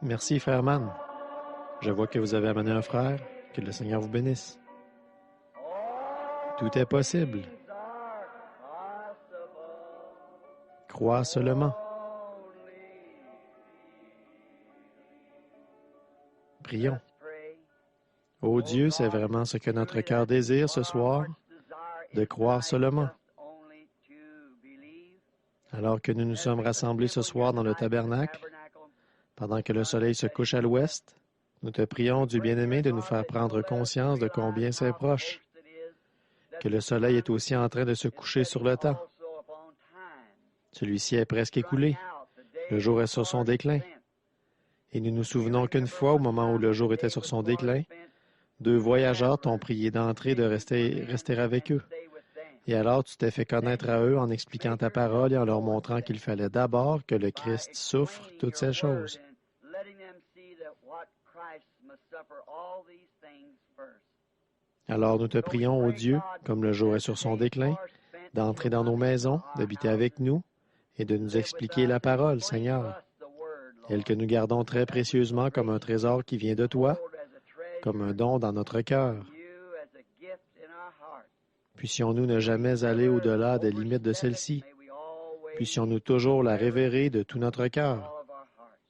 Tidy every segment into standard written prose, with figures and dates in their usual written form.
Merci, frère Mann. Je vois que vous avez amené un frère. Que le Seigneur vous bénisse. Tout est possible. Crois seulement. Prions. Ô Dieu, c'est vraiment ce que notre cœur désire ce soir, de croire seulement. Alors que nous nous sommes rassemblés ce soir dans le tabernacle, pendant que le soleil se couche à l'ouest, nous te prions, Dieu bien-aimé, de nous faire prendre conscience de combien c'est proche, que le soleil est aussi en train de se coucher sur le temps. Celui-ci est presque écoulé. Le jour est sur son déclin. Et nous nous souvenons qu'une fois, au moment où le jour était sur son déclin, 2 voyageurs t'ont prié d'entrer, de rester avec eux. Et alors tu t'es fait connaître à eux en expliquant ta parole et en leur montrant qu'il fallait d'abord que le Christ souffre toutes ces choses. Alors nous te prions, ô Dieu, comme le jour est sur son déclin, d'entrer dans nos maisons, d'habiter avec nous et de nous expliquer la parole, Seigneur, elle que nous gardons très précieusement comme un trésor qui vient de toi, comme un don dans notre cœur. Puissions-nous ne jamais aller au-delà des limites de celle-ci. Puissions-nous toujours la révérer de tout notre cœur.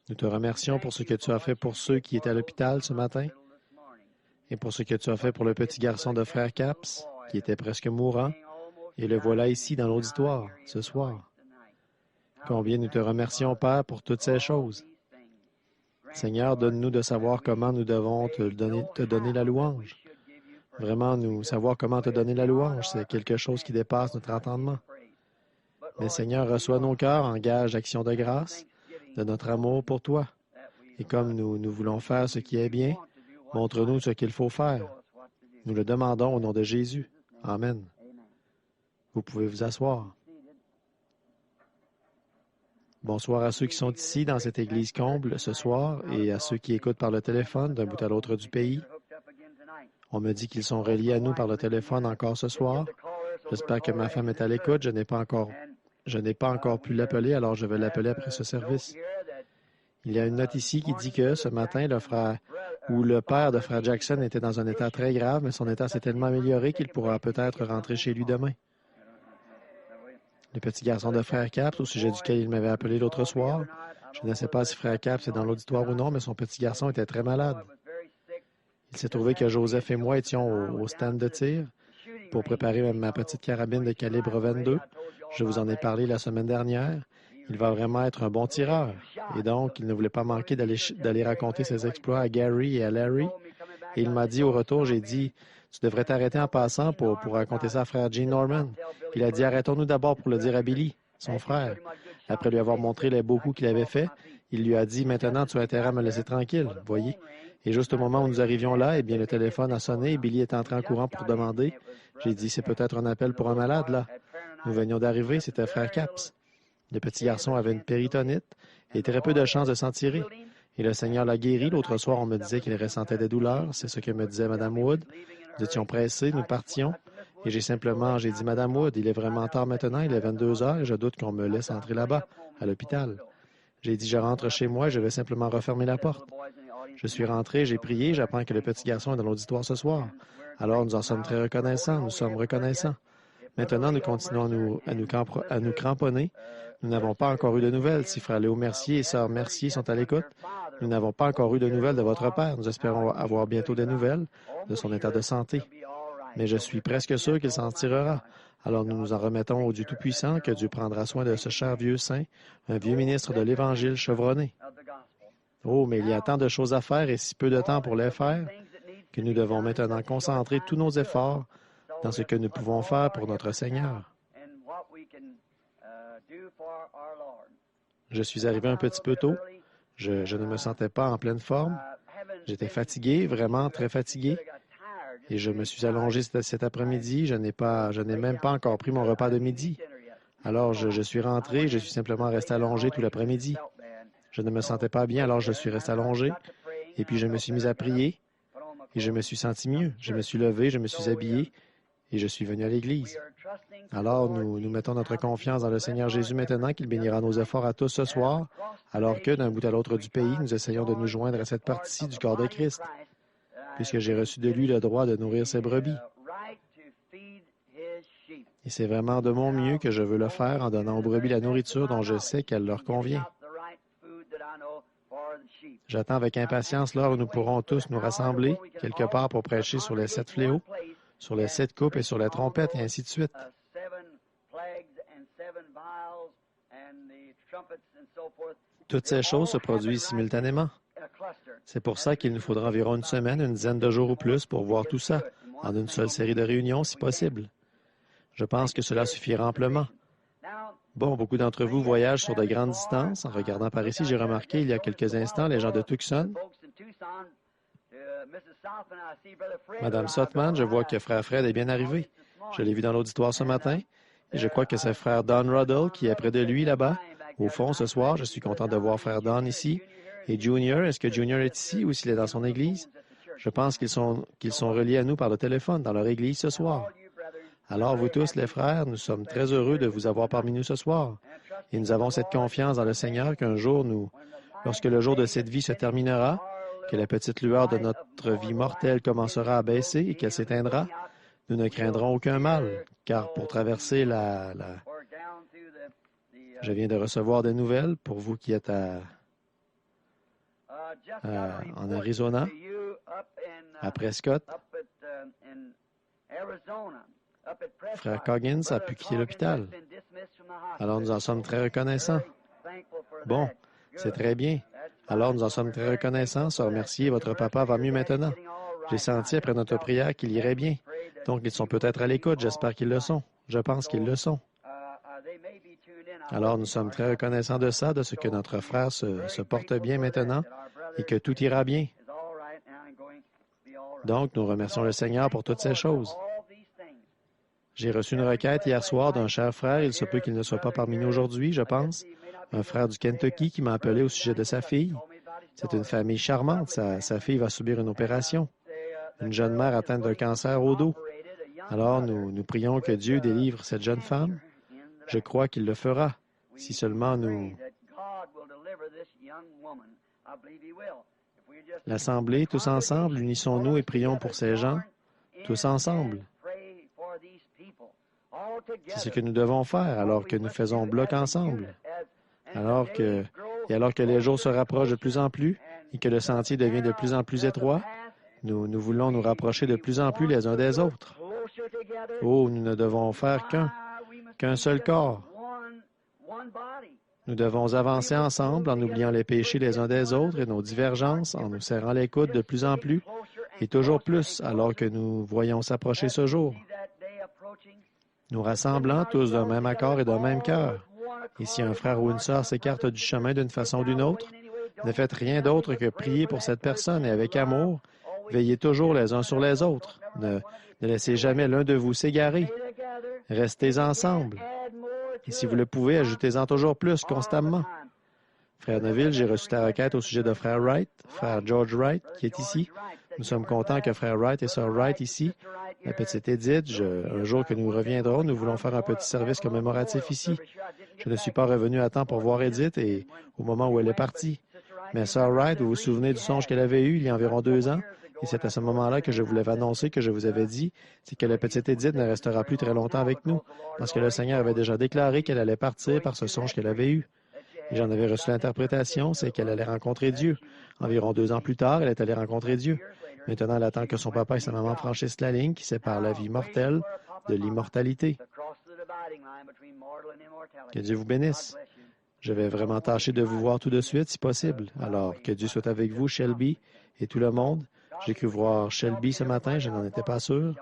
Nous te remercions pour ce que tu as fait pour ceux qui étaient à l'hôpital ce matin et pour ce que tu as fait pour le petit garçon de frère Capps qui était presque mourant et le voilà ici dans l'auditoire ce soir. Combien nous te remercions, Père, pour toutes ces choses. Seigneur, donne-nous de savoir comment nous devons te donner la louange. Vraiment, nous savoir comment te donner la louange, c'est quelque chose qui dépasse notre entendement. Mais Seigneur, reçois nos cœurs en gage d'action de grâce, de notre amour pour toi. Et comme nous voulons faire ce qui est bien, montre-nous ce qu'il faut faire. Nous le demandons au nom de Jésus. Amen. Vous pouvez vous asseoir. Bonsoir à ceux qui sont ici dans cette église comble ce soir et à ceux qui écoutent par le téléphone d'un bout à l'autre du pays. On me dit qu'ils sont reliés à nous par le téléphone encore ce soir. J'espère que ma femme est à l'écoute. Je n'ai pas encore pu l'appeler, alors je vais l'appeler après ce service. Il y a une note ici qui dit que ce matin, le père de frère Jackson était dans un état très grave, mais son état s'est tellement amélioré qu'il pourra peut-être rentrer chez lui demain. Le petit garçon de frère Capps, au sujet duquel il m'avait appelé l'autre soir, je ne sais pas si frère Capps est dans l'auditoire ou non, mais son petit garçon était très malade. Il s'est trouvé que Joseph et moi étions au stand de tir pour préparer ma petite carabine de calibre 22. Je vous en ai parlé la semaine dernière. Il va vraiment être un bon tireur. Et donc, il ne voulait pas manquer d'aller raconter ses exploits à Gary et à Larry. Et il m'a dit au retour, j'ai dit, tu devrais t'arrêter en passant pour raconter ça à frère Gene Norman. Il a dit, arrêtons-nous d'abord pour le dire à Billy, son frère. Après lui avoir montré les beaux coups qu'il avait faits, il lui a dit, maintenant, tu as intérêt à me laisser tranquille, voyez. Et juste au moment où nous arrivions là, eh bien, le téléphone a sonné et Billy est entré en courant pour demander. J'ai dit, c'est peut-être un appel pour un malade, là. Nous venions d'arriver, c'était frère Capps. Le petit garçon avait une péritonite et très peu de chances de s'en tirer. Et le Seigneur l'a guéri. L'autre soir, on me disait qu'il ressentait des douleurs. C'est ce que me disait Mme Wood. Nous étions pressés, nous partions. Et j'ai dit, Mme Wood, il est vraiment tard maintenant, il est 22 heures et je doute qu'on me laisse entrer là-bas, à l'hôpital. J'ai dit, je rentre chez moi et je vais simplement refermer la porte. Je suis rentré, j'ai prié, j'apprends que le petit garçon est dans l'auditoire ce soir. Alors, nous en sommes très reconnaissants, nous sommes reconnaissants. Maintenant, nous continuons à nous cramponner. Nous n'avons pas encore eu de nouvelles. Si frère Léo Mercier et sœur Mercier sont à l'écoute, nous n'avons pas encore eu de nouvelles de votre père. Nous espérons avoir bientôt des nouvelles de son état de santé. Mais je suis presque sûr qu'il s'en tirera. Alors nous nous en remettons au Dieu Tout-Puissant, que Dieu prendra soin de ce cher vieux saint, un vieux ministre de l'Évangile chevronné. Oh, mais il y a tant de choses à faire et si peu de temps pour les faire, que nous devons maintenant concentrer tous nos efforts dans ce que nous pouvons faire pour notre Seigneur. Je suis arrivé un petit peu tôt. Je ne me sentais pas en pleine forme. J'étais fatigué, vraiment très fatigué. Et je me suis allongé cet après-midi. Je n'ai même pas encore pris mon repas de midi. Alors, je suis rentré, je suis simplement resté allongé tout l'après-midi. Je ne me sentais pas bien, alors je suis resté allongé. Et puis, je me suis mis à prier. Et je me suis senti mieux. Je me suis levé, je me suis habillé et je suis venu à l'église. Alors, nous mettons notre confiance dans le Seigneur Jésus maintenant qu'il bénira nos efforts à tous ce soir, alors que, d'un bout à l'autre du pays, nous essayons de nous joindre à cette partie du corps de Christ, puisque j'ai reçu de lui le droit de nourrir ses brebis. Et c'est vraiment de mon mieux que je veux le faire en donnant aux brebis la nourriture dont je sais qu'elle leur convient. J'attends avec impatience l'heure où nous pourrons tous nous rassembler quelque part pour prêcher sur les 7 fléaux, sur les 7 coupes et sur les trompettes, et ainsi de suite. Toutes ces choses se produisent simultanément. C'est pour ça qu'il nous faudra environ une semaine, une dizaine de jours ou plus pour voir tout ça, en une seule série de réunions si possible. Je pense que cela suffira amplement. Bon, beaucoup d'entre vous voyagent sur de grandes distances. En regardant par ici, j'ai remarqué il y a quelques instants les gens de Tucson. Madame Sothman, je vois que frère Fred est bien arrivé. Je l'ai vu dans l'auditoire ce matin. Et je crois que c'est frère Don Ruddle qui est près de lui là-bas. Au fond, ce soir, je suis content de voir frère Don ici. Et Junior, est-ce que Junior est ici ou s'il est dans son église? Je pense qu'ils sont reliés à nous par le téléphone dans leur église ce soir. Alors, vous tous, les frères, nous sommes très heureux de vous avoir parmi nous ce soir. Et nous avons cette confiance dans le Seigneur qu'un jour, lorsque le jour de cette vie se terminera, que la petite lueur de notre vie mortelle commencera à baisser et qu'elle s'éteindra, nous ne craindrons aucun mal, car pour traverser Je viens de recevoir des nouvelles pour vous qui êtes en Arizona, à Prescott. Frère Coggins a pu quitter l'hôpital. Alors nous en sommes très reconnaissants. Bon, c'est très bien. Alors nous en sommes très reconnaissants. Sœur Mercier, votre papa va mieux maintenant. J'ai senti après notre prière qu'il irait bien. Donc ils sont peut-être à l'écoute. J'espère qu'ils le sont. Je pense qu'ils le sont. Alors nous sommes très reconnaissants de ça, de ce que notre frère se porte bien maintenant et que tout ira bien. Donc nous remercions le Seigneur pour toutes ces choses. J'ai reçu une requête hier soir d'un cher frère. Il se peut qu'il ne soit pas parmi nous aujourd'hui, je pense. Un frère du Kentucky qui m'a appelé au sujet de sa fille. C'est une famille charmante. Sa fille va subir une opération. Une jeune mère atteinte d'un cancer au dos. Alors, nous prions que Dieu délivre cette jeune femme. Je crois qu'il le fera, si seulement nous... L'Assemblée, tous ensemble, unissons-nous et prions pour ces gens, tous ensemble. C'est ce que nous devons faire alors que nous faisons bloc ensemble. Alors que les jours se rapprochent de plus en plus et que le sentier devient de plus en plus étroit, nous voulons nous rapprocher de plus en plus les uns des autres. Oh, nous ne devons faire qu'un seul corps. Nous devons avancer ensemble en oubliant les péchés les uns des autres et nos divergences, en nous serrant les coudes de plus en plus et toujours plus alors que nous voyons s'approcher ce jour. Nous rassemblant tous d'un même accord et d'un même cœur. Et si un frère ou une sœur s'écarte du chemin d'une façon ou d'une autre, ne faites rien d'autre que prier pour cette personne et avec amour, veillez toujours les uns sur les autres. Ne laissez jamais l'un de vous s'égarer. Restez ensemble. Et si vous le pouvez, ajoutez-en toujours plus constamment. Frère Neville, j'ai reçu ta requête au sujet de Frère Wright, Frère George Wright, qui est ici. Nous sommes contents que Frère Wright et Sœur Wright ici. La petite Edith, un jour que nous reviendrons, nous voulons faire un petit service commémoratif ici. Je ne suis pas revenu à temps pour voir Edith et au moment où elle est partie. Mais Sœur Wright, vous vous souvenez du songe qu'elle avait eu il y a environ 2 ans? Et c'est à ce moment-là que je vous l'avais annoncé, que je vous avais dit, c'est que la petite Edith ne restera plus très longtemps avec nous, parce que le Seigneur avait déjà déclaré qu'elle allait partir par ce songe qu'elle avait eu. Et j'en avais reçu l'interprétation, c'est qu'elle allait rencontrer Dieu. Environ 2 ans plus tard, elle est allée rencontrer Dieu. Maintenant, elle attend que son papa et sa maman franchissent la ligne qui sépare la vie mortelle de l'immortalité. Que Dieu vous bénisse. Je vais vraiment tâcher de vous voir tout de suite, si possible. Alors, que Dieu soit avec vous, Shelby, et tout le monde. J'ai cru voir Shelby ce matin, je n'en étais pas sûr.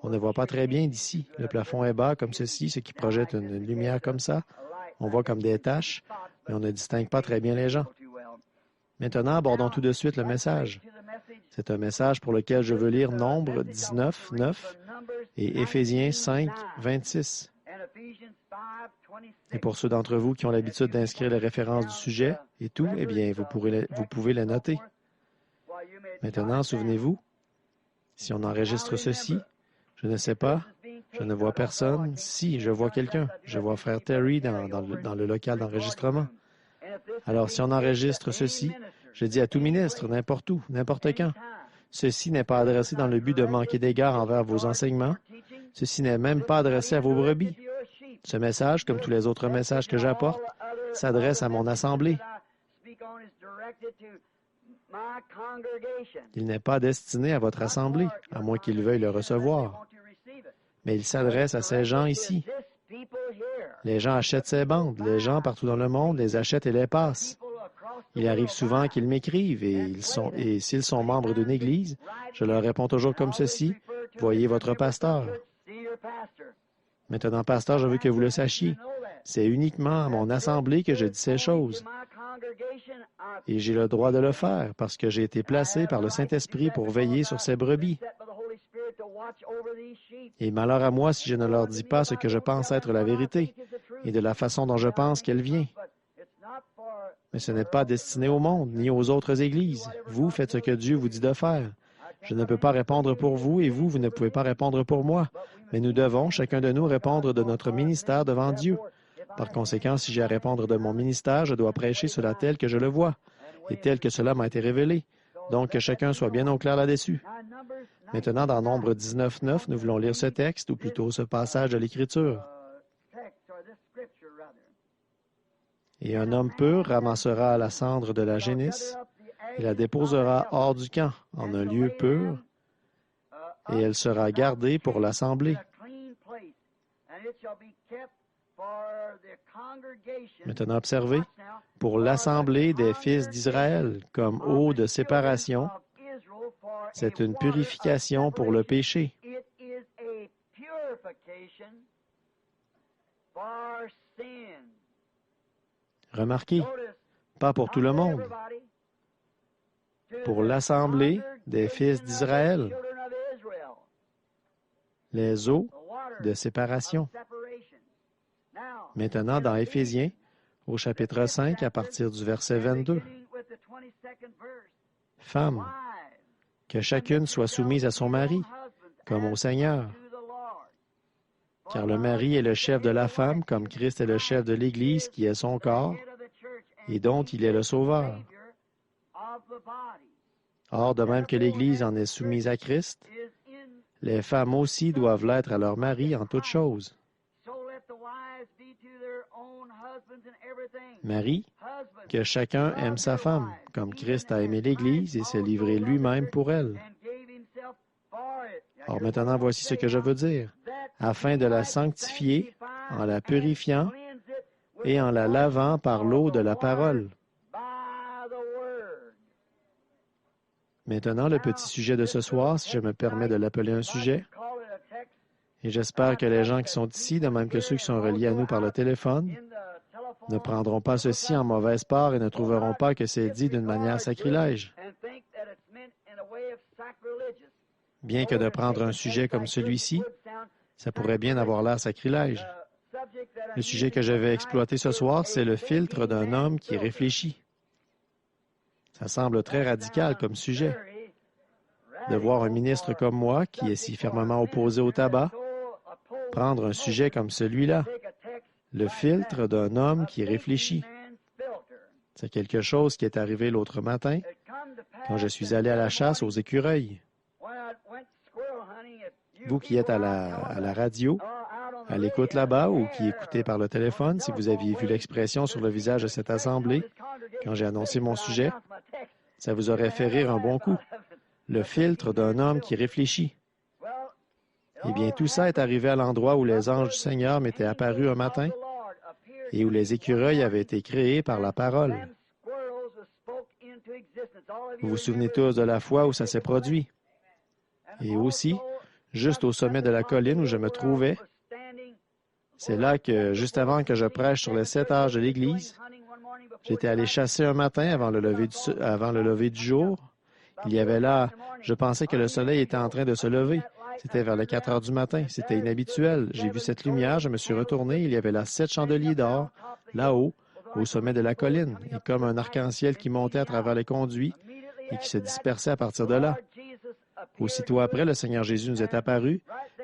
On ne voit pas très bien d'ici. Le plafond est bas comme ceci, ce qui projette une lumière comme ça. On voit comme des taches, mais on ne distingue pas très bien les gens. Maintenant, abordons tout de suite le message. C'est un message pour lequel je veux lire Nombre 19, 9 et Éphésiens 5, 26. Et pour ceux d'entre vous qui ont l'habitude d'inscrire les références du sujet et tout, eh bien, vous pouvez les noter. Maintenant, souvenez-vous, si on enregistre ceci, je ne sais pas, Je ne vois personne. Si, je vois quelqu'un. Je vois frère Terry dans le local d'enregistrement. Alors, si on enregistre ceci, je dis à tout ministre, n'importe où, n'importe quand, ceci n'est pas adressé dans le but de manquer d'égard envers vos enseignements. Ceci n'est même pas adressé à vos brebis. Ce message, comme tous les autres messages que j'apporte, s'adresse à mon assemblée. Il n'est pas destiné à votre assemblée, à moins qu'il veuille le recevoir. Mais il s'adresse à ces gens ici. Les gens achètent ces bandes. Les gens partout dans le monde les achètent et les passent. Il arrive souvent qu'ils m'écrivent et s'ils sont membres d'une église, je leur réponds toujours comme ceci, « Voyez votre pasteur. » Maintenant, pasteur, je veux que vous le sachiez. C'est uniquement à mon assemblée que je dis ces choses. Et j'ai le droit de le faire parce que j'ai été placé par le Saint-Esprit pour veiller sur ces brebis. Et malheur à moi si je ne leur dis pas ce que je pense être la vérité et de la façon dont je pense qu'elle vient. Mais ce n'est pas destiné au monde ni aux autres églises. Vous faites ce que Dieu vous dit de faire. Je ne peux pas répondre pour vous et vous ne pouvez pas répondre pour moi. Mais nous devons, chacun de nous, répondre de notre ministère devant Dieu. Par conséquent, si j'ai à répondre de mon ministère, je dois prêcher cela tel que je le vois et tel que cela m'a été révélé. Donc, que chacun soit bien au clair là-dessus. Maintenant, dans Nombre 19.9, nous voulons lire ce texte, ou plutôt ce passage de l'Écriture. Et un homme pur ramassera la cendre de la génisse et la déposera hors du camp, en un lieu pur, et elle sera gardée pour l'assemblée. Maintenant, observez, pour l'assemblée des fils d'Israël, comme eau de séparation, c'est une purification pour le péché. Remarquez, pas pour tout le monde. Pour l'assemblée des fils d'Israël, les eaux de séparation. Maintenant, dans Éphésiens, au chapitre 5, à partir du verset 22. Femmes, que chacune soit soumise à son mari, comme au Seigneur. Car le mari est le chef de la femme, comme Christ est le chef de l'Église, qui est son corps, et dont il est le Sauveur. Or, de même que l'Église en est soumise à Christ, les femmes aussi doivent l'être à leur mari en toutes choses. Mari, que chacun aime sa femme, comme Christ a aimé l'Église et s'est livré lui-même pour elle. Or maintenant, voici ce que je veux dire, afin de la sanctifier, en la purifiant et en la lavant par l'eau de la parole. Maintenant, le petit sujet de ce soir, si je me permets de l'appeler un sujet, et j'espère que les gens qui sont ici, de même que ceux qui sont reliés à nous par le téléphone, ne prendront pas ceci en mauvaise part et ne trouveront pas que c'est dit d'une manière sacrilège. Bien que de prendre un sujet comme celui-ci, ça pourrait bien avoir l'air sacrilège. Le sujet que je vais exploiter ce soir, c'est le filtre d'un homme qui réfléchit. Ça semble très radical comme sujet. De voir un ministre comme moi, qui est si fermement opposé au tabac, prendre un sujet comme celui-là, le filtre d'un homme qui réfléchit. C'est quelque chose qui est arrivé l'autre matin, quand je suis allé à la chasse aux écureuils. Vous qui êtes à la radio, à l'écoute là-bas ou qui écoutez par le téléphone, si vous aviez vu l'expression sur le visage de cette assemblée, quand j'ai annoncé mon sujet, ça vous aurait fait rire un bon coup. Le filtre d'un homme qui réfléchit. Eh bien, tout ça est arrivé à l'endroit où les anges du Seigneur m'étaient apparus un matin et où les écureuils avaient été créés par la parole. Vous vous souvenez tous de la fois où ça s'est produit. Et aussi, juste au sommet de la colline où je me trouvais, c'est là que, juste avant que je prêche sur les 7 âges de l'Église, j'étais allé chasser un matin avant le lever du jour. Il y avait là, je pensais que le soleil était en train de se lever. C'était vers les 4 heures du matin. C'était inhabituel. J'ai vu cette lumière, je me suis retourné. Il y avait là 7 chandeliers d'or, là-haut, au sommet de la colline, et comme un arc-en-ciel qui montait à travers les conduits et qui se dispersait à partir de là. Aussitôt après, le Seigneur Jésus nous est apparu,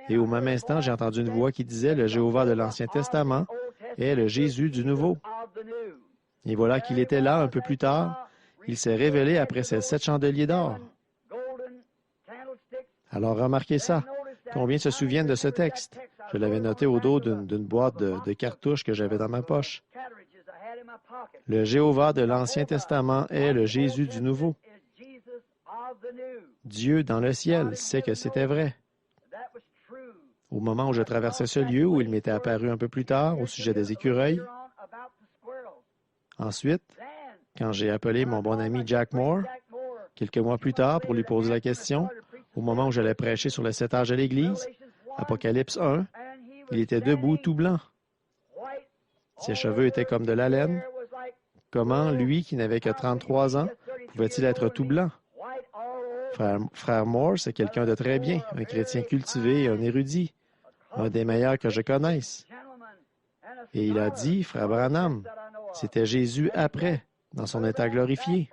Et au même instant, j'ai entendu une voix qui disait, le Jéhovah de l'Ancien Testament est le Jésus du Nouveau. Et voilà qu'il était là un peu plus tard. Il s'est révélé après ces 7 chandeliers d'or. Alors remarquez ça. Combien se souviennent de ce texte? Je l'avais noté au dos d'une boîte de cartouches que j'avais dans ma poche. Le Jéhovah de l'Ancien Testament est le Jésus du Nouveau. Dieu dans le ciel sait que c'était vrai. Au moment où je traversais ce lieu, où il m'était apparu un peu plus tard au sujet des écureuils. Ensuite, quand j'ai appelé mon bon ami Jack Moore, quelques mois plus tard, pour lui poser la question, au moment où j'allais prêcher sur le 7 âges de l'Église, Apocalypse 1, il était debout tout blanc. Ses cheveux étaient comme de la laine. Comment, lui, qui n'avait que 33 ans, pouvait-il être tout blanc? Frère Moore, c'est quelqu'un de très bien, un chrétien cultivé et un érudit, un des meilleurs que je connaisse. Et il a dit, Frère Branham, c'était Jésus après, dans son état glorifié.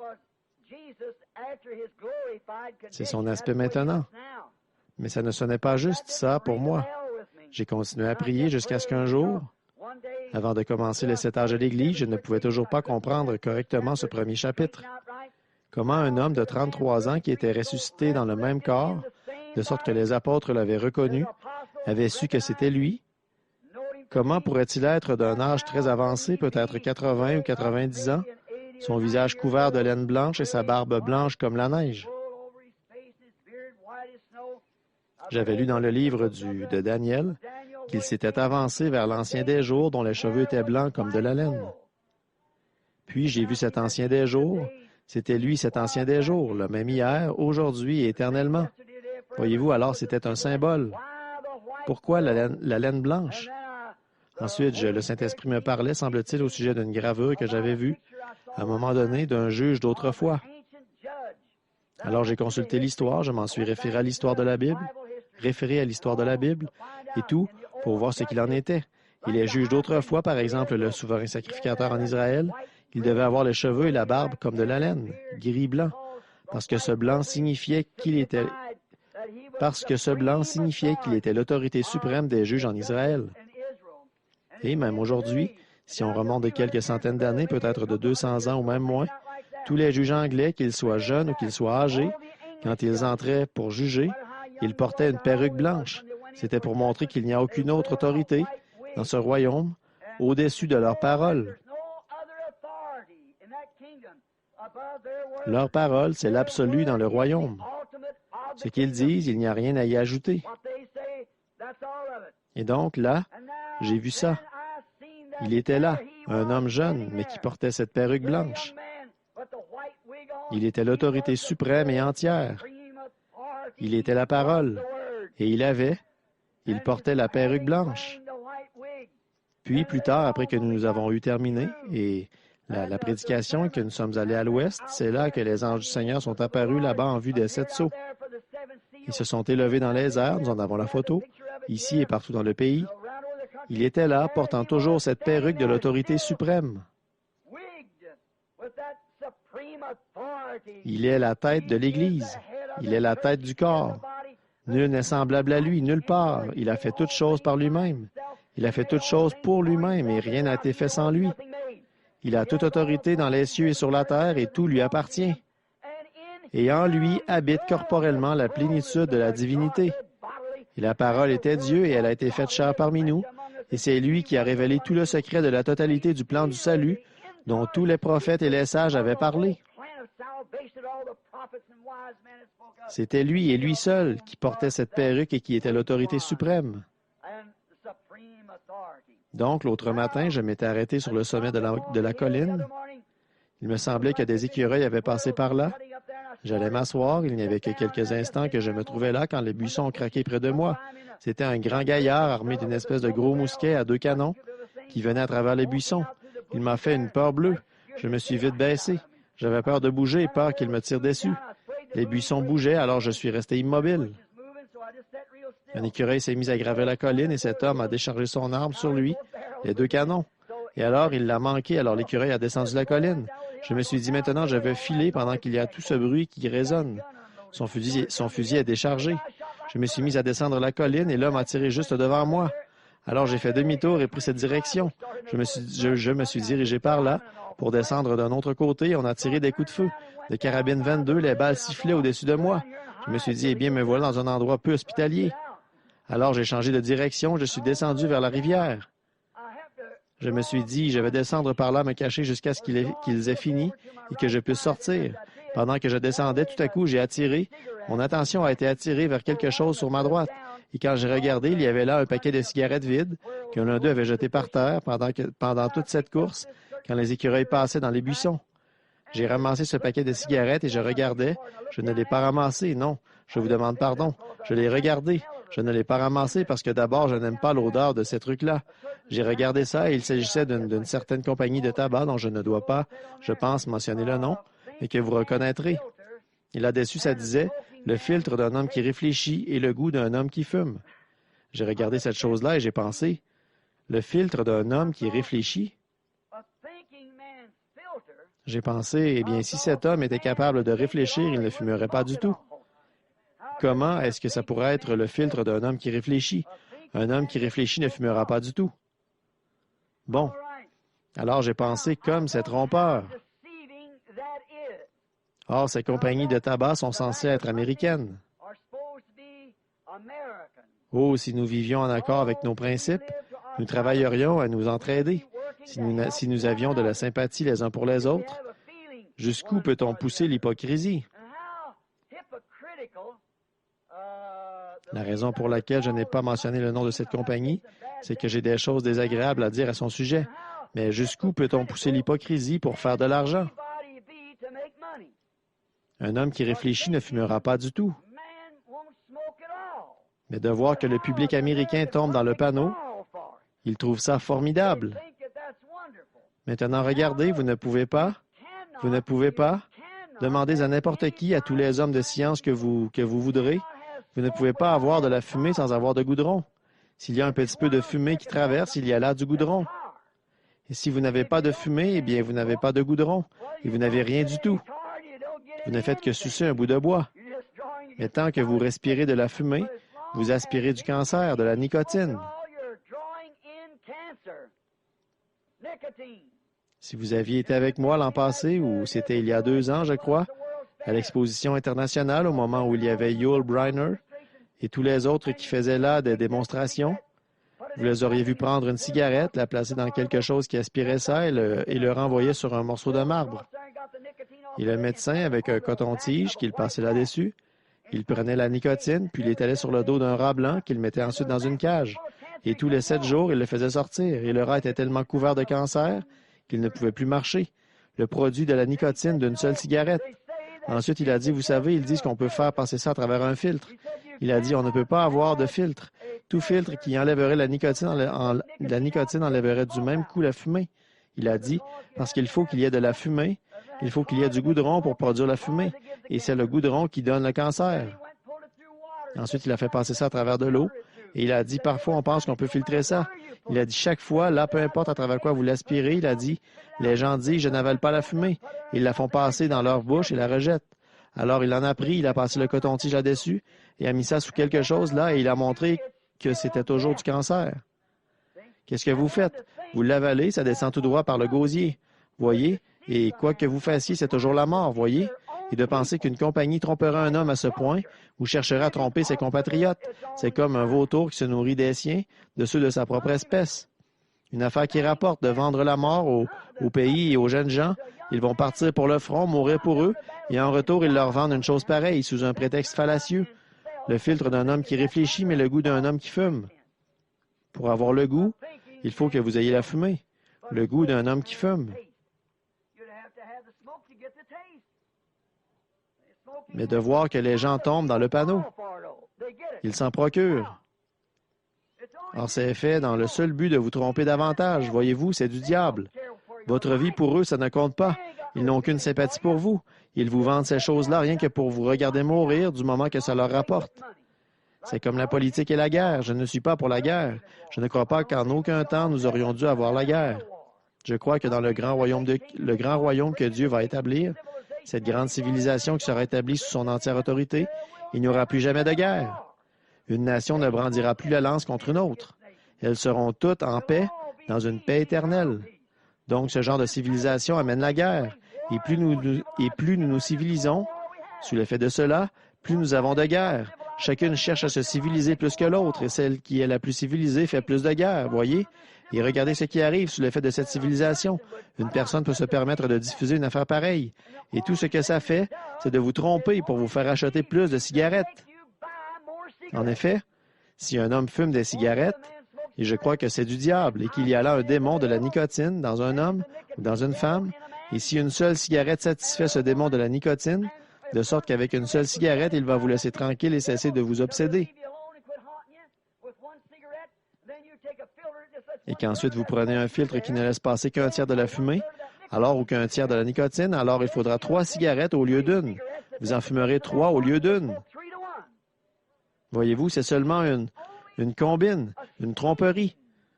C'est son aspect maintenant. Mais ça ne sonnait pas juste, ça, pour moi. J'ai continué à prier jusqu'à ce qu'un jour, avant de commencer les 7 âges de l'Église, je ne pouvais toujours pas comprendre correctement ce premier chapitre. Comment un homme de 33 ans qui était ressuscité dans le même corps, de sorte que les apôtres l'avaient reconnu, avait su que c'était lui? Comment pourrait-il être d'un âge très avancé, peut-être 80 ou 90 ans, son visage couvert de laine blanche et sa barbe blanche comme la neige? J'avais lu dans le livre de Daniel qu'il s'était avancé vers l'ancien des jours dont les cheveux étaient blancs comme de la laine. Puis j'ai vu cet ancien des jours. C'était lui, cet ancien des jours, le même hier, aujourd'hui et éternellement. Voyez-vous, alors c'était un symbole. Pourquoi la laine blanche? Ensuite, le Saint-Esprit me parlait, semble-t-il, au sujet d'une gravure que j'avais vue, à un moment donné, d'un juge d'autrefois. Alors j'ai consulté l'histoire, je m'en suis référé à l'histoire de la Bible, et tout, pour voir ce qu'il en était. Et les juges d'autrefois, par exemple, le souverain sacrificateur en Israël, il devait avoir les cheveux et la barbe comme de la laine, gris-blanc, parce que ce blanc signifiait qu'il était l'autorité suprême des juges en Israël. Et même aujourd'hui, si on remonte de quelques centaines d'années, peut-être de 200 ans ou même moins, tous les juges anglais, qu'ils soient jeunes ou qu'ils soient âgés, quand ils entraient pour juger, ils portaient une perruque blanche. C'était pour montrer qu'il n'y a aucune autre autorité dans ce royaume au-dessus de leurs paroles. Leur parole, c'est l'absolu dans le royaume. Ce qu'ils disent, il n'y a rien à y ajouter. Et donc, là, j'ai vu ça. Il était là, un homme jeune, mais qui portait cette perruque blanche. Il était l'autorité suprême et entière. Il était la parole. Et il portait la perruque blanche. Puis, plus tard, après que nous avons eu terminé, et la prédication et que nous sommes allés à l'ouest, c'est là que les anges du Seigneur sont apparus là-bas en vue des 7 sceaux. Ils se sont élevés dans les airs, nous en avons la photo, ici et partout dans le pays. Il était là, portant toujours cette perruque de l'autorité suprême. Il est la tête de l'Église. Il est la tête du corps. Nul n'est semblable à lui, nulle part. Il a fait toutes choses par lui-même. Il a fait toutes choses pour lui-même et rien n'a été fait sans lui. Il a toute autorité dans les cieux et sur la terre et tout lui appartient. Et en lui habite corporellement la plénitude de la divinité. Et la parole était Dieu et elle a été faite chair parmi nous. Et c'est lui qui a révélé tout le secret de la totalité du plan du salut dont tous les prophètes et les sages avaient parlé. C'était lui et lui seul qui portait cette perruque et qui était l'autorité suprême. Donc, l'autre matin, je m'étais arrêté sur le sommet de la colline. Il me semblait que des écureuils avaient passé par là. J'allais m'asseoir. Il n'y avait que quelques instants que je me trouvais là quand les buissons ont craqué près de moi. C'était un grand gaillard armé d'une espèce de gros mousquet à 2 canons qui venait à travers les buissons. Il m'a fait une peur bleue. Je me suis vite baissé. J'avais peur de bouger et peur qu'il me tire dessus. Les buissons bougeaient, alors je suis resté immobile. Un écureuil s'est mis à graver la colline et cet homme a déchargé son arme sur lui, les 2 canons. Et alors, il l'a manqué, alors l'écureuil a descendu la colline. Je me suis dit, maintenant, je vais filer pendant qu'il y a tout ce bruit qui résonne. Son fusil est déchargé. Je me suis mis à descendre la colline et l'homme a tiré juste devant moi. Alors j'ai fait demi-tour et pris cette direction. Je me suis dirigé par là pour descendre d'un autre côté. On a tiré des coups de feu. De carabine 22, les balles sifflaient au-dessus de moi. Je me suis dit, eh bien, me voilà dans un endroit peu hospitalier. Alors j'ai changé de direction. Je suis descendu vers la rivière. Je me suis dit, je vais descendre par là, me cacher jusqu'à ce qu'ils aient fini et que je puisse sortir. Pendant que je descendais, tout à coup, j'ai attiré. Mon attention a été attirée vers quelque chose sur ma droite. Et quand j'ai regardé, il y avait là un paquet de cigarettes vides que l'un d'eux avait jeté par terre pendant toute cette course, quand les écureuils passaient dans les buissons. J'ai ramassé ce paquet de cigarettes et je regardais. Je ne l'ai pas ramassé, non. Je vous demande pardon. Je l'ai regardé. Je ne l'ai pas ramassé parce que d'abord, je n'aime pas l'odeur de ces trucs-là. J'ai regardé ça et il s'agissait d'une certaine compagnie de tabac dont je ne dois pas, je pense, mentionner le nom, mais que vous reconnaîtrez. Et là-dessus, ça disait « Le filtre d'un homme qui réfléchit et le goût d'un homme qui fume ». J'ai regardé cette chose-là et j'ai pensé « Le filtre d'un homme qui réfléchit ». J'ai pensé, eh bien, si cet homme était capable de réfléchir, il ne fumerait pas du tout. Comment est-ce que ça pourrait être le filtre d'un homme qui réfléchit? Un homme qui réfléchit ne fumera pas du tout. Bon. Alors j'ai pensé comme c'est trompeur. Or, ces compagnies de tabac sont censées être américaines. Oh, si nous vivions en accord avec nos principes, nous travaillerions à nous entraider. Si nous avions de la sympathie les uns pour les autres, jusqu'où peut-on pousser l'hypocrisie? La raison pour laquelle je n'ai pas mentionné le nom de cette compagnie, c'est que j'ai des choses désagréables à dire à son sujet. Mais jusqu'où peut-on pousser l'hypocrisie pour faire de l'argent? Un homme qui réfléchit ne fumera pas du tout. Mais de voir que le public américain tombe dans le panneau, il trouve ça formidable. Maintenant, regardez, vous ne pouvez pas demander à n'importe qui, à tous les hommes de science que vous voudrez, vous ne pouvez pas avoir de la fumée sans avoir de goudron. S'il y a un petit peu de fumée qui traverse, il y a là du goudron. Et si vous n'avez pas de fumée, eh bien, vous n'avez pas de goudron. Et vous n'avez rien du tout. Vous ne faites que sucer un bout de bois. Mais tant que vous respirez de la fumée, vous aspirez du cancer, de la nicotine. Si vous aviez été avec moi l'an passé, ou c'était il y a 2 ans, je crois, à l'exposition internationale, au moment où il y avait Yul Brynner et tous les autres qui faisaient là des démonstrations, vous les auriez vus prendre une cigarette, la placer dans quelque chose qui aspirait ça et le renvoyer sur un morceau de marbre. Et le médecin, avec un coton-tige qu'il passait là-dessus, il prenait la nicotine, puis l'étalait sur le dos d'un rat blanc qu'il mettait ensuite dans une cage. Et tous les 7 jours, il le faisait sortir. Et le rat était tellement couvert de cancer qu'il ne pouvait plus marcher. Le produit de la nicotine d'une seule cigarette. Ensuite, il a dit, vous savez, ils disent qu'on peut faire passer ça à travers un filtre. Il a dit, on ne peut pas avoir de filtre. Tout filtre qui enlèverait la nicotine enlèverait du même coup la fumée. Il a dit, parce qu'il faut qu'il y ait de la fumée, il faut qu'il y ait du goudron pour produire la fumée. Et c'est le goudron qui donne le cancer. Ensuite, il a fait passer ça à travers de l'eau. Et il a dit, parfois, on pense qu'on peut filtrer ça. Il a dit, chaque fois, là, peu importe à travers quoi vous l'aspirez, il a dit, les gens disent, je n'avale pas la fumée. Ils la font passer dans leur bouche et la rejettent. Alors, il en a pris, il a passé le coton-tige là-dessus et a mis ça sous quelque chose là et il a montré que c'était toujours du cancer. Qu'est-ce que vous faites? Vous l'avalez, ça descend tout droit par le gosier. Voyez? Et quoi que vous fassiez, c'est toujours la mort, voyez? Et de penser qu'une compagnie trompera un homme à ce point ou cherchera à tromper ses compatriotes, c'est comme un vautour qui se nourrit des siens, de ceux de sa propre espèce. Une affaire qui rapporte de vendre la mort au pays et aux jeunes gens. Ils vont partir pour le front, mourir pour eux, et en retour, ils leur vendent une chose pareille, sous un prétexte fallacieux. Le filtre d'un homme qui réfléchit, mais le goût d'un homme qui fume. Pour avoir le goût, il faut que vous ayez la fumée. Le goût d'un homme qui fume. Mais de voir que les gens tombent dans le panneau. Ils s'en procurent. Or, c'est fait dans le seul but de vous tromper davantage. Voyez-vous, c'est du diable. Votre vie pour eux, ça ne compte pas. Ils n'ont aucune sympathie pour vous. Ils vous vendent ces choses-là rien que pour vous regarder mourir du moment que ça leur rapporte. C'est comme la politique et la guerre. Je ne suis pas pour la guerre. Je ne crois pas qu'en aucun temps nous aurions dû avoir la guerre. Je crois que dans le grand royaume que Dieu va établir, cette grande civilisation qui sera établie sous son entière autorité, il n'y aura plus jamais de guerre. Une nation ne brandira plus la lance contre une autre. Elles seront toutes en paix, dans une paix éternelle. Donc, ce genre de civilisation amène la guerre. Et plus nous nous civilisons, sous l'effet de cela, plus nous avons de guerre. Chacune cherche à se civiliser plus que l'autre, et celle qui est la plus civilisée fait plus de guerre, voyez? Et regardez ce qui arrive sous l'effet de cette civilisation. Une personne peut se permettre de diffuser une affaire pareille. Et tout ce que ça fait, c'est de vous tromper pour vous faire acheter plus de cigarettes. En effet, si un homme fume des cigarettes, et je crois que c'est du diable, et qu'il y a là un démon de la nicotine dans un homme ou dans une femme, et si une seule cigarette satisfait ce démon de la nicotine, de sorte qu'avec une seule cigarette, il va vous laisser tranquille et cesser de vous obséder. Et qu'ensuite vous prenez un filtre qui ne laisse passer qu'un tiers de la fumée, alors ou qu'un tiers de la nicotine, alors il faudra 3 cigarettes au lieu d'une. Vous en fumerez 3 au lieu d'une. Voyez-vous, c'est seulement une combine, une tromperie,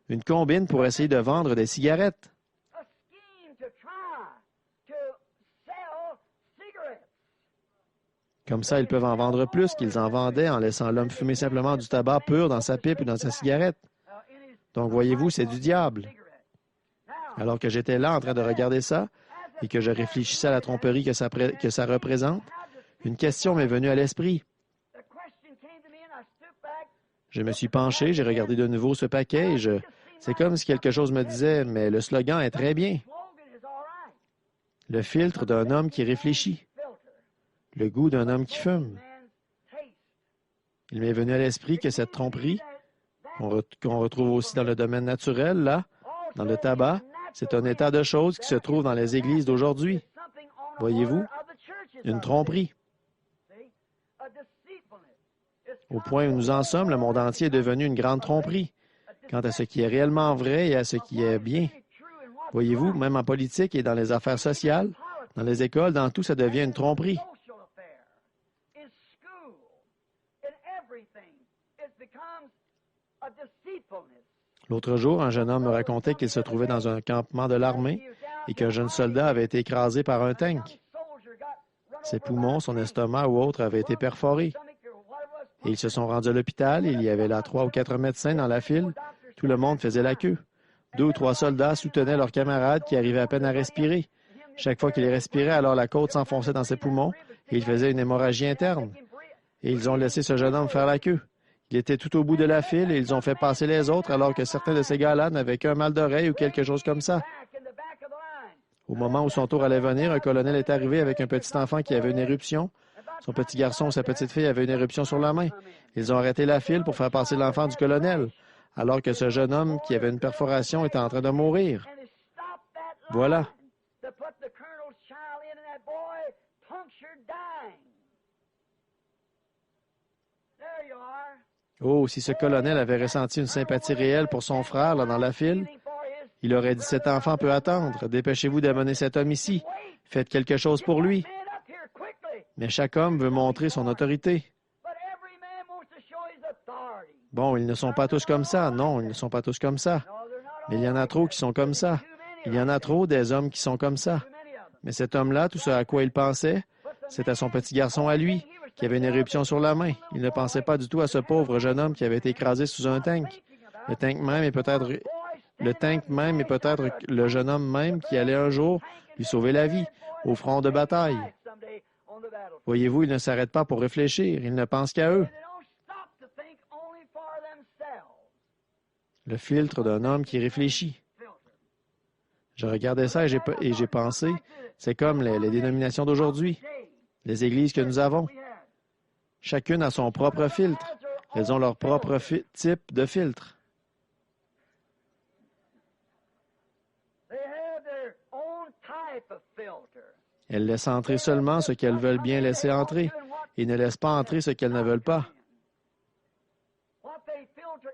une combine pour essayer de vendre des cigarettes. Comme ça, ils peuvent en vendre plus qu'ils en vendaient en laissant l'homme fumer simplement du tabac pur dans sa pipe ou dans sa cigarette. Donc, voyez-vous, c'est du diable. Alors que j'étais là en train de regarder ça et que je réfléchissais à la tromperie que ça représente, une question m'est venue à l'esprit. Je me suis penché, j'ai regardé de nouveau ce paquet et c'est comme si quelque chose me disait, mais le slogan est très bien. Le filtre d'un homme qui réfléchit. Le goût d'un homme qui fume. Il m'est venu à l'esprit que cette tromperie, qu'on retrouve aussi dans le domaine naturel, là, dans le tabac, c'est un état de choses qui se trouve dans les églises d'aujourd'hui. Voyez-vous? Une tromperie. Au point où nous en sommes, le monde entier est devenu une grande tromperie quant à ce qui est réellement vrai et à ce qui est bien. Voyez-vous, même en politique et dans les affaires sociales, dans les écoles, dans tout, ça devient une tromperie. L'autre jour, un jeune homme me racontait qu'il se trouvait dans un campement de l'armée et qu'un jeune soldat avait été écrasé par un tank. Ses poumons, son estomac ou autre avaient été perforés. Et ils se sont rendus à l'hôpital. Il y avait là 3 ou 4 médecins dans la file. Tout le monde faisait la queue. 2 ou 3 soldats soutenaient leurs camarades qui arrivaient à peine à respirer. Chaque fois qu'il respirait, alors la côte s'enfonçait dans ses poumons et il faisait une hémorragie interne. Et ils ont laissé ce jeune homme faire la queue. Il était tout au bout de la file et ils ont fait passer les autres alors que certains de ces gars-là n'avaient qu'un mal d'oreille ou quelque chose comme ça. Au moment où son tour allait venir, un colonel est arrivé avec un petit enfant qui avait une éruption. Son petit garçon ou sa petite fille avait une éruption sur la main. Ils ont arrêté la file pour faire passer l'enfant du colonel, alors que ce jeune homme qui avait une perforation était en train de mourir. Voilà. Oh, si ce colonel avait ressenti une sympathie réelle pour son frère là, dans la file, il aurait dit, cet enfant peut attendre. Dépêchez-vous d'amener cet homme ici. Faites quelque chose pour lui. Mais chaque homme veut montrer son autorité. Bon, ils ne sont pas tous comme ça. Non, ils ne sont pas tous comme ça. Mais il y en a trop qui sont comme ça. Il y en a trop des hommes qui sont comme ça. Mais cet homme-là, tout ce à quoi il pensait, c'est à son petit garçon à lui, qui avait une éruption sur la main. Il ne pensait pas du tout à ce pauvre jeune homme qui avait été écrasé sous un tank. Le tank même est peut-être le jeune homme même qui allait un jour lui sauver la vie au front de bataille. Voyez-vous, ils ne s'arrêtent pas pour réfléchir. Ils ne pensent qu'à eux. Le filtre d'un homme qui réfléchit. Je regardais ça et j'ai pensé, c'est comme les dénominations d'aujourd'hui, les églises que nous avons. Chacune a son propre filtre. Elles ont leur propre type de filtre. Elles laissent entrer seulement ce qu'elles veulent bien laisser entrer et ne laissent pas entrer ce qu'elles ne veulent pas.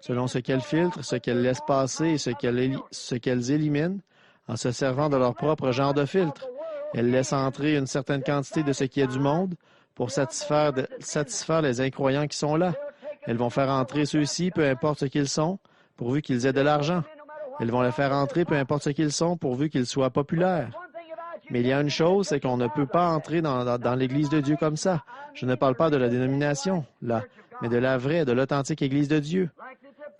Selon ce qu'elles filtrent, ce qu'elles laissent passer et ce qu'elles éliminent, en se servant de leur propre genre de filtre. Elles laissent entrer une certaine quantité de ce qui est du monde pour satisfaire les incroyants qui sont là. Elles vont faire entrer ceux-ci, peu importe ce qu'ils sont, pourvu qu'ils aient de l'argent. Elles vont les faire entrer, peu importe ce qu'ils sont, pourvu qu'ils soient populaires. Mais il y a une chose, c'est qu'on ne peut pas entrer dans l'Église de Dieu comme ça. Je ne parle pas de la dénomination, là. mais de la vraie, de l'authentique Église de Dieu.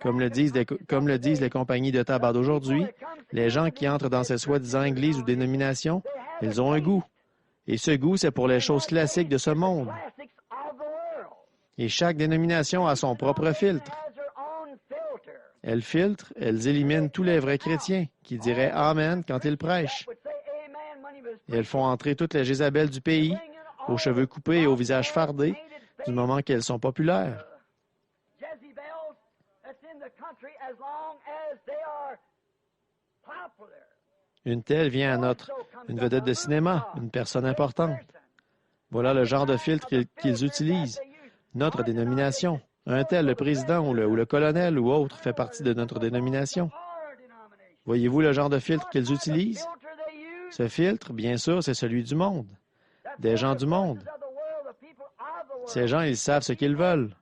Comme le disent les compagnies de tabac d'aujourd'hui, les gens qui entrent dans ces soi-disant églises ou dénominations, ils ont un goût. Et ce goût, c'est pour les choses classiques de ce monde. Et chaque dénomination a son propre filtre. Elles filtrent, elles éliminent tous les vrais chrétiens qui diraient Amen quand ils prêchent. Et elles font entrer toutes les Jézabels du pays, aux cheveux coupés et au visage fardé, du moment qu'elles sont populaires. Une telle vient à notre, une vedette de cinéma, une personne importante. Voilà le genre de filtre qu'ils utilisent. Notre dénomination. Un tel, le président ou le colonel ou autre, fait partie de notre dénomination. Voyez-vous le genre de filtre qu'ils utilisent? Ce filtre, bien sûr, c'est celui du monde. Des gens du monde. Ces gens, ils savent ce qu'ils veulent.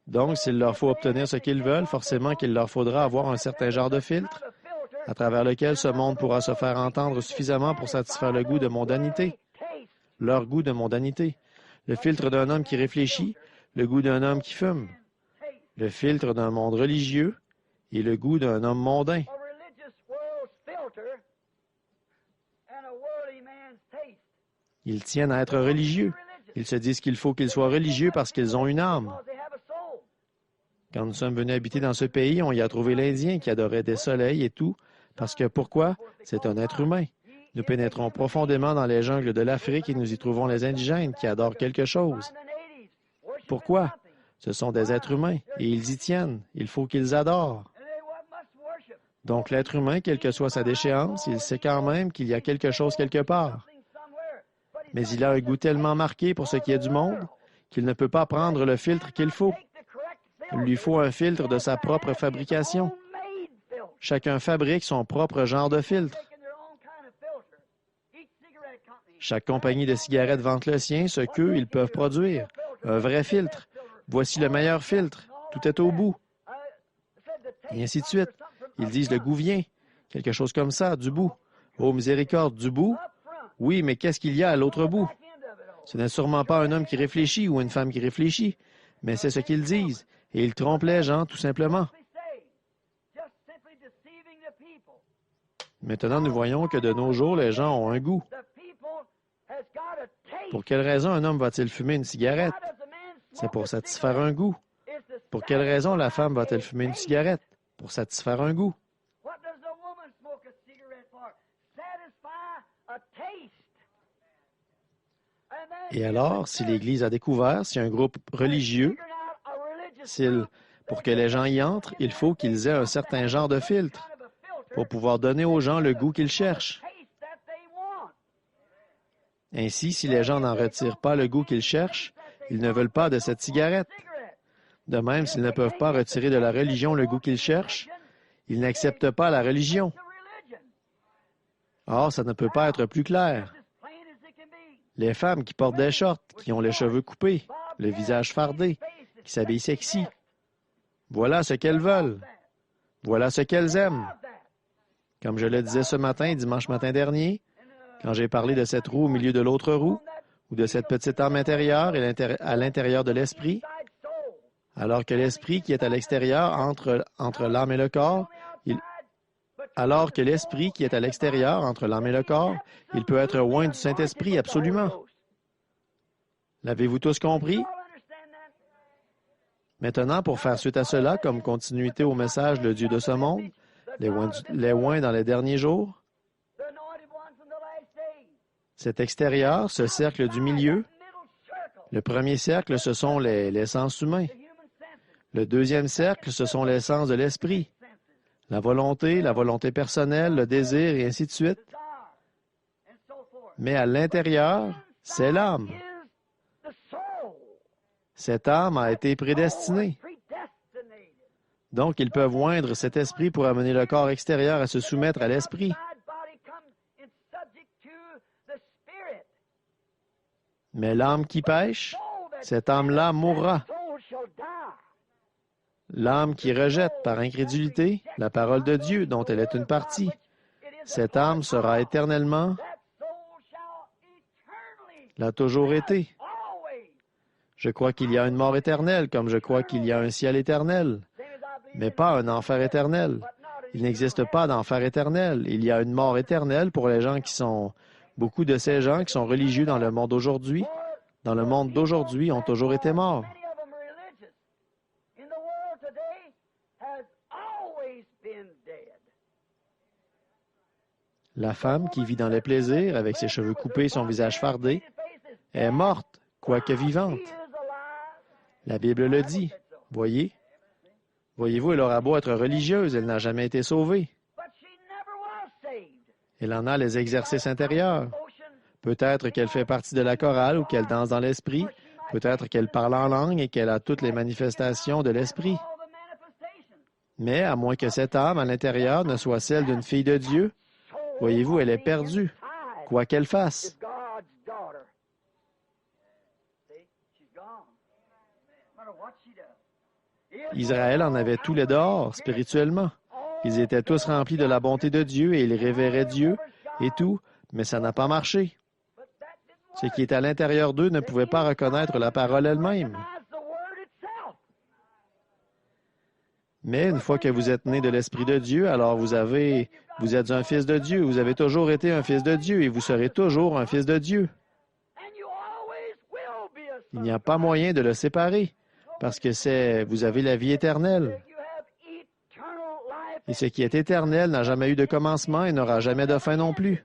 Donc, s'il leur faut obtenir ce qu'ils veulent, forcément qu'il leur faudra avoir un certain genre de filtre à travers lequel ce monde pourra se faire entendre suffisamment pour satisfaire le goût de mondanité, leur goût de mondanité, le filtre d'un homme qui réfléchit, le goût d'un homme qui fume, le filtre d'un monde religieux et le goût d'un homme mondain. Ils tiennent à être religieux. Ils se disent qu'il faut qu'ils soient religieux parce qu'ils ont une âme. Quand nous sommes venus habiter dans ce pays, on y a trouvé l'Indien qui adorait des soleils et tout, parce que pourquoi? C'est un être humain. Nous pénétrons profondément dans les jungles de l'Afrique et nous y trouvons les indigènes qui adorent quelque chose. Pourquoi? Ce sont des êtres humains et ils y tiennent. Il faut qu'ils adorent. Donc l'être humain, quelle que soit sa déchéance, il sait quand même qu'il y a quelque chose quelque part. Mais il a un goût tellement marqué pour ce qui est du monde qu'il ne peut pas prendre le filtre qu'il faut. Il lui faut un filtre de sa propre fabrication. Chacun fabrique son propre genre de filtre. Chaque compagnie de cigarettes vante le sien, ce qu'eux, ils peuvent produire. Un vrai filtre. Voici le meilleur filtre. Tout est au bout. Et ainsi de suite. Ils disent le goût vient. Quelque chose comme ça, du bout. Oh, miséricorde, du bout? Oui, mais qu'est-ce qu'il y a à l'autre bout? Ce n'est sûrement pas un homme qui réfléchit ou une femme qui réfléchit, mais c'est ce qu'ils disent. Et ils trompent les gens, tout simplement. Maintenant, nous voyons que de nos jours, les gens ont un goût. Pour quelle raison un homme va-t-il fumer une cigarette? C'est pour satisfaire un goût. Pour quelle raison la femme va-t-elle fumer une cigarette? Pour satisfaire un goût. Et alors, si l'Église a découvert, si un groupe religieux, pour que les gens y entrent, il faut qu'ils aient un certain genre de filtre pour pouvoir donner aux gens le goût qu'ils cherchent. Ainsi, si les gens n'en retirent pas le goût qu'ils cherchent, ils ne veulent pas de cette cigarette. De même, s'ils ne peuvent pas retirer de la religion le goût qu'ils cherchent, ils n'acceptent pas la religion. Or, ça ne peut pas être plus clair. Les femmes qui portent des shorts, qui ont les cheveux coupés, le visage fardé, qui s'habillent sexy, voilà ce qu'elles veulent. Voilà ce qu'elles aiment. Comme je le disais ce matin, dimanche matin dernier, quand j'ai parlé de cette roue au milieu de l'autre roue, ou de cette petite âme intérieure et à l'intérieur de l'esprit, alors que l'esprit qui est à l'extérieur entre l'âme et le corps, alors que l'esprit qui est à l'extérieur entre l'âme et le corps, il peut être loin du Saint-Esprit, absolument. L'avez-vous tous compris? Maintenant, pour faire suite à cela, comme continuité au message le Dieu de ce monde, les oints dans les derniers jours, cet extérieur, ce cercle du milieu, le premier cercle, ce sont les sens humains. Le deuxième cercle, ce sont les sens de l'esprit. La volonté personnelle, le désir, et ainsi de suite. Mais à l'intérieur, c'est l'âme. Cette âme a été prédestinée. Donc, ils peuvent oindre cet esprit pour amener le corps extérieur à se soumettre à l'esprit. Mais l'âme qui pêche, cette âme-là mourra. L'âme qui rejette par incrédulité la parole de Dieu dont elle est une partie, cette âme sera éternellement, l'a toujours été. Je crois qu'il y a une mort éternelle, comme je crois qu'il y a un ciel éternel, mais pas un enfer éternel. Il n'existe pas d'enfer éternel. Il y a une mort éternelle pour les gens qui sont... Beaucoup de ces gens qui sont religieux dans le monde d'aujourd'hui, ont toujours été morts. La femme qui vit dans le plaisir, avec ses cheveux coupés et son visage fardé, est morte, quoique vivante. La Bible le dit. Voyez-vous, elle aura beau être religieuse, elle n'a jamais été sauvée. Elle en a les exercices intérieurs. Peut-être qu'elle fait partie de la chorale ou qu'elle danse dans l'esprit. Peut-être qu'elle parle en langue et qu'elle a toutes les manifestations de l'esprit. Mais à moins que cette âme à l'intérieur ne soit celle d'une fille de Dieu, voyez-vous, elle est perdue, quoi qu'elle fasse. Israël en avait tous les dehors, spirituellement. Ils étaient tous remplis de la bonté de Dieu et ils révéraient Dieu et tout, mais ça n'a pas marché. Ce qui est à l'intérieur d'eux ne pouvait pas reconnaître la parole elle-même. Mais une fois que vous êtes né de l'Esprit de Dieu, alors vous êtes un fils de Dieu. Vous avez toujours été un fils de Dieu et vous serez toujours un fils de Dieu. Il n'y a pas moyen de le séparer parce que vous avez la vie éternelle. Et ce qui est éternel n'a jamais eu de commencement et n'aura jamais de fin non plus.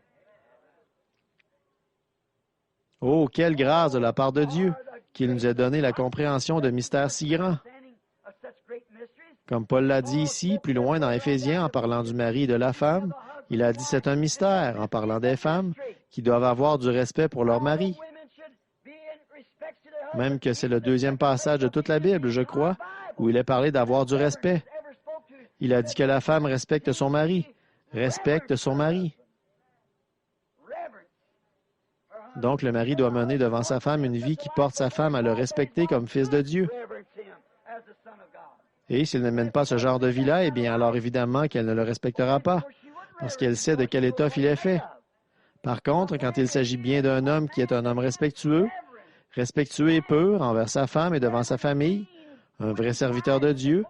Oh, quelle grâce de la part de Dieu qu'il nous ait donné la compréhension de mystères si grands. Comme Paul l'a dit ici, plus loin dans Éphésiens, en parlant du mari et de la femme, il a dit c'est un mystère, en parlant des femmes qui doivent avoir du respect pour leur mari. Même que c'est le deuxième passage de toute la Bible, je crois, où il est parlé d'avoir du respect. Il a dit que la femme respecte son mari. Respecte son mari. Donc, le mari doit mener devant sa femme une vie qui porte sa femme à le respecter comme fils de Dieu. Et s'il ne mène pas ce genre de vie-là, eh bien, alors évidemment qu'elle ne le respectera pas, parce qu'elle sait de quelle étoffe il est fait. Par contre, quand il s'agit bien d'un homme qui est un homme respectueux et pur envers sa femme et devant sa famille, un vrai serviteur de Dieu,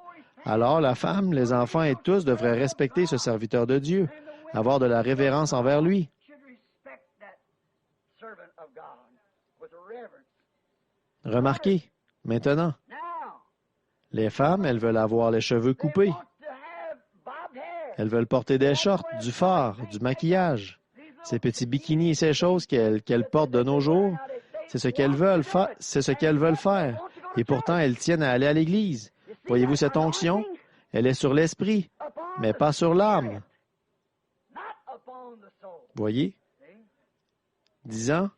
alors la femme, les enfants et tous devraient respecter ce serviteur de Dieu, avoir de la révérence envers lui. Remarquez, maintenant, les femmes, elles veulent avoir les cheveux coupés. Elles veulent porter des shorts, du fard, du maquillage. Ces petits bikinis et ces choses qu'elles portent de nos jours, c'est ce qu'elles veulent faire. Et pourtant, elles tiennent à aller à l'Église. Voyez-vous cette onction? Elle est sur l'esprit, mais pas sur l'âme. Voyez? 10 ans,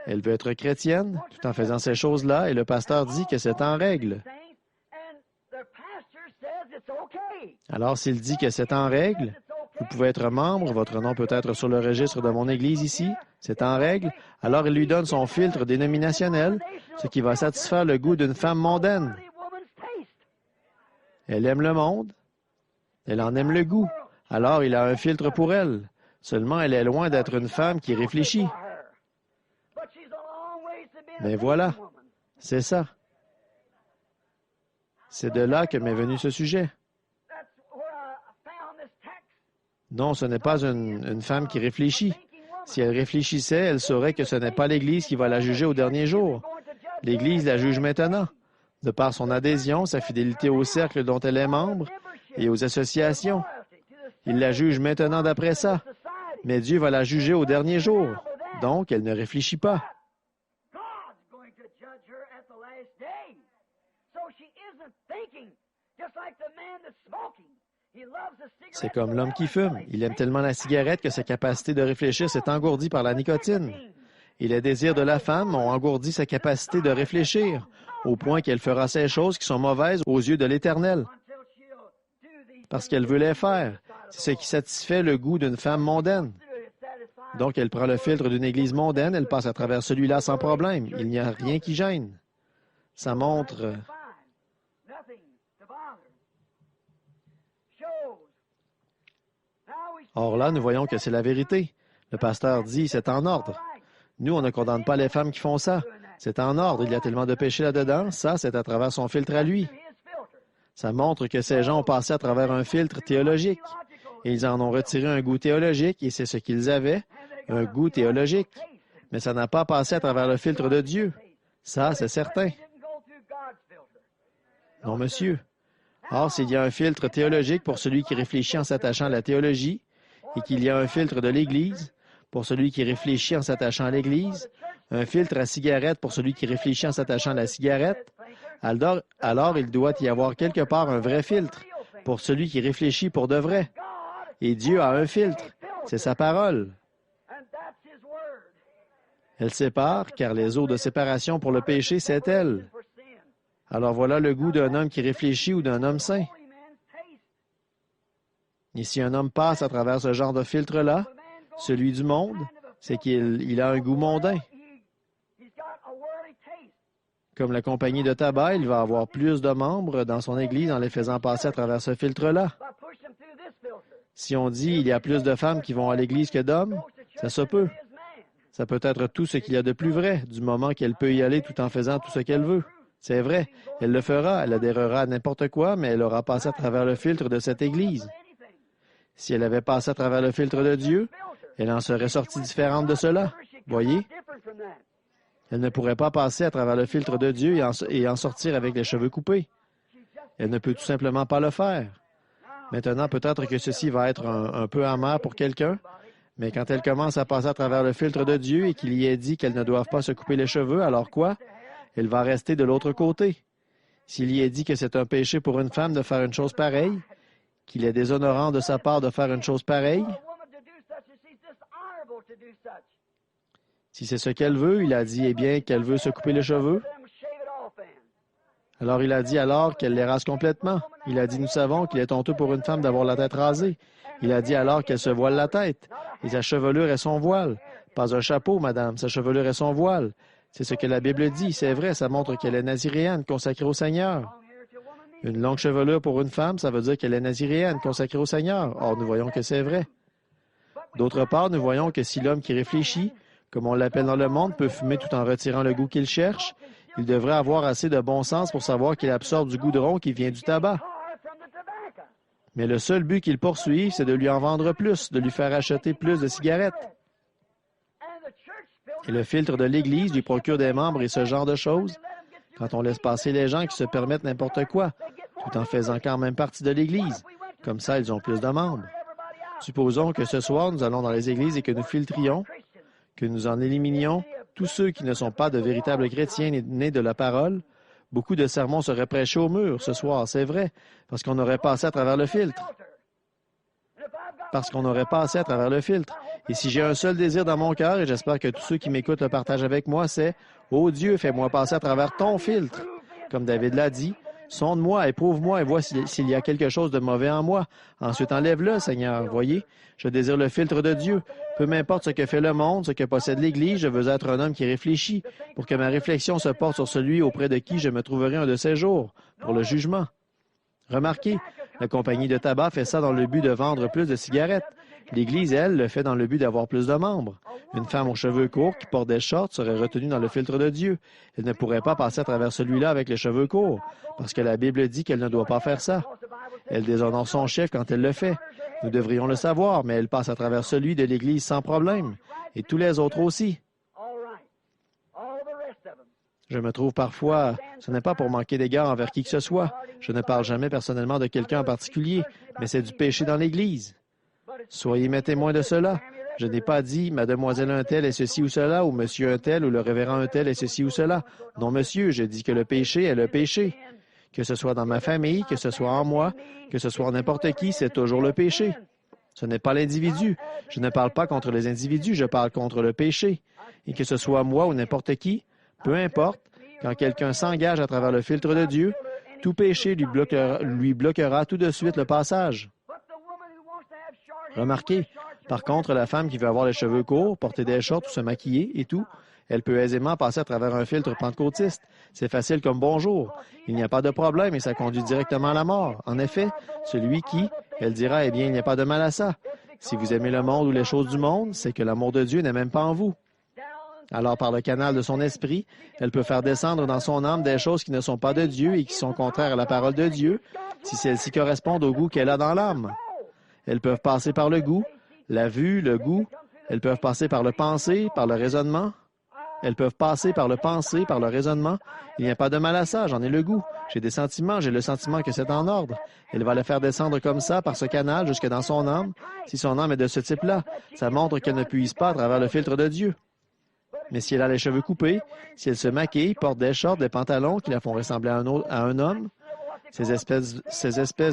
elle veut être chrétienne, tout en faisant ces choses-là, et le pasteur dit que c'est en règle. Alors, s'il dit que c'est en règle, vous pouvez être membre, votre nom peut être sur le registre de mon Église ici, c'est en règle, alors il lui donne son filtre dénominationnel, ce qui va satisfaire le goût d'une femme mondaine. Elle aime le monde, elle en aime le goût, alors il a un filtre pour elle. Seulement, elle est loin d'être une femme qui réfléchit. Mais voilà, c'est ça. C'est de là que m'est venu ce sujet. Non, ce n'est pas une femme qui réfléchit. Si elle réfléchissait, elle saurait que ce n'est pas l'Église qui va la juger au dernier jour. L'Église la juge maintenant, de par son adhésion, sa fidélité au cercle dont elle est membre et aux associations. Il la juge maintenant d'après ça. Mais Dieu va la juger au dernier jour. Donc, elle ne réfléchit pas. C'est comme l'homme qui fume. Il aime tellement la cigarette que sa capacité de réfléchir s'est engourdie par la nicotine. Et les désirs de la femme ont engourdi sa capacité de réfléchir, au point qu'elle fera ces choses qui sont mauvaises aux yeux de l'Éternel. Parce qu'elle veut les faire. C'est ce qui satisfait le goût d'une femme mondaine. Donc, elle prend le filtre d'une église mondaine, elle passe à travers celui-là sans problème. Il n'y a rien qui gêne. Ça montre... Or là, nous voyons que c'est la vérité. Le pasteur dit, c'est en ordre. Nous, on ne condamne pas les femmes qui font ça. C'est en ordre, il y a tellement de péché là-dedans, ça, c'est à travers son filtre à lui. Ça montre que ces gens ont passé à travers un filtre théologique. Et ils en ont retiré un goût théologique, et c'est ce qu'ils avaient, un goût théologique. Mais ça n'a pas passé à travers le filtre de Dieu. Ça, c'est certain. Non, monsieur. Or, s'il y a un filtre théologique pour celui qui réfléchit en s'attachant à la théologie, et qu'il y a un filtre de l'Église pour celui qui réfléchit en s'attachant à l'Église, un filtre à cigarette pour celui qui réfléchit en s'attachant à la cigarette, alors il doit y avoir quelque part un vrai filtre pour celui qui réfléchit pour de vrai. Et Dieu a un filtre, c'est sa parole. Elle sépare, car les eaux de séparation pour le péché, c'est elle. Alors voilà le goût d'un homme qui réfléchit ou d'un homme saint. Et si un homme passe à travers ce genre de filtre-là, celui du monde, c'est qu'il a un goût mondain. Comme la compagnie de tabac, il va avoir plus de membres dans son Église en les faisant passer à travers ce filtre-là. Si on dit il y a plus de femmes qui vont à l'Église que d'hommes, ça se peut. Ça peut être tout ce qu'il y a de plus vrai, du moment qu'elle peut y aller tout en faisant tout ce qu'elle veut. C'est vrai, elle le fera, elle adhérera à n'importe quoi, mais elle aura passé à travers le filtre de cette Église. Si elle avait passé à travers le filtre de Dieu, elle en serait sortie différente de cela. Voyez? Elle ne pourrait pas passer à travers le filtre de Dieu et en sortir avec les cheveux coupés. Elle ne peut tout simplement pas le faire. Maintenant, peut-être que ceci va être un peu amer pour quelqu'un, mais quand elle commence à passer à travers le filtre de Dieu et qu'il y ait dit qu'elle ne doive pas se couper les cheveux, alors quoi? Elle va rester de l'autre côté. S'il y est dit que c'est un péché pour une femme de faire une chose pareille, qu'il est déshonorant de sa part de faire une chose pareille, si c'est ce qu'elle veut, il a dit, eh bien, qu'elle veut se couper les cheveux. Alors il a dit alors qu'elle les rase complètement. Il a dit, nous savons qu'il est honteux pour une femme d'avoir la tête rasée. Il a dit alors qu'elle se voile la tête, et sa chevelure est son voile. Pas un chapeau, madame, sa chevelure est son voile. C'est ce que la Bible dit, c'est vrai, ça montre qu'elle est naziréenne, consacrée au Seigneur. Une longue chevelure pour une femme, ça veut dire qu'elle est naziréenne, consacrée au Seigneur. Or, nous voyons que c'est vrai. D'autre part, nous voyons que si l'homme qui réfléchit, comme on l'appelle dans le monde, peut fumer tout en retirant le goût qu'il cherche, il devrait avoir assez de bon sens pour savoir qu'il absorbe du goudron qui vient du tabac. Mais le seul but qu'il poursuit, c'est de lui en vendre plus, de lui faire acheter plus de cigarettes. Et le filtre de l'Église lui procure des membres et ce genre de choses, quand on laisse passer les gens qui se permettent n'importe quoi, tout en faisant quand même partie de l'Église. Comme ça, ils ont plus de membres. Supposons que ce soir, nous allons dans les églises et que nous filtrions, que nous en éliminions tous ceux qui ne sont pas de véritables chrétiens nés de la parole. Beaucoup de sermons seraient prêchés au mur ce soir, c'est vrai, parce qu'on aurait passé à travers le filtre. Parce qu'on aurait passé à travers le filtre. Et si j'ai un seul désir dans mon cœur, et j'espère que tous ceux qui m'écoutent le partagent avec moi, c'est « Ô Dieu, fais-moi passer à travers ton filtre. » Comme David l'a dit, « Sonde-moi, éprouve-moi et vois s'il y a quelque chose de mauvais en moi. Ensuite, enlève-le, Seigneur. » Voyez, je désire le filtre de Dieu. Peu m'importe ce que fait le monde, ce que possède l'Église, je veux être un homme qui réfléchit pour que ma réflexion se porte sur celui auprès de qui je me trouverai un de ces jours, pour le jugement. Remarquez, la compagnie de tabac fait ça dans le but de vendre plus de cigarettes. L'Église, elle, le fait dans le but d'avoir plus de membres. Une femme aux cheveux courts qui porte des shorts serait retenue dans le filtre de Dieu. Elle ne pourrait pas passer à travers celui-là avec les cheveux courts, parce que la Bible dit qu'elle ne doit pas faire ça. Elle déshonore son chef quand elle le fait. Nous devrions le savoir, mais elle passe à travers celui de l'Église sans problème, et tous les autres aussi. Je me trouve parfois, ce n'est pas pour manquer d'égard envers qui que ce soit. Je ne parle jamais personnellement de quelqu'un en particulier, mais c'est du péché dans l'Église. Soyez mes témoins de cela. Je n'ai pas dit, mademoiselle un tel est ceci ou cela, ou monsieur un tel, ou le révérend un tel est ceci ou cela. Non, monsieur, je dis que le péché est le péché. Que ce soit dans ma famille, que ce soit en moi, que ce soit n'importe qui, c'est toujours le péché. Ce n'est pas l'individu. Je ne parle pas contre les individus, je parle contre le péché. Et que ce soit moi ou n'importe qui, peu importe, quand quelqu'un s'engage à travers le filtre de Dieu, tout péché lui bloquera tout de suite le passage. Remarquez, par contre, la femme qui veut avoir les cheveux courts, porter des shorts ou se maquiller et tout, elle peut aisément passer à travers un filtre pentecôtiste. C'est facile comme bonjour. Il n'y a pas de problème et ça conduit directement à la mort. En effet, celui qui, elle dira, eh bien, il n'y a pas de mal à ça. Si vous aimez le monde ou les choses du monde, c'est que l'amour de Dieu n'est même pas en vous. Alors, par le canal de son esprit, elle peut faire descendre dans son âme des choses qui ne sont pas de Dieu et qui sont contraires à la parole de Dieu, si celles-ci correspondent au goût qu'elle a dans l'âme. Elles peuvent passer par le goût, la vue, le goût. Elles peuvent passer par le penser, par le raisonnement. Elles peuvent passer par le penser, par le raisonnement. Il n'y a pas de mal à ça, j'en ai le goût. J'ai des sentiments, j'ai le sentiment que c'est en ordre. Elle va le faire descendre comme ça, par ce canal, jusque dans son âme. Si son âme est de ce type-là, ça montre qu'elle ne puise pas à travers le filtre de Dieu. Mais si elle a les cheveux coupés, si elle se maquille, porte des shorts, des pantalons qui la font ressembler à un homme, ces espèces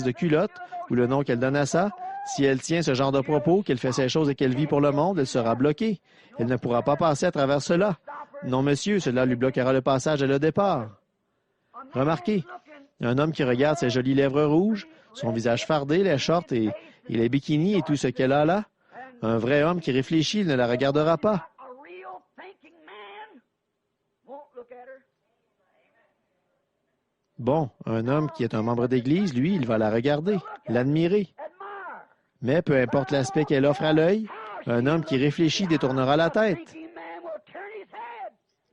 de culottes, ou le nom qu'elle donne à ça, si elle tient ce genre de propos, qu'elle fait ces choses et qu'elle vit pour le monde, elle sera bloquée. Elle ne pourra pas passer à travers cela. Non, monsieur, cela lui bloquera le passage et le départ. Remarquez, un homme qui regarde ses jolies lèvres rouges, son visage fardé, les shorts et les bikinis et tout ce qu'elle a là, un vrai homme qui réfléchit, il ne la regardera pas. Bon, un homme qui est un membre d'Église, lui, il va la regarder, l'admirer. Mais peu importe l'aspect qu'elle offre à l'œil, un homme qui réfléchit détournera la tête.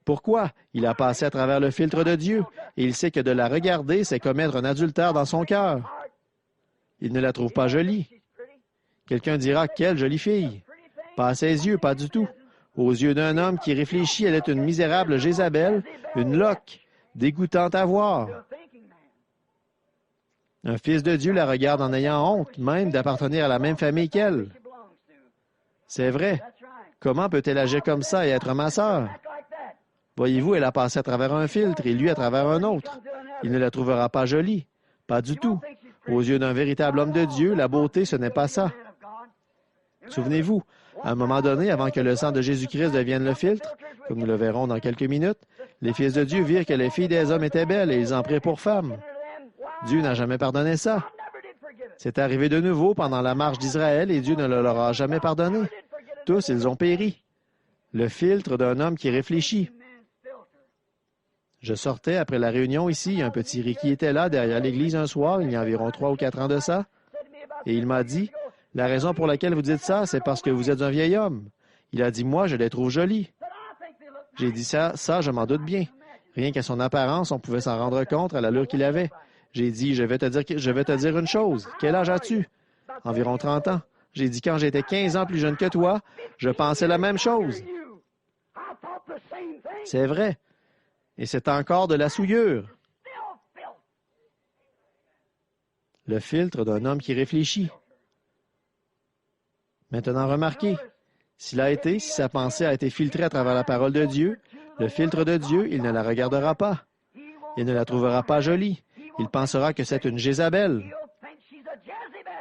Pourquoi? Il a passé à travers le filtre de Dieu et il sait que de la regarder, c'est commettre un adultère dans son cœur. Il ne la trouve pas jolie. Quelqu'un dira, quelle jolie fille. Pas à ses yeux, pas du tout. Aux yeux d'un homme qui réfléchit, elle est une misérable Jézabel, une loque, dégoûtante à voir. Un fils de Dieu la regarde en ayant honte, même d'appartenir à la même famille qu'elle. C'est vrai. Comment peut-elle agir comme ça et être ma sœur? Voyez-vous, elle a passé à travers un filtre et lui à travers un autre. Il ne la trouvera pas jolie. Pas du tout. Aux yeux d'un véritable homme de Dieu, la beauté, ce n'est pas ça. Souvenez-vous, à un moment donné, avant que le sang de Jésus-Christ devienne le filtre, comme nous le verrons dans quelques minutes, les fils de Dieu virent que les filles des hommes étaient belles et ils en prirent pour femmes. Dieu n'a jamais pardonné ça. C'est arrivé de nouveau pendant la marche d'Israël et Dieu ne le leur a jamais pardonné. Tous, ils ont péri. Le filtre d'un homme qui réfléchit. Je sortais après la réunion ici, un petit Ricky était là derrière l'église un soir, il y a environ 3 ou 4 ans de ça, et il m'a dit, « La raison pour laquelle vous dites ça, c'est parce que vous êtes un vieil homme. » Il a dit, « Moi, je les trouve jolis. » J'ai dit ça, je m'en doute bien. Rien qu'à son apparence, on pouvait s'en rendre compte à l'allure qu'il avait. J'ai dit, je vais te dire une chose. Quel âge as-tu? Environ 30 ans. J'ai dit, quand j'étais 15 ans plus jeune que toi, je pensais la même chose. C'est vrai. Et c'est encore de la souillure. Le filtre d'un homme qui réfléchit. Maintenant, remarquez, si sa pensée a été filtrée à travers la parole de Dieu, le filtre de Dieu, il ne la regardera pas. Il ne la trouvera pas jolie. Il pensera que c'est une Jézabel.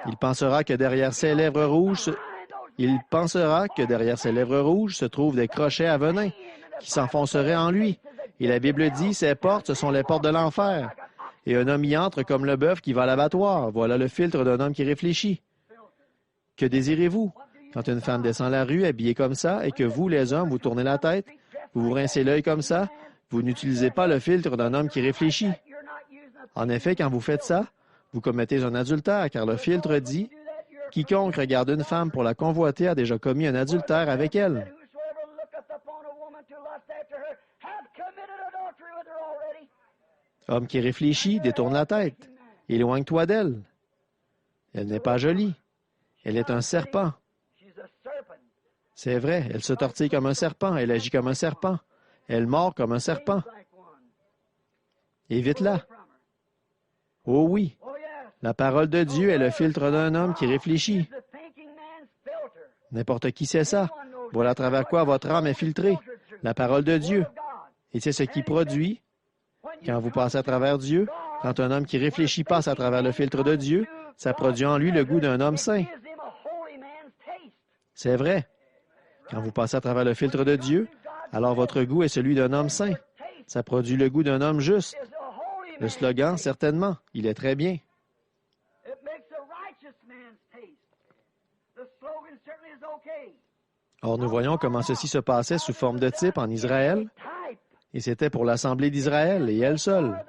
Il pensera que derrière ses lèvres rouges se trouvent des crochets à venin qui s'enfonceraient en lui. Et la Bible dit, ces portes, ce sont les portes de l'enfer. Et un homme y entre comme le bœuf qui va à l'abattoir. Voilà le filtre d'un homme qui réfléchit. Que désirez-vous? Quand une femme descend la rue habillée comme ça et que vous, les hommes, vous tournez la tête, vous vous rincez l'œil comme ça, vous n'utilisez pas le filtre d'un homme qui réfléchit. En effet, quand vous faites ça, vous commettez un adultère, car le filtre dit « Quiconque regarde une femme pour la convoiter a déjà commis un adultère avec elle. » Homme qui réfléchit, détourne la tête. Éloigne-toi d'elle. Elle n'est pas jolie. Elle est un serpent. C'est vrai, elle se tortille comme un serpent, elle agit comme un serpent. Elle mord comme un serpent. Évite-la. Oh oui, la parole de Dieu est le filtre d'un homme qui réfléchit. N'importe qui sait ça. Voilà à travers quoi votre âme est filtrée. La parole de Dieu. Et c'est ce qui produit, quand vous passez à travers Dieu, quand un homme qui réfléchit passe à travers le filtre de Dieu, ça produit en lui le goût d'un homme saint. C'est vrai. Quand vous passez à travers le filtre de Dieu, alors votre goût est celui d'un homme saint. Ça produit le goût d'un homme juste. Le slogan, certainement, il est très bien. Or, nous voyons comment ceci se passait sous forme de type en Israël, et c'était pour l'Assemblée d'Israël et elle seule.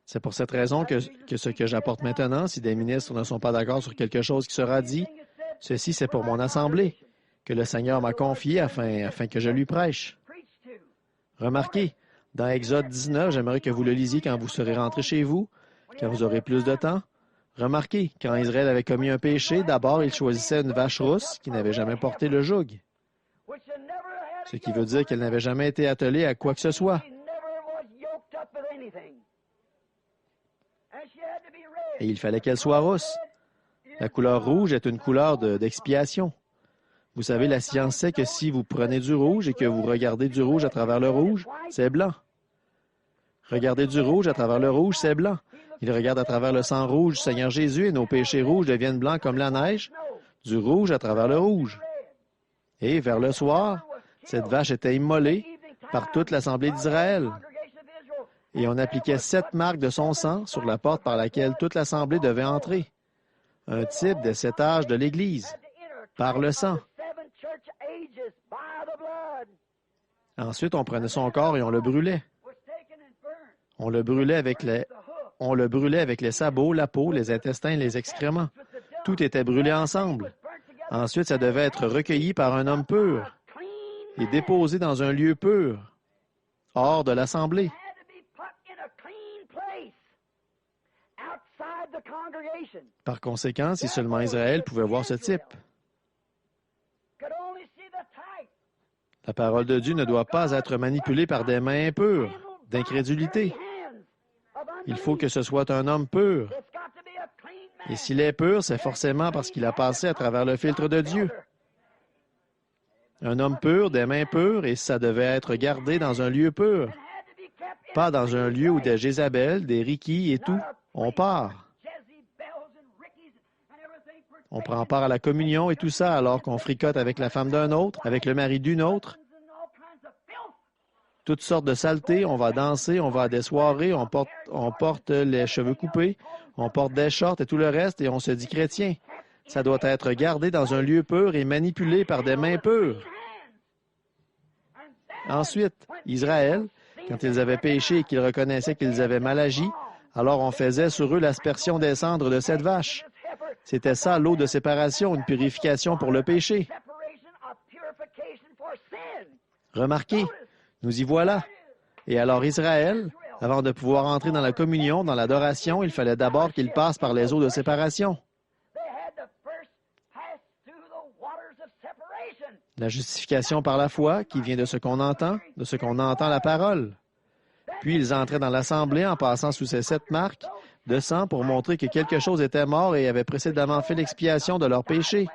C'est pour cette raison que ce que j'apporte maintenant, si des ministres ne sont pas d'accord sur quelque chose qui sera dit, Ceci, c'est pour mon assemblée, que le Seigneur m'a confié afin que je lui prêche. Remarquez, dans Exode 19, j'aimerais que vous le lisiez quand vous serez rentrés chez vous, quand vous aurez plus de temps. Remarquez, quand Israël avait commis un péché, d'abord, il choisissait une vache rousse qui n'avait jamais porté le joug, ce qui veut dire qu'elle n'avait jamais été attelée à quoi que ce soit. Et il fallait qu'elle soit rousse. La couleur rouge est une couleur d'expiation. Vous savez, la science sait que si vous prenez du rouge et que vous regardez du rouge à travers le rouge, c'est blanc. Regardez du rouge à travers le rouge, c'est blanc. Il regarde à travers le sang rouge du Seigneur Jésus et nos péchés rouges deviennent blancs comme la neige, du rouge à travers le rouge. Et vers le soir, cette vache était immolée par toute l'Assemblée d'Israël. Et on appliquait 7 marques de son sang sur la porte par laquelle toute l'Assemblée devait entrer. Un type des 7 âges de l'Église, par le sang. Ensuite, on prenait son corps et on le brûlait. On le brûlait avec les sabots, la peau, les intestins et les excréments. Tout était brûlé ensemble. Ensuite, ça devait être recueilli par un homme pur et déposé dans un lieu pur, hors de l'Assemblée. Par conséquent, si seulement Israël pouvait voir ce type. La parole de Dieu ne doit pas être manipulée par des mains impures, d'incrédulité. Il faut que ce soit un homme pur. Et s'il est pur, c'est forcément parce qu'il a passé à travers le filtre de Dieu. Un homme pur, des mains pures, et ça devait être gardé dans un lieu pur. Pas dans un lieu où des Jézabel, des Rikis et tout. On part. On prend part à la communion et tout ça alors qu'on fricote avec la femme d'un autre, avec le mari d'une autre. Toutes sortes de saletés, on va danser, on va à des soirées, on porte les cheveux coupés, on porte des shorts et tout le reste et on se dit chrétien. Ça doit être gardé dans un lieu pur et manipulé par des mains pures. Ensuite, Israël, quand ils avaient péché et qu'ils reconnaissaient qu'ils avaient mal agi, alors on faisait sur eux l'aspersion des cendres de cette vache. C'était ça, l'eau de séparation, une purification pour le péché. Remarquez, nous y voilà. Et alors Israël, avant de pouvoir entrer dans la communion, dans l'adoration, il fallait d'abord qu'il passe par les eaux de séparation. La justification par la foi, qui vient de ce qu'on entend la parole. Puis ils entraient dans l'assemblée en passant sous ces 7 marques de sang pour montrer que quelque chose était mort et avait précédemment fait l'expiation de leurs péchés.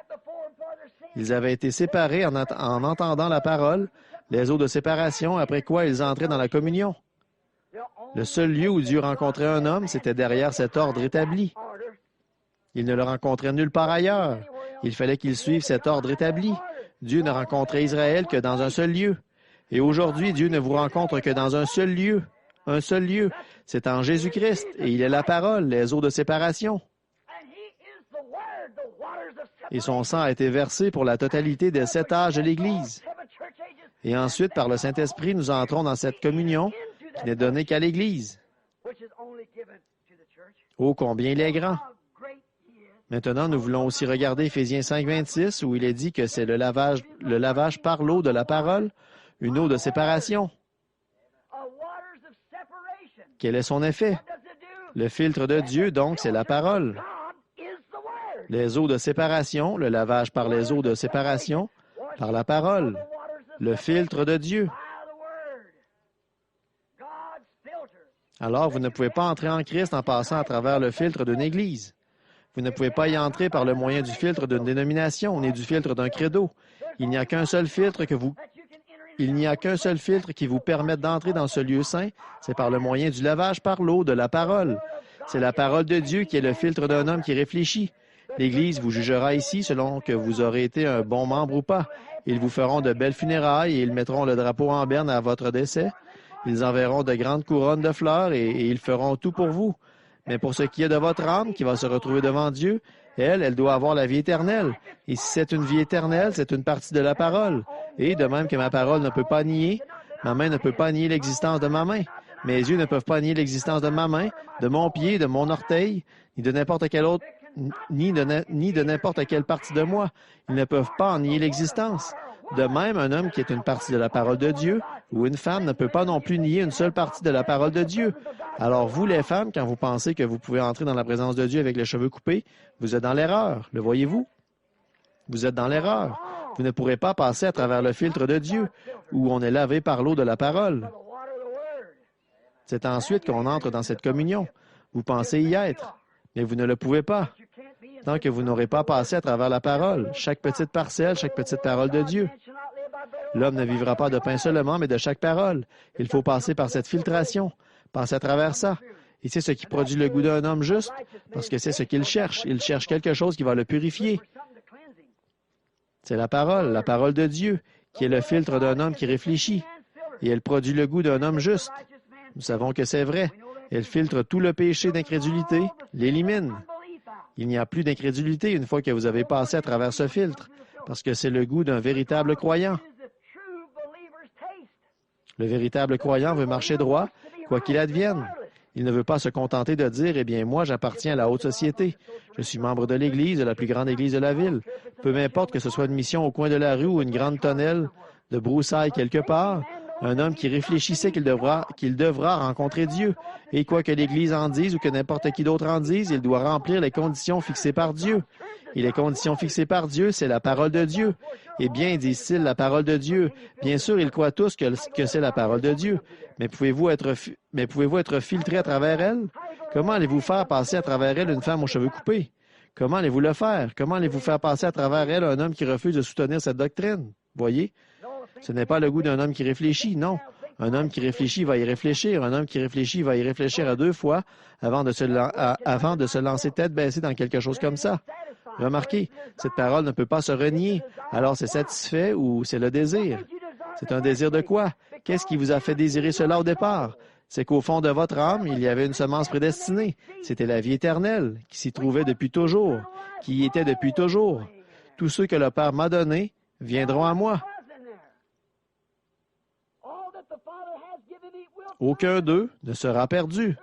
Ils avaient été séparés en entendant la parole, les eaux de séparation, après quoi ils entraient dans la communion. Le seul lieu où Dieu rencontrait un homme, c'était derrière cet ordre établi. Il ne le rencontrait nulle part ailleurs. Il fallait qu'il suive cet ordre établi. Dieu ne rencontrait Israël que dans un seul lieu. Et aujourd'hui, Dieu ne vous rencontre que dans un seul lieu. Un seul lieu. C'est en Jésus-Christ. Et il est la parole, les eaux de séparation. Et son sang a été versé pour la totalité des 7 âges de l'Église. Et ensuite, par le Saint-Esprit, nous entrons dans cette communion qui n'est donnée qu'à l'Église. Oh, combien il est grand! Maintenant, nous voulons aussi regarder Éphésiens 5, 26, où il est dit que c'est le lavage par l'eau de la parole, une eau de séparation. Quel est son effet? Le filtre de Dieu, donc, c'est la parole. Les eaux de séparation, le lavage par les eaux de séparation, par la parole. Le filtre de Dieu. Alors, vous ne pouvez pas entrer en Christ en passant à travers le filtre d'une Église. Vous ne pouvez pas y entrer par le moyen du filtre d'une dénomination, ni du filtre d'un credo. Il n'y a qu'un seul filtre qui vous permette d'entrer dans ce lieu saint, c'est par le moyen du lavage par l'eau de la parole. C'est la parole de Dieu qui est le filtre d'un homme qui réfléchit. L'Église vous jugera ici selon que vous aurez été un bon membre ou pas. Ils vous feront de belles funérailles et ils mettront le drapeau en berne à votre décès. Ils enverront de grandes couronnes de fleurs et ils feront tout pour vous. Mais pour ce qui est de votre âme qui va se retrouver devant Dieu, elle doit avoir la vie éternelle. Et si c'est une vie éternelle, c'est une partie de la parole. Et de même que ma parole ne peut pas nier, ma main ne peut pas nier l'existence de ma main. Mes yeux ne peuvent pas nier l'existence de ma main, de mon pied, de mon orteil, ni de n'importe quelle autre ni de n'importe quelle partie de moi. Ils ne peuvent pas en nier l'existence. De même, un homme qui est une partie de la parole de Dieu ou une femme ne peut pas non plus nier une seule partie de la parole de Dieu. Alors vous, les femmes, quand vous pensez que vous pouvez entrer dans la présence de Dieu avec les cheveux coupés, vous êtes dans l'erreur. Le voyez-vous? Vous êtes dans l'erreur. Vous ne pourrez pas passer à travers le filtre de Dieu, où on est lavé par l'eau de la parole. C'est ensuite qu'on entre dans cette communion. Vous pensez y être, mais vous ne le pouvez pas. Tant que vous n'aurez pas passé à travers la parole, chaque petite parcelle, chaque petite parole de Dieu. L'homme ne vivra pas de pain seulement, mais de chaque parole. Il faut passer par cette filtration, passer à travers ça. Et c'est ce qui produit le goût d'un homme juste, parce que c'est ce qu'il cherche. Il cherche quelque chose qui va le purifier. C'est la parole de Dieu, qui est le filtre d'un homme qui réfléchit. Et elle produit le goût d'un homme juste. Nous savons que c'est vrai. Elle filtre tout le péché d'incrédulité, l'élimine. Il n'y a plus d'incrédulité une fois que vous avez passé à travers ce filtre, parce que c'est le goût d'un véritable croyant. Le véritable croyant veut marcher droit, quoi qu'il advienne. Il ne veut pas se contenter de dire « Eh bien, moi, j'appartiens à la haute société. Je suis membre de l'Église, de la plus grande Église de la ville. » Peu m'importe que ce soit une mission au coin de la rue ou une grande tonnelle de broussailles quelque part, un homme qui réfléchissait qu'il devra rencontrer Dieu. Et quoi que l'Église en dise ou que n'importe qui d'autre en dise, il doit remplir les conditions fixées par Dieu. Et les conditions fixées par Dieu, c'est la parole de Dieu. Eh bien, disent-ils, la parole de Dieu. Bien sûr, ils croient tous que c'est la parole de Dieu. Mais pouvez-vous être filtré à travers elle? Comment allez-vous faire passer à travers elle une femme aux cheveux coupés? Comment allez-vous le faire? Comment allez-vous faire passer à travers elle un homme qui refuse de soutenir cette doctrine? Voyez? Ce n'est pas le goût d'un homme qui réfléchit, non. Un homme qui réfléchit va y réfléchir. Un homme qui réfléchit va y réfléchir à 2 fois avant de se lancer tête baissée dans quelque chose comme ça. Remarquez, cette parole ne peut pas se renier. Alors c'est satisfait ou c'est le désir? C'est un désir de quoi? Qu'est-ce qui vous a fait désirer cela au départ? C'est qu'au fond de votre âme, il y avait une semence prédestinée. C'était la vie éternelle, qui s'y trouvait depuis toujours, qui y était depuis toujours. Tous ceux que le Père m'a donnés viendront à moi. Aucun d'eux ne sera perdu.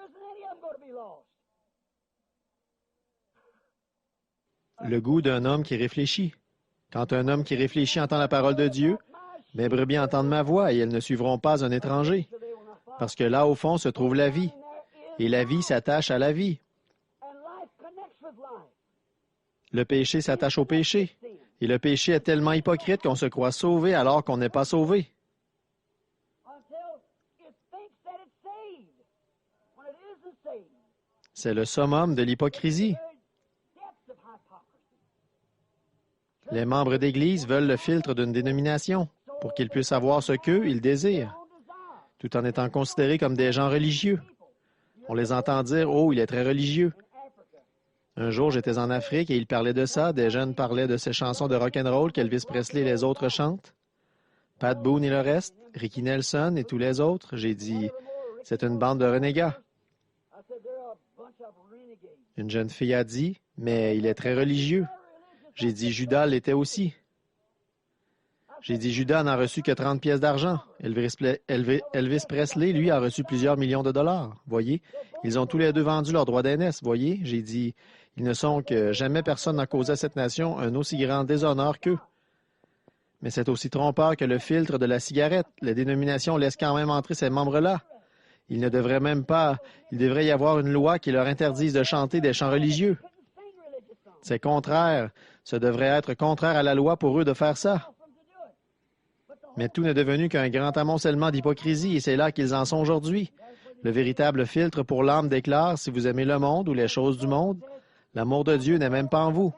Le goût d'un homme qui réfléchit. Quand un homme qui réfléchit entend la parole de Dieu, mes brebis entendent ma voix et elles ne suivront pas un étranger. Parce que là, au fond, se trouve la vie. Et la vie s'attache à la vie. Le péché s'attache au péché. Et le péché est tellement hypocrite qu'on se croit sauvé alors qu'on n'est pas sauvé. C'est le summum de l'hypocrisie. Les membres d'Église veulent le filtre d'une dénomination pour qu'ils puissent avoir ce qu'eux, ils désirent, tout en étant considérés comme des gens religieux. On les entend dire « Oh, il est très religieux ». Un jour, j'étais en Afrique et ils parlaient de ça. Des jeunes parlaient de ces chansons de rock'n'roll qu'Elvis Presley et les autres chantent. Pat Boone et le reste, Ricky Nelson et tous les autres. J'ai dit « C'est une bande de renégats ». Une jeune fille a dit « Mais il est très religieux ». J'ai dit « Judas l'était aussi ». J'ai dit « Judas n'a reçu que 30 pièces d'argent. Elvis Presley, lui, a reçu plusieurs millions de dollars. Voyez, ils ont tous les deux vendu leurs droits d'aînesse. Voyez, j'ai dit « Ils ne sont que jamais personne n'a causé à cette nation un aussi grand déshonneur qu'eux. » Mais c'est aussi trompeur que le filtre de la cigarette. Les dénominations laissent quand même entrer ces membres-là. Il devrait y avoir une loi qui leur interdise de chanter des chants religieux. C'est contraire. Ce devrait être contraire à la loi pour eux de faire ça. Mais tout n'est devenu qu'un grand amoncellement d'hypocrisie et c'est là qu'ils en sont aujourd'hui. Le véritable filtre pour l'âme déclare, si vous aimez le monde ou les choses du monde, l'amour de Dieu n'est même pas en vous.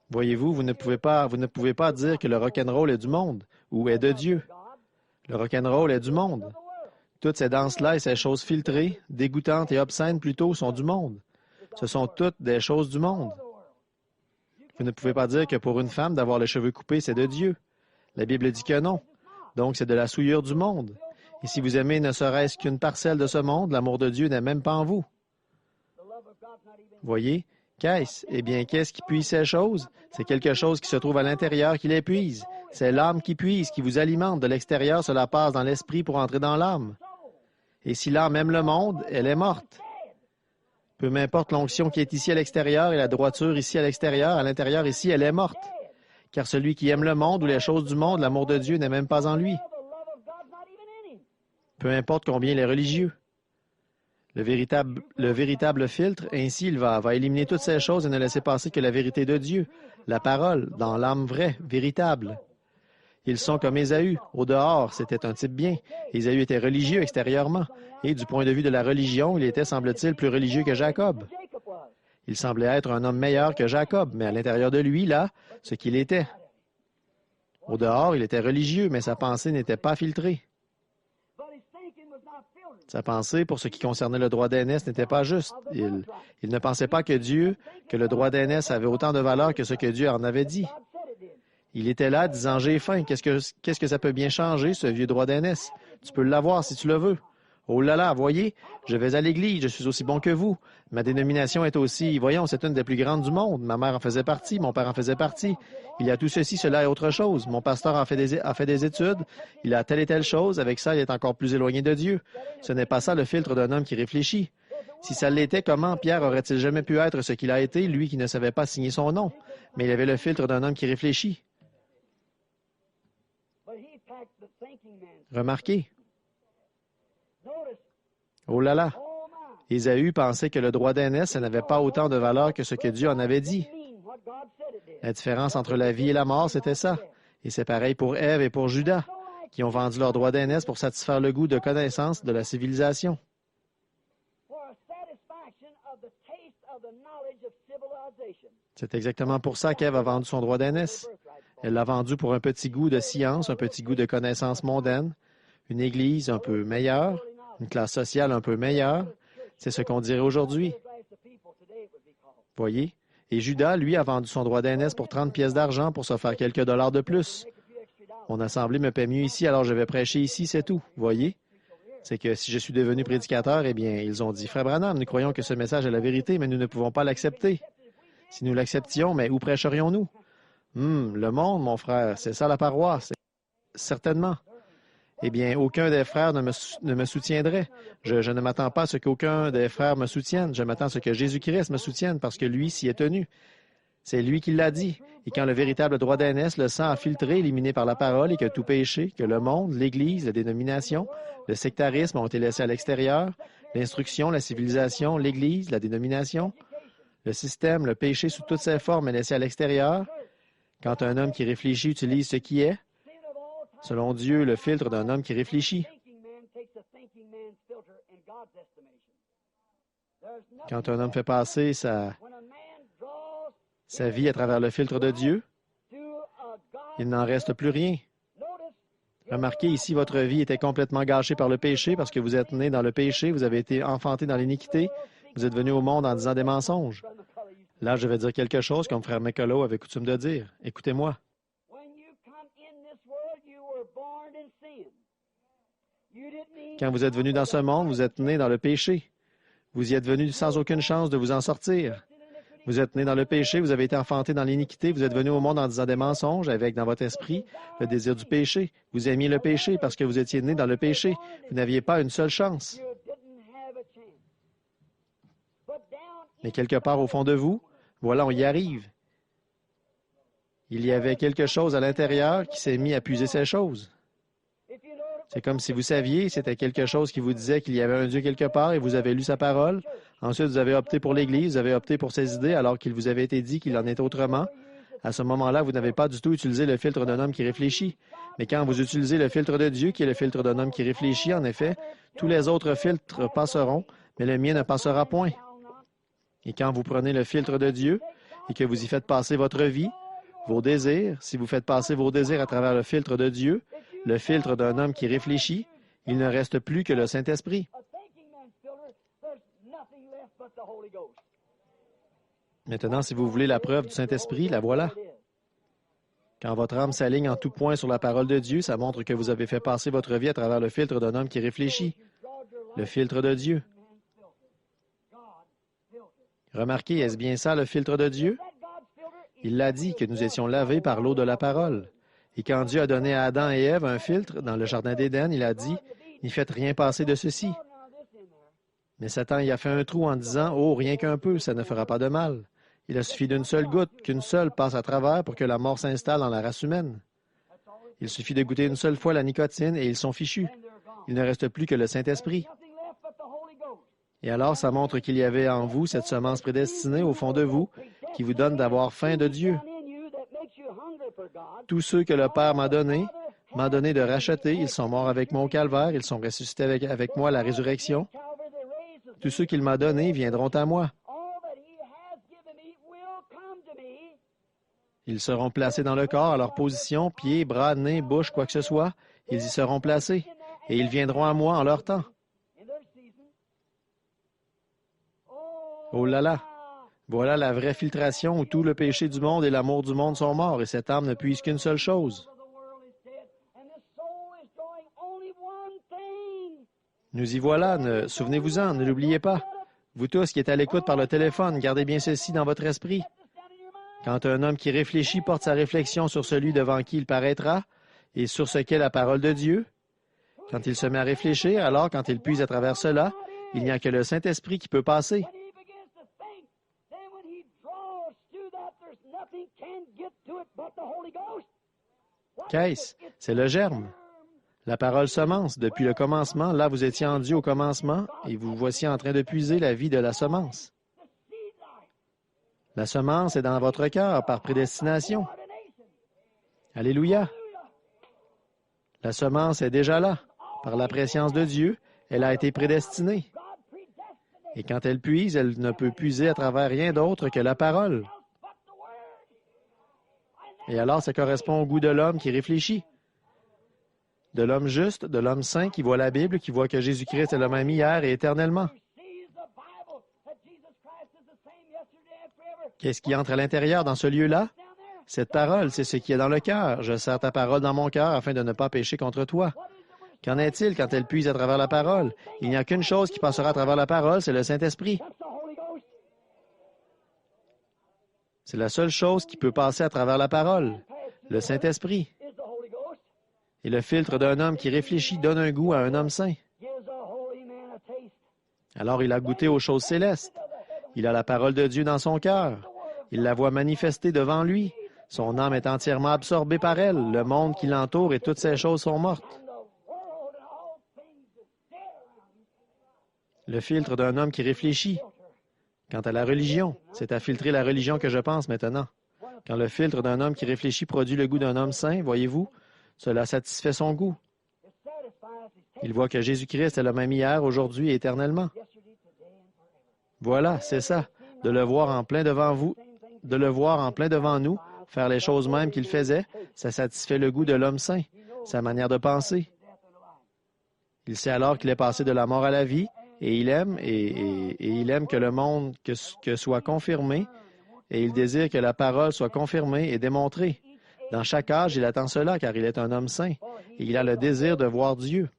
Voyez-vous, vous ne pouvez pas dire que le rock'n'roll est du monde ou est de Dieu. Le rock'n'roll est du monde. Toutes ces danses-là et ces choses filtrées, dégoûtantes et obscènes plutôt, sont du monde. Ce sont toutes des choses du monde. Vous ne pouvez pas dire que pour une femme, d'avoir les cheveux coupés, c'est de Dieu. La Bible dit que non. Donc, c'est de la souillure du monde. Et si vous aimez ne serait-ce qu'une parcelle de ce monde, l'amour de Dieu n'est même pas en vous. Voyez? Qu'est-ce? Eh bien, qu'est-ce qui puise ces choses? C'est quelque chose qui se trouve à l'intérieur qui les puise. C'est l'âme qui puise, qui vous alimente. De l'extérieur, cela passe dans l'esprit pour entrer dans l'âme. Et si l'âme aime le monde, elle est morte. Peu m'importe l'onction qui est ici à l'extérieur et la droiture ici à l'extérieur, à l'intérieur ici, elle est morte. Car celui qui aime le monde ou les choses du monde, l'amour de Dieu n'est même pas en lui. Peu importe combien il est religieux. Le véritable filtre, ainsi, il va éliminer toutes ces choses et ne laisser passer que la vérité de Dieu, la parole, dans l'âme vraie, véritable. Ils sont comme Ésaü. Au dehors, c'était un type bien. Ésaü était religieux extérieurement. Et du point de vue de la religion, il était, semble-t-il, plus religieux que Jacob. Il semblait être un homme meilleur que Jacob, mais à l'intérieur de lui, là, ce qu'il était. Au dehors, il était religieux, mais sa pensée n'était pas filtrée. Sa pensée, pour ce qui concernait le droit d'aînesse, n'était pas juste. Il ne pensait pas que le droit d'aînesse avait autant de valeur que ce que Dieu en avait dit. Il était là, disant, j'ai faim. Qu'est-ce que ça peut bien changer, ce vieux droit d'aînesse? Tu peux l'avoir si tu le veux. Oh là là, voyez, je vais à l'église, je suis aussi bon que vous. Ma dénomination est aussi, voyons, c'est une des plus grandes du monde. Ma mère en faisait partie, mon père en faisait partie. Il y a tout ceci, cela et autre chose. Mon pasteur a fait des études. Il a telle et telle chose. Avec ça, il est encore plus éloigné de Dieu. Ce n'est pas ça le filtre d'un homme qui réfléchit. Si ça l'était, comment Pierre aurait-il jamais pu être ce qu'il a été, lui qui ne savait pas signer son nom? Mais il avait le filtre d'un homme qui réfléchit. Remarquez. Oh là là! Ésaü pensait que le droit d'aînesse, ça n'avait pas autant de valeur que ce que Dieu en avait dit. La différence entre la vie et la mort, c'était ça. Et c'est pareil pour Ève et pour Judas, qui ont vendu leur droit d'aînesse pour satisfaire le goût de connaissance de la civilisation. C'est exactement pour ça qu'Ève a vendu son droit d'aînesse. Elle l'a vendu pour un petit goût de science, un petit goût de connaissance mondaine, une église un peu meilleure, une classe sociale un peu meilleure. C'est ce qu'on dirait aujourd'hui. Voyez? Et Judas, lui, a vendu son droit d'aînesse pour 30 pièces d'argent pour se faire quelques dollars de plus. Mon assemblée me paie mieux ici, alors je vais prêcher ici, c'est tout. Voyez? C'est que si je suis devenu prédicateur, eh bien, ils ont dit, Frère Branham, nous croyons que ce message est la vérité, mais nous ne pouvons pas l'accepter. Si nous l'acceptions, mais où prêcherions-nous? Le monde, mon frère, c'est ça la paroisse. Certainement. Eh bien, aucun des frères ne me soutiendrait. Je ne m'attends pas à ce qu'aucun des frères me soutienne. Je m'attends à ce que Jésus-Christ me soutienne parce que lui s'y est tenu. C'est lui qui l'a dit. Et quand le véritable droit d'aînesse, le sang a filtré, éliminé par la parole et que tout péché, que le monde, l'Église, la dénomination, le sectarisme ont été laissés à l'extérieur, l'instruction, la civilisation, l'Église, la dénomination, le système, le péché sous toutes ses formes est laissé à l'extérieur. Quand un homme qui réfléchit utilise ce qui est, selon Dieu, le filtre d'un homme qui réfléchit. Quand un homme fait passer sa vie à travers le filtre de Dieu, il n'en reste plus rien. Remarquez ici, votre vie était complètement gâchée par le péché parce que vous êtes né dans le péché, vous avez été enfanté dans l'iniquité, vous êtes venu au monde en disant des mensonges. Là, je vais dire quelque chose comme Frère McCullough avait coutume de dire. Écoutez-moi. Quand vous êtes venu dans ce monde, vous êtes né dans le péché. Vous y êtes venu sans aucune chance de vous en sortir. Vous êtes né dans le péché, vous avez été enfanté dans l'iniquité, vous êtes venu au monde en disant des mensonges avec dans votre esprit le désir du péché. Vous aimiez le péché parce que vous étiez né dans le péché. Vous n'aviez pas une seule chance. Mais quelque part au fond de vous, voilà, on y arrive. Il y avait quelque chose à l'intérieur qui s'est mis à puiser ces choses. C'est comme si vous saviez, c'était quelque chose qui vous disait qu'il y avait un Dieu quelque part et vous avez lu sa parole. Ensuite, vous avez opté pour l'Église, vous avez opté pour ses idées alors qu'il vous avait été dit qu'il en était autrement. À ce moment-là, vous n'avez pas du tout utilisé le filtre d'un homme qui réfléchit. Mais quand vous utilisez le filtre de Dieu, qui est le filtre d'un homme qui réfléchit, en effet, tous les autres filtres passeront, mais le mien ne passera point. Et quand vous prenez le filtre de Dieu et que vous y faites passer votre vie, vos désirs, si vous faites passer vos désirs à travers le filtre de Dieu, le filtre d'un homme qui réfléchit, il ne reste plus que le Saint-Esprit. Maintenant, si vous voulez la preuve du Saint-Esprit, la voilà. Quand votre âme s'aligne en tout point sur la parole de Dieu, ça montre que vous avez fait passer votre vie à travers le filtre d'un homme qui réfléchit, le filtre de Dieu. Remarquez, est-ce bien ça le filtre de Dieu? Il l'a dit que nous étions lavés par l'eau de la parole. Et quand Dieu a donné à Adam et Ève un filtre dans le jardin d'Éden, il a dit, « N'y faites rien passer de ceci. » Mais Satan y a fait un trou en disant « Oh, rien qu'un peu, ça ne fera pas de mal. » Il a suffi d'une seule goutte, qu'une seule passe à travers pour que la mort s'installe dans la race humaine. Il suffit de goûter une seule fois la nicotine et ils sont fichus. Il ne reste plus que le Saint-Esprit. Et alors, ça montre qu'il y avait en vous cette semence prédestinée au fond de vous qui vous donne d'avoir faim de Dieu. Tous ceux que le Père m'a donné de racheter. Ils sont morts avec moi au calvaire. Ils sont ressuscités avec moi à la résurrection. Tous ceux qu'il m'a donnés viendront à moi. Ils seront placés dans le corps à leur position, pieds, bras, nez, bouche, quoi que ce soit. Ils y seront placés. Et ils viendront à moi en leur temps. Oh là là! Voilà la vraie filtration où tout le péché du monde et l'amour du monde sont morts et cette âme ne puise qu'une seule chose. Nous y voilà, souvenez-vous-en, ne l'oubliez pas. Vous tous qui êtes à l'écoute par le téléphone, gardez bien ceci dans votre esprit. Quand un homme qui réfléchit porte sa réflexion sur celui devant qui il paraîtra et sur ce qu'est la parole de Dieu, quand il se met à réfléchir, alors quand il puise à travers cela, il n'y a que le Saint-Esprit qui peut passer. Qu'est-ce? C'est le germe. La parole semence. Depuis le commencement, là vous étiez en Dieu au commencement, et vous voici en train de puiser la vie de la semence. La semence est dans votre cœur par prédestination. Alléluia. La semence est déjà là. Par la préscience de Dieu, elle a été prédestinée. Et quand elle puise, elle ne peut puiser à travers rien d'autre que la parole. Et alors, ça correspond au goût de l'homme qui réfléchit. De l'homme juste, de l'homme saint qui voit la Bible, qui voit que Jésus-Christ est le même hier et éternellement. Qu'est-ce qui entre à l'intérieur dans ce lieu-là? Cette parole, c'est ce qui est dans le cœur. Je serre ta parole dans mon cœur afin de ne pas pécher contre toi. Qu'en est-il quand elle puise à travers la parole? Il n'y a qu'une chose qui passera à travers la parole, c'est le Saint-Esprit. C'est la seule chose qui peut passer à travers la parole, le Saint-Esprit. Et le filtre d'un homme qui réfléchit donne un goût à un homme saint. Alors il a goûté aux choses célestes. Il a la parole de Dieu dans son cœur. Il la voit manifester devant lui. Son âme est entièrement absorbée par elle. Le monde qui l'entoure et toutes ces choses sont mortes. Le filtre d'un homme qui réfléchit. Quant à la religion, c'est à filtrer la religion que je pense maintenant. Quand le filtre d'un homme qui réfléchit produit le goût d'un homme saint, voyez-vous, cela satisfait son goût. Il voit que Jésus-Christ est le même hier, aujourd'hui et éternellement. Voilà, c'est ça, de le voir en plein devant vous, de le voir en plein devant nous, faire les choses mêmes qu'il faisait, ça satisfait le goût de l'homme saint, sa manière de penser. Il sait alors qu'il est passé de la mort à la vie, et il aime, et il aime que le monde que soit confirmé, et il désire que la parole soit confirmée et démontrée. Dans chaque âge, il attend cela, car il est un homme saint, et il a le désir de voir Dieu.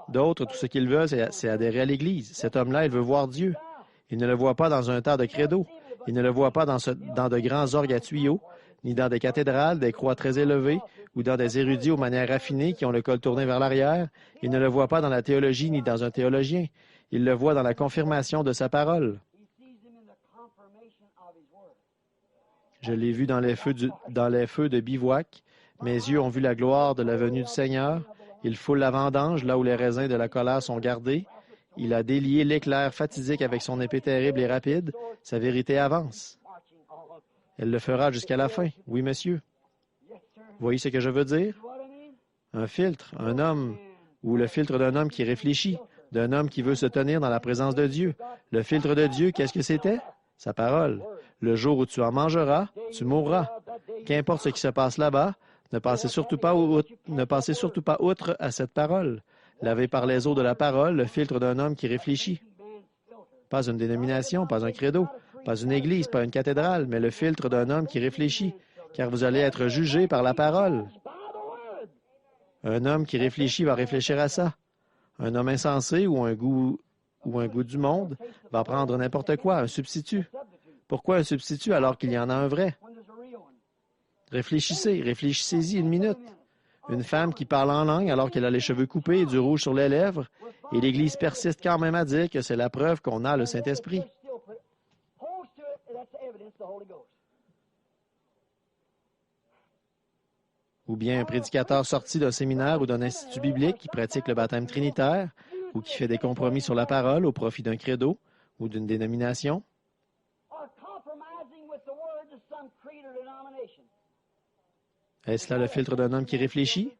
D'autres, tout ce qu'ils veulent, c'est adhérer à l'Église. Cet homme-là, il veut voir Dieu. Il ne le voit pas dans un tas de credos. Il ne le voit pas dans de grands orgues à tuyaux, ni dans des cathédrales, des croix très élevées, ou dans des érudits aux manières raffinées qui ont le col tourné vers l'arrière. Il ne le voit pas dans la théologie ni dans un théologien. Il le voit dans la confirmation de sa parole. Je l'ai vu dans les feux de bivouac. Mes yeux ont vu la gloire de la venue du Seigneur. Il foule la vendange là où les raisins de la colère sont gardés. Il a délié l'éclair fatidique avec son épée terrible et rapide. Sa vérité avance. Elle le fera jusqu'à la fin. Oui, monsieur. Voyez ce que je veux dire? Un filtre, un homme, ou le filtre d'un homme qui réfléchit, d'un homme qui veut se tenir dans la présence de Dieu. Le filtre de Dieu, qu'est-ce que c'était? Sa parole. Le jour où tu en mangeras, tu mourras. Qu'importe ce qui se passe là-bas, ne passez surtout pas outre à cette parole. Lavé par les eaux de la parole, le filtre d'un homme qui réfléchit. Pas une dénomination, pas un credo, pas une église, pas une cathédrale, mais le filtre d'un homme qui réfléchit, car vous allez être jugé par la parole. Un homme qui réfléchit va réfléchir à ça. Un homme insensé ou un goût du monde va prendre n'importe quoi, un substitut. Pourquoi un substitut alors qu'il y en a un vrai? Réfléchissez-y une minute. Une femme qui parle en langue alors qu'elle a les cheveux coupés et du rouge sur les lèvres, et l'Église persiste quand même à dire que c'est la preuve qu'on a le Saint-Esprit. Ou bien un prédicateur sorti d'un séminaire ou d'un institut biblique qui pratique le baptême trinitaire ou qui fait des compromis sur la parole au profit d'un credo ou d'une dénomination. Est-ce là le filtre d'un homme qui réfléchit?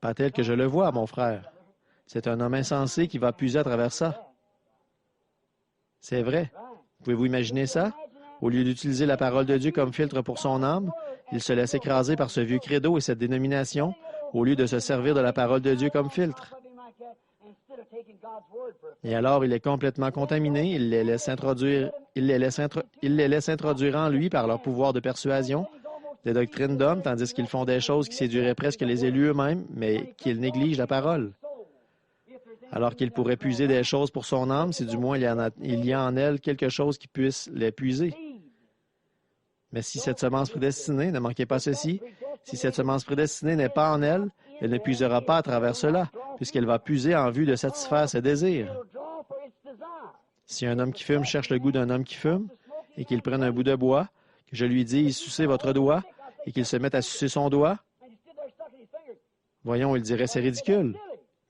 Pas tel que je le vois, mon frère. C'est un homme insensé qui va puiser à travers ça. C'est vrai. Pouvez-vous imaginer ça? Au lieu d'utiliser la parole de Dieu comme filtre pour son âme, il se laisse écraser par ce vieux credo et cette dénomination, au lieu de se servir de la parole de Dieu comme filtre. Et alors, il est complètement contaminé, il les laisse introduire en lui par leur pouvoir de persuasion, des doctrines d'hommes, tandis qu'ils font des choses qui séduiraient presque les élus eux-mêmes, mais qu'ils négligent la parole. Alors qu'il pourrait puiser des choses pour son âme, si du moins il y a en elle quelque chose qui puisse les puiser. Mais si cette semence prédestinée, ne manquez pas ceci, si cette semence prédestinée n'est pas en elle, elle ne puisera pas à travers cela, puisqu'elle va puiser en vue de satisfaire ses désirs. Si un homme qui fume cherche le goût d'un homme qui fume, et qu'il prenne un bout de bois, que je lui dise « sucez votre doigt », et qu'il se mette à sucer son doigt, voyons, il dirait « c'est ridicule ».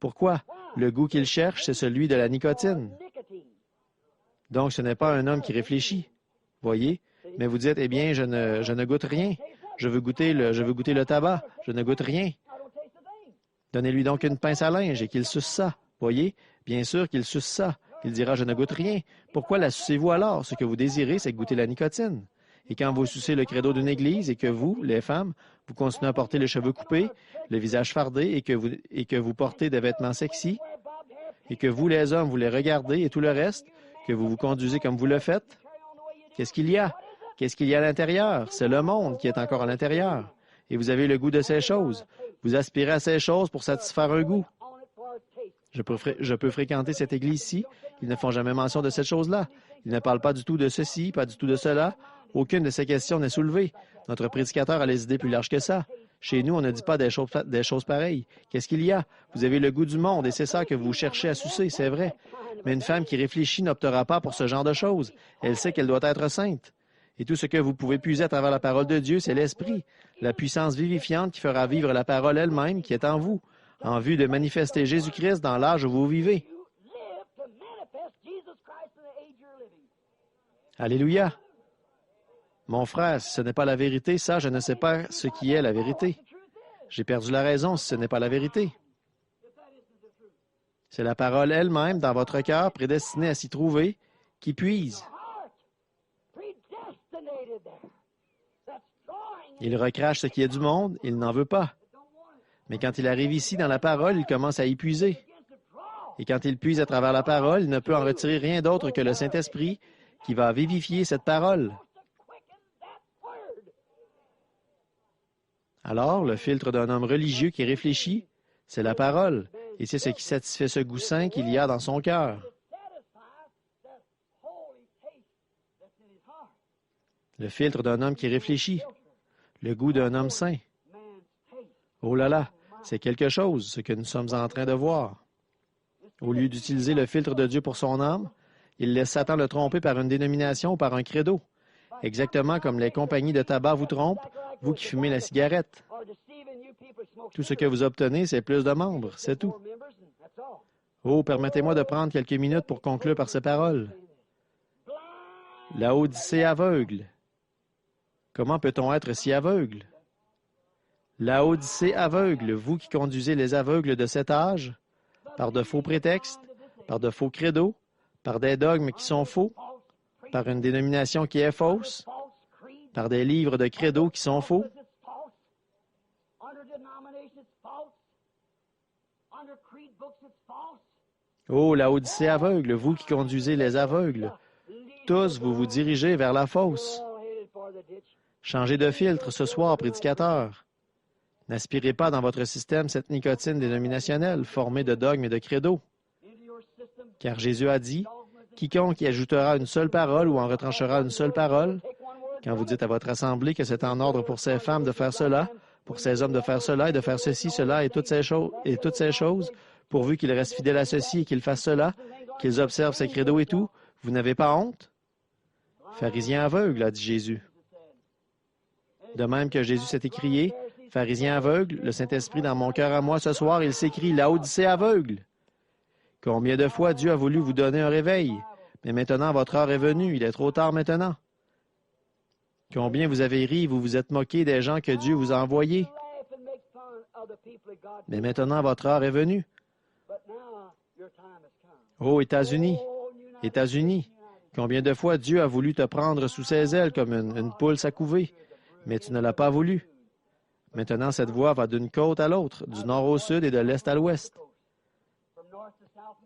Pourquoi? Le goût qu'il cherche, c'est celui de la nicotine. Donc, ce n'est pas un homme qui réfléchit. Voyez? Mais vous dites, eh bien, je ne goûte rien. Je veux goûter le tabac. Je ne goûte rien. Donnez-lui donc une pince à linge et qu'il suce ça. Voyez? Bien sûr qu'il suce ça. Il dira, je ne goûte rien. Pourquoi la sucez-vous alors? Ce que vous désirez, c'est goûter la nicotine. Et quand vous sucez le credo d'une église et que vous, les femmes, vous continuez à porter les cheveux coupés, le visage fardé et que vous portez des vêtements sexy, et que vous, les hommes, vous les regardez et tout le reste, que vous vous conduisez comme vous le faites, qu'est-ce qu'il y a? Qu'est-ce qu'il y a à l'intérieur? C'est le monde qui est encore à l'intérieur. Et vous avez le goût de ces choses. Vous aspirez à ces choses pour satisfaire un goût. Je peux fréquenter cette église-ci. Ils ne font jamais mention de cette chose-là. Ils ne parlent pas du tout de ceci, pas du tout de cela. Aucune de ces questions n'est soulevée. Notre prédicateur a les idées plus larges que ça. Chez nous, on ne dit pas des choses pareilles. Qu'est-ce qu'il y a? Vous avez le goût du monde et c'est ça que vous cherchez à sucer, c'est vrai. Mais une femme qui réfléchit n'optera pas pour ce genre de choses. Elle sait qu'elle doit être sainte. Et tout ce que vous pouvez puiser à travers la parole de Dieu, c'est l'Esprit, la puissance vivifiante qui fera vivre la parole elle-même qui est en vous, en vue de manifester Jésus-Christ dans l'âge où vous vivez. Alléluia! Mon frère, si ce n'est pas la vérité, ça, je ne sais pas ce qui est la vérité. J'ai perdu la raison si ce n'est pas la vérité. C'est la parole elle-même dans votre cœur, prédestinée à s'y trouver, qui puise. Il recrache ce qui est du monde, il n'en veut pas. Mais quand il arrive ici dans la parole, il commence à y puiser. Et quand il puise à travers la parole, il ne peut en retirer rien d'autre que le Saint-Esprit qui va vivifier cette parole. Alors, le filtre d'un homme religieux qui réfléchit, c'est la parole, et c'est ce qui satisfait ce goût saint qu'il y a dans son cœur. Le filtre d'un homme qui réfléchit, le goût d'un homme saint. Oh là là, c'est quelque chose, ce que nous sommes en train de voir. Au lieu d'utiliser le filtre de Dieu pour son âme, il laisse Satan le tromper par une dénomination ou par un credo. Exactement comme les compagnies de tabac vous trompent, vous qui fumez la cigarette. Tout ce que vous obtenez, c'est plus de membres, c'est tout. Oh, permettez-moi de prendre quelques minutes pour conclure par ces paroles. La Odyssée aveugle. Comment peut-on être si aveugle? La Odyssée aveugle, vous qui conduisez les aveugles de cet âge, par de faux prétextes, par de faux credos, par des dogmes qui sont faux, par une dénomination qui est fausse, par des livres de credos qui sont faux. Oh, la Odyssée aveugle, vous qui conduisez les aveugles, tous vous vous dirigez vers la fosse. Changez de filtre ce soir, prédicateur. N'aspirez pas dans votre système cette nicotine dénominationnelle formée de dogmes et de credos. Car Jésus a dit, « Quiconque y ajoutera une seule parole ou en retranchera une seule parole, quand vous dites à votre assemblée que c'est en ordre pour ces femmes de faire cela, pour ces hommes de faire cela et de faire ceci, cela et toutes ces choses, pourvu qu'ils restent fidèles à ceci et qu'ils fassent cela, qu'ils observent ces credos et tout. Vous n'avez pas honte? Pharisiens aveugles, a dit Jésus. De même que Jésus s'est écrié, Pharisiens aveugles, le Saint-Esprit dans mon cœur à moi ce soir, il s'écrit, Laodicée aveugle. Combien de fois Dieu a voulu vous donner un réveil, mais maintenant votre heure est venue, il est trop tard maintenant. Combien vous avez ri, vous vous êtes moqué des gens que Dieu vous a envoyés. Mais maintenant votre heure est venue. Oh, États-Unis, États-Unis, combien de fois Dieu a voulu te prendre sous ses ailes comme une poule sa couvée, mais tu ne l'as pas voulu. Maintenant, cette voie va d'une côte à l'autre, du nord au sud et de l'est à l'ouest.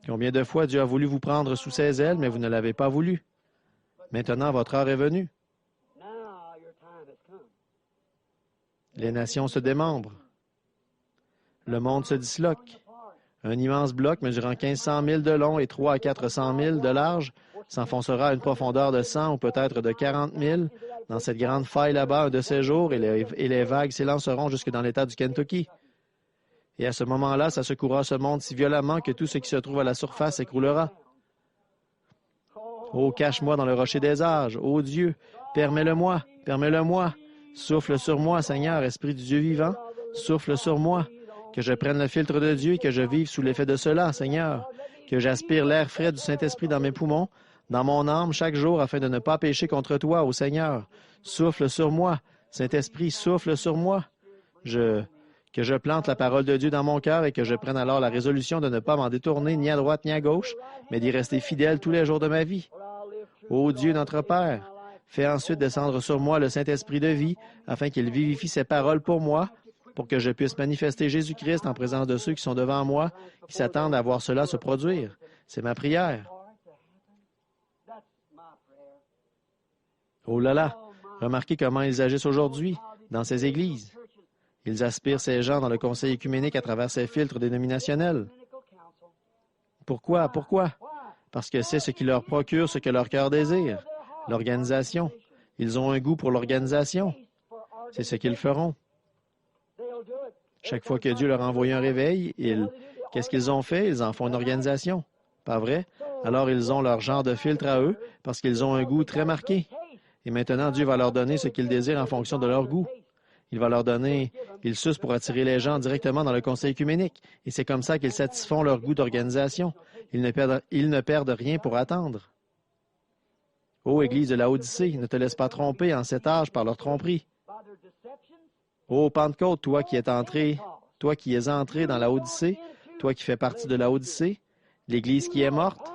Combien de fois Dieu a voulu vous prendre sous ses ailes, mais vous ne l'avez pas voulu. Maintenant, votre heure est venue. Les nations se démembrent. Le monde se disloque. Un immense bloc mesurant 1500 000 de long et 300 à 400 000 de large s'enfoncera à une profondeur de 100 ou peut-être de 40 000 dans cette grande faille là-bas un de ces jours et les vagues s'élanceront jusque dans l'État du Kentucky. Et à ce moment-là, ça secouera ce monde si violemment que tout ce qui se trouve à la surface s'écroulera. Oh, cache-moi dans le rocher des âges. Oh Dieu, permets-le-moi, permets-le-moi. Souffle sur moi, Seigneur, Esprit du Dieu vivant. Souffle sur moi, que je prenne le filtre de Dieu et que je vive sous l'effet de cela, Seigneur. Que j'aspire l'air frais du Saint-Esprit dans mes poumons, dans mon âme chaque jour, afin de ne pas pécher contre toi, ô Seigneur. Souffle sur moi, Saint-Esprit, souffle sur moi. Que je plante la parole de Dieu dans mon cœur et que je prenne alors la résolution de ne pas m'en détourner ni à droite ni à gauche, mais d'y rester fidèle tous les jours de ma vie. Ô Dieu, notre Père, fais ensuite descendre sur moi le Saint-Esprit de vie, afin qu'il vivifie ses paroles pour moi, pour que je puisse manifester Jésus-Christ en présence de ceux qui sont devant moi, qui s'attendent à voir cela se produire. C'est ma prière. Oh là là, remarquez comment ils agissent aujourd'hui dans ces églises. Ils aspirent ces gens dans le conseil œcuménique à travers ces filtres dénominationnels. Pourquoi? Pourquoi? Parce que c'est ce qui leur procure ce que leur cœur désire, l'organisation. Ils ont un goût pour l'organisation. C'est ce qu'ils feront. Chaque fois que Dieu leur a envoyé un réveil, qu'est-ce qu'ils ont fait? Ils en font une organisation. Pas vrai? Alors ils ont leur genre de filtre à eux parce qu'ils ont un goût très marqué. Et maintenant, Dieu va leur donner ce qu'ils désirent en fonction de leur goût. Il va leur donner, ils sucent pour attirer les gens directement dans le conseil œcuménique. Et c'est comme ça qu'ils satisfont leur goût d'organisation. Ils ne perdent rien pour attendre. Ô Église de Laodicée, ne te laisse pas tromper en cet âge par leur tromperie. Ô Pentecôte, toi qui es entré dans la Odyssée, toi qui fais partie de la Odyssée, l'Église qui est morte,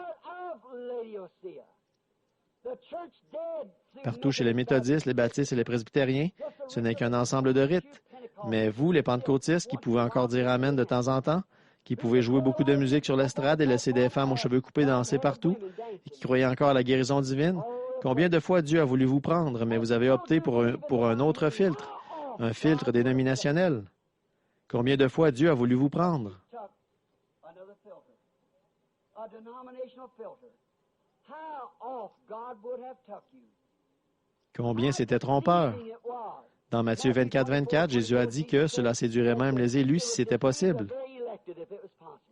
partout chez les méthodistes, les baptistes et les presbytériens, ce n'est qu'un ensemble de rites. Mais vous, les pentecôtistes, qui pouvez encore dire Amen de temps en temps, qui pouvez jouer beaucoup de musique sur l'estrade et laisser des femmes aux cheveux coupés danser partout, et qui croyez encore à la guérison divine, combien de fois Dieu a voulu vous prendre, mais vous avez opté pour un autre filtre, un filtre dénominationnel. Combien de fois Dieu a voulu vous prendre? Combien c'était trompeur? Dans Matthieu 24, 24, Jésus a dit que cela séduirait même les élus si c'était possible.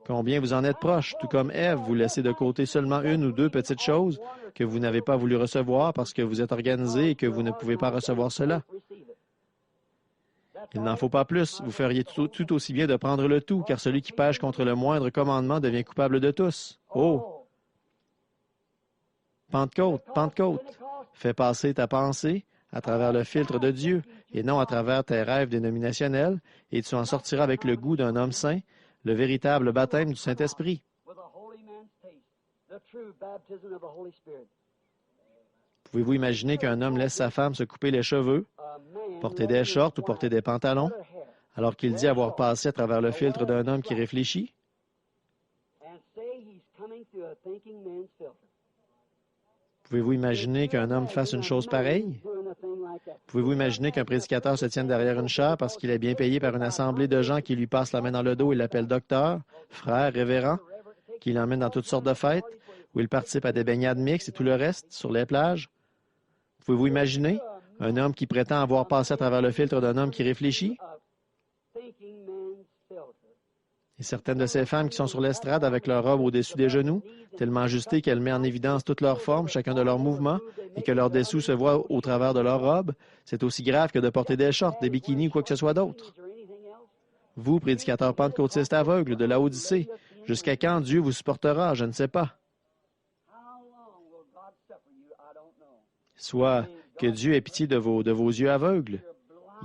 Combien vous en êtes proches, tout comme Ève, vous laissez de côté seulement une ou deux petites choses que vous n'avez pas voulu recevoir parce que vous êtes organisé et que vous ne pouvez pas recevoir cela. Il n'en faut pas plus. Vous feriez tout aussi bien de prendre le tout, car celui qui pêche contre le moindre commandement devient coupable de tous. Oh! Pentecôte, Pentecôte, fais passer ta pensée à travers le filtre de Dieu et non à travers tes rêves dénominationnels, et tu en sortiras avec le goût d'un homme saint, le véritable baptême du Saint-Esprit. Pouvez-vous imaginer qu'un homme laisse sa femme se couper les cheveux, porter des shorts ou porter des pantalons, alors qu'il dit avoir passé à travers le filtre d'un homme qui réfléchit? Pouvez-vous imaginer qu'un homme fasse une chose pareille? Pouvez-vous imaginer qu'un prédicateur se tienne derrière une chaire parce qu'il est bien payé par une assemblée de gens qui lui passent la main dans le dos et l'appellent docteur, frère, révérend, qui l'emmène dans toutes sortes de fêtes, où il participe à des baignades mixtes et tout le reste, sur les plages? Pouvez-vous imaginer un homme qui prétend avoir passé à travers le filtre d'un homme qui réfléchit? Et certaines de ces femmes qui sont sur l'estrade avec leur robe au-dessus des genoux, tellement ajustée qu'elle met en évidence toute leur forme, chacun de leurs mouvements, et que leur dessous se voit au travers de leur robe, c'est aussi grave que de porter des shorts, des bikinis ou quoi que ce soit d'autre. Vous, prédicateur pentecôtiste aveugle de l'Odyssée, jusqu'à quand Dieu vous supportera, je ne sais pas. Soit que Dieu ait pitié de vos yeux aveugles.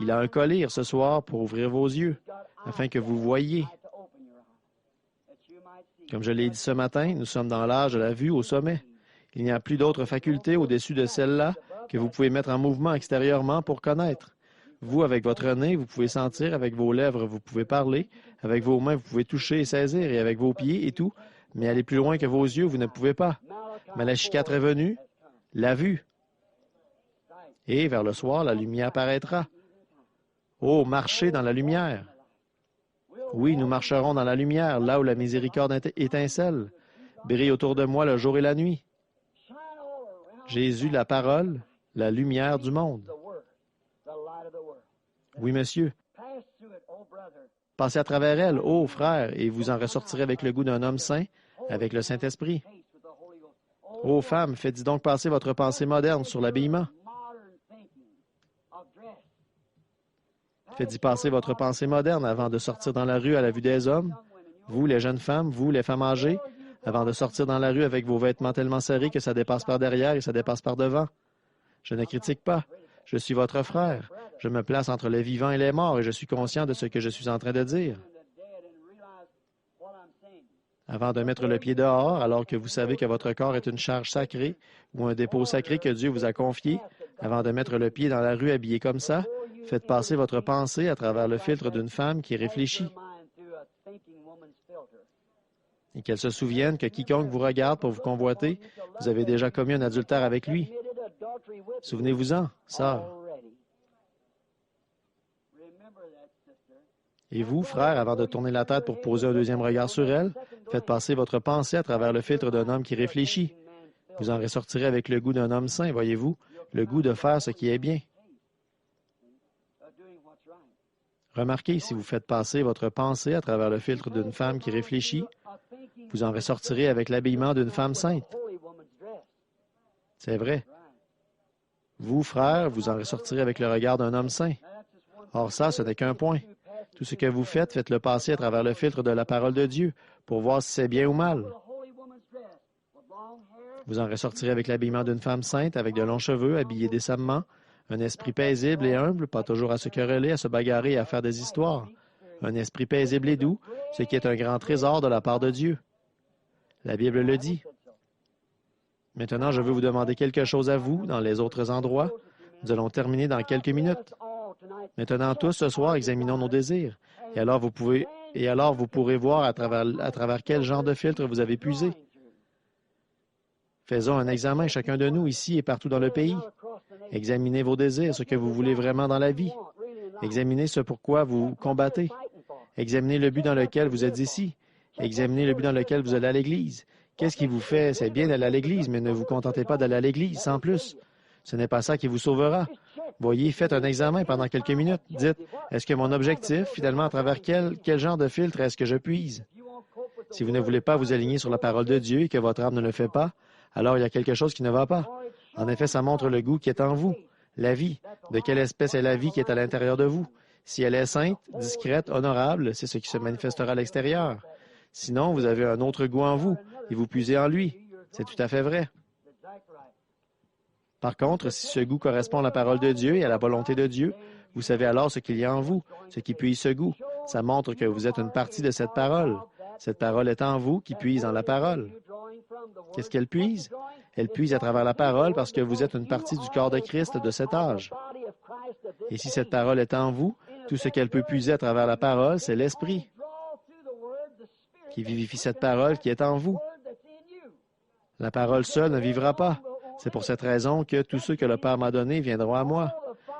Il a un collier ce soir pour ouvrir vos yeux, afin que vous voyiez. Comme je l'ai dit ce matin, nous sommes dans l'âge de la vue au sommet. Il n'y a plus d'autres facultés au-dessus de celle-là que vous pouvez mettre en mouvement extérieurement pour connaître. Vous, avec votre nez, vous pouvez sentir, avec vos lèvres, vous pouvez parler, avec vos mains, vous pouvez toucher et saisir, et avec vos pieds et tout, mais aller plus loin que vos yeux, vous ne pouvez pas. Malachie 4 est venu, la vue. Et vers le soir, la lumière paraîtra. Oh, marchez dans la lumière. Oui, nous marcherons dans la lumière, là où la miséricorde étincelle. Brille autour de moi le jour et la nuit. Jésus, la parole, la lumière du monde. Oui, monsieur. Passez à travers elle, ô frère, et vous en ressortirez avec le goût d'un homme saint, avec le Saint-Esprit. Ô femme, faites-y donc passer votre pensée moderne sur l'habillement. Faites-y passer votre pensée moderne avant de sortir dans la rue à la vue des hommes. Vous, les jeunes femmes, vous, les femmes âgées, avant de sortir dans la rue avec vos vêtements tellement serrés que ça dépasse par derrière et ça dépasse par devant. Je ne critique pas. Je suis votre frère. Je me place entre les vivants et les morts et je suis conscient de ce que je suis en train de dire. Avant de mettre le pied dehors, alors que vous savez que votre corps est une charge sacrée ou un dépôt sacré que Dieu vous a confié, avant de mettre le pied dans la rue habillé comme ça, faites passer votre pensée à travers le filtre d'une femme qui réfléchit. Et qu'elle se souvienne que quiconque vous regarde pour vous convoiter, vous avez déjà commis un adultère avec lui. Souvenez-vous-en, sœur. Et vous, frère, avant de tourner la tête pour poser un deuxième regard sur elle, faites passer votre pensée à travers le filtre d'un homme qui réfléchit. Vous en ressortirez avec le goût d'un homme saint, voyez-vous, le goût de faire ce qui est bien. Remarquez, si vous faites passer votre pensée à travers le filtre d'une femme qui réfléchit, vous en ressortirez avec l'habillement d'une femme sainte. C'est vrai. Vous, frère, vous en ressortirez avec le regard d'un homme saint. Or ça, ce n'est qu'un point. Tout ce que vous faites, faites-le passer à travers le filtre de la parole de Dieu pour voir si c'est bien ou mal. Vous en ressortirez avec l'habillement d'une femme sainte, avec de longs cheveux, habillée décemment, un esprit paisible et humble, pas toujours à se quereller, à se bagarrer et à faire des histoires. Un esprit paisible et doux, ce qui est un grand trésor de la part de Dieu. La Bible le dit. Maintenant, je veux vous demander quelque chose à vous, dans les autres endroits. Nous allons terminer dans quelques minutes. Maintenant, tous, ce soir, examinons nos désirs. Et alors, vous pourrez voir à travers quel genre de filtre vous avez puisé. Faisons un examen, chacun de nous, ici et partout dans le pays. Examinez vos désirs, ce que vous voulez vraiment dans la vie. Examinez ce pourquoi vous combattez. Examinez le but dans lequel vous êtes ici. Examinez le but dans lequel vous allez à l'Église. Qu'est-ce qui vous fait? C'est bien d'aller à l'Église, mais ne vous contentez pas d'aller à l'Église, sans plus. Ce n'est pas ça qui vous sauvera. Voyez, faites un examen pendant quelques minutes. Dites, est-ce que mon objectif, finalement, à travers quel genre de filtre est-ce que je puise? Si vous ne voulez pas vous aligner sur la parole de Dieu et que votre âme ne le fait pas, alors il y a quelque chose qui ne va pas. En effet, ça montre le goût qui est en vous, la vie. De quelle espèce est la vie qui est à l'intérieur de vous? Si elle est sainte, discrète, honorable, c'est ce qui se manifestera à l'extérieur. Sinon, vous avez un autre goût en vous et vous puisez en lui. C'est tout à fait vrai. Par contre, si ce goût correspond à la parole de Dieu et à la volonté de Dieu, vous savez alors ce qu'il y a en vous, ce qui puise ce goût. Ça montre que vous êtes une partie de cette parole. Cette parole est en vous qui puise dans la parole. Qu'est-ce qu'elle puise? Elle puise à travers la parole parce que vous êtes une partie du corps de Christ de cet âge. Et si cette parole est en vous, tout ce qu'elle peut puiser à travers la parole, c'est l'Esprit qui vivifie cette parole qui est en vous. La parole seule ne vivra pas. C'est pour cette raison que tous ceux que le Père m'a donnés viendront à moi.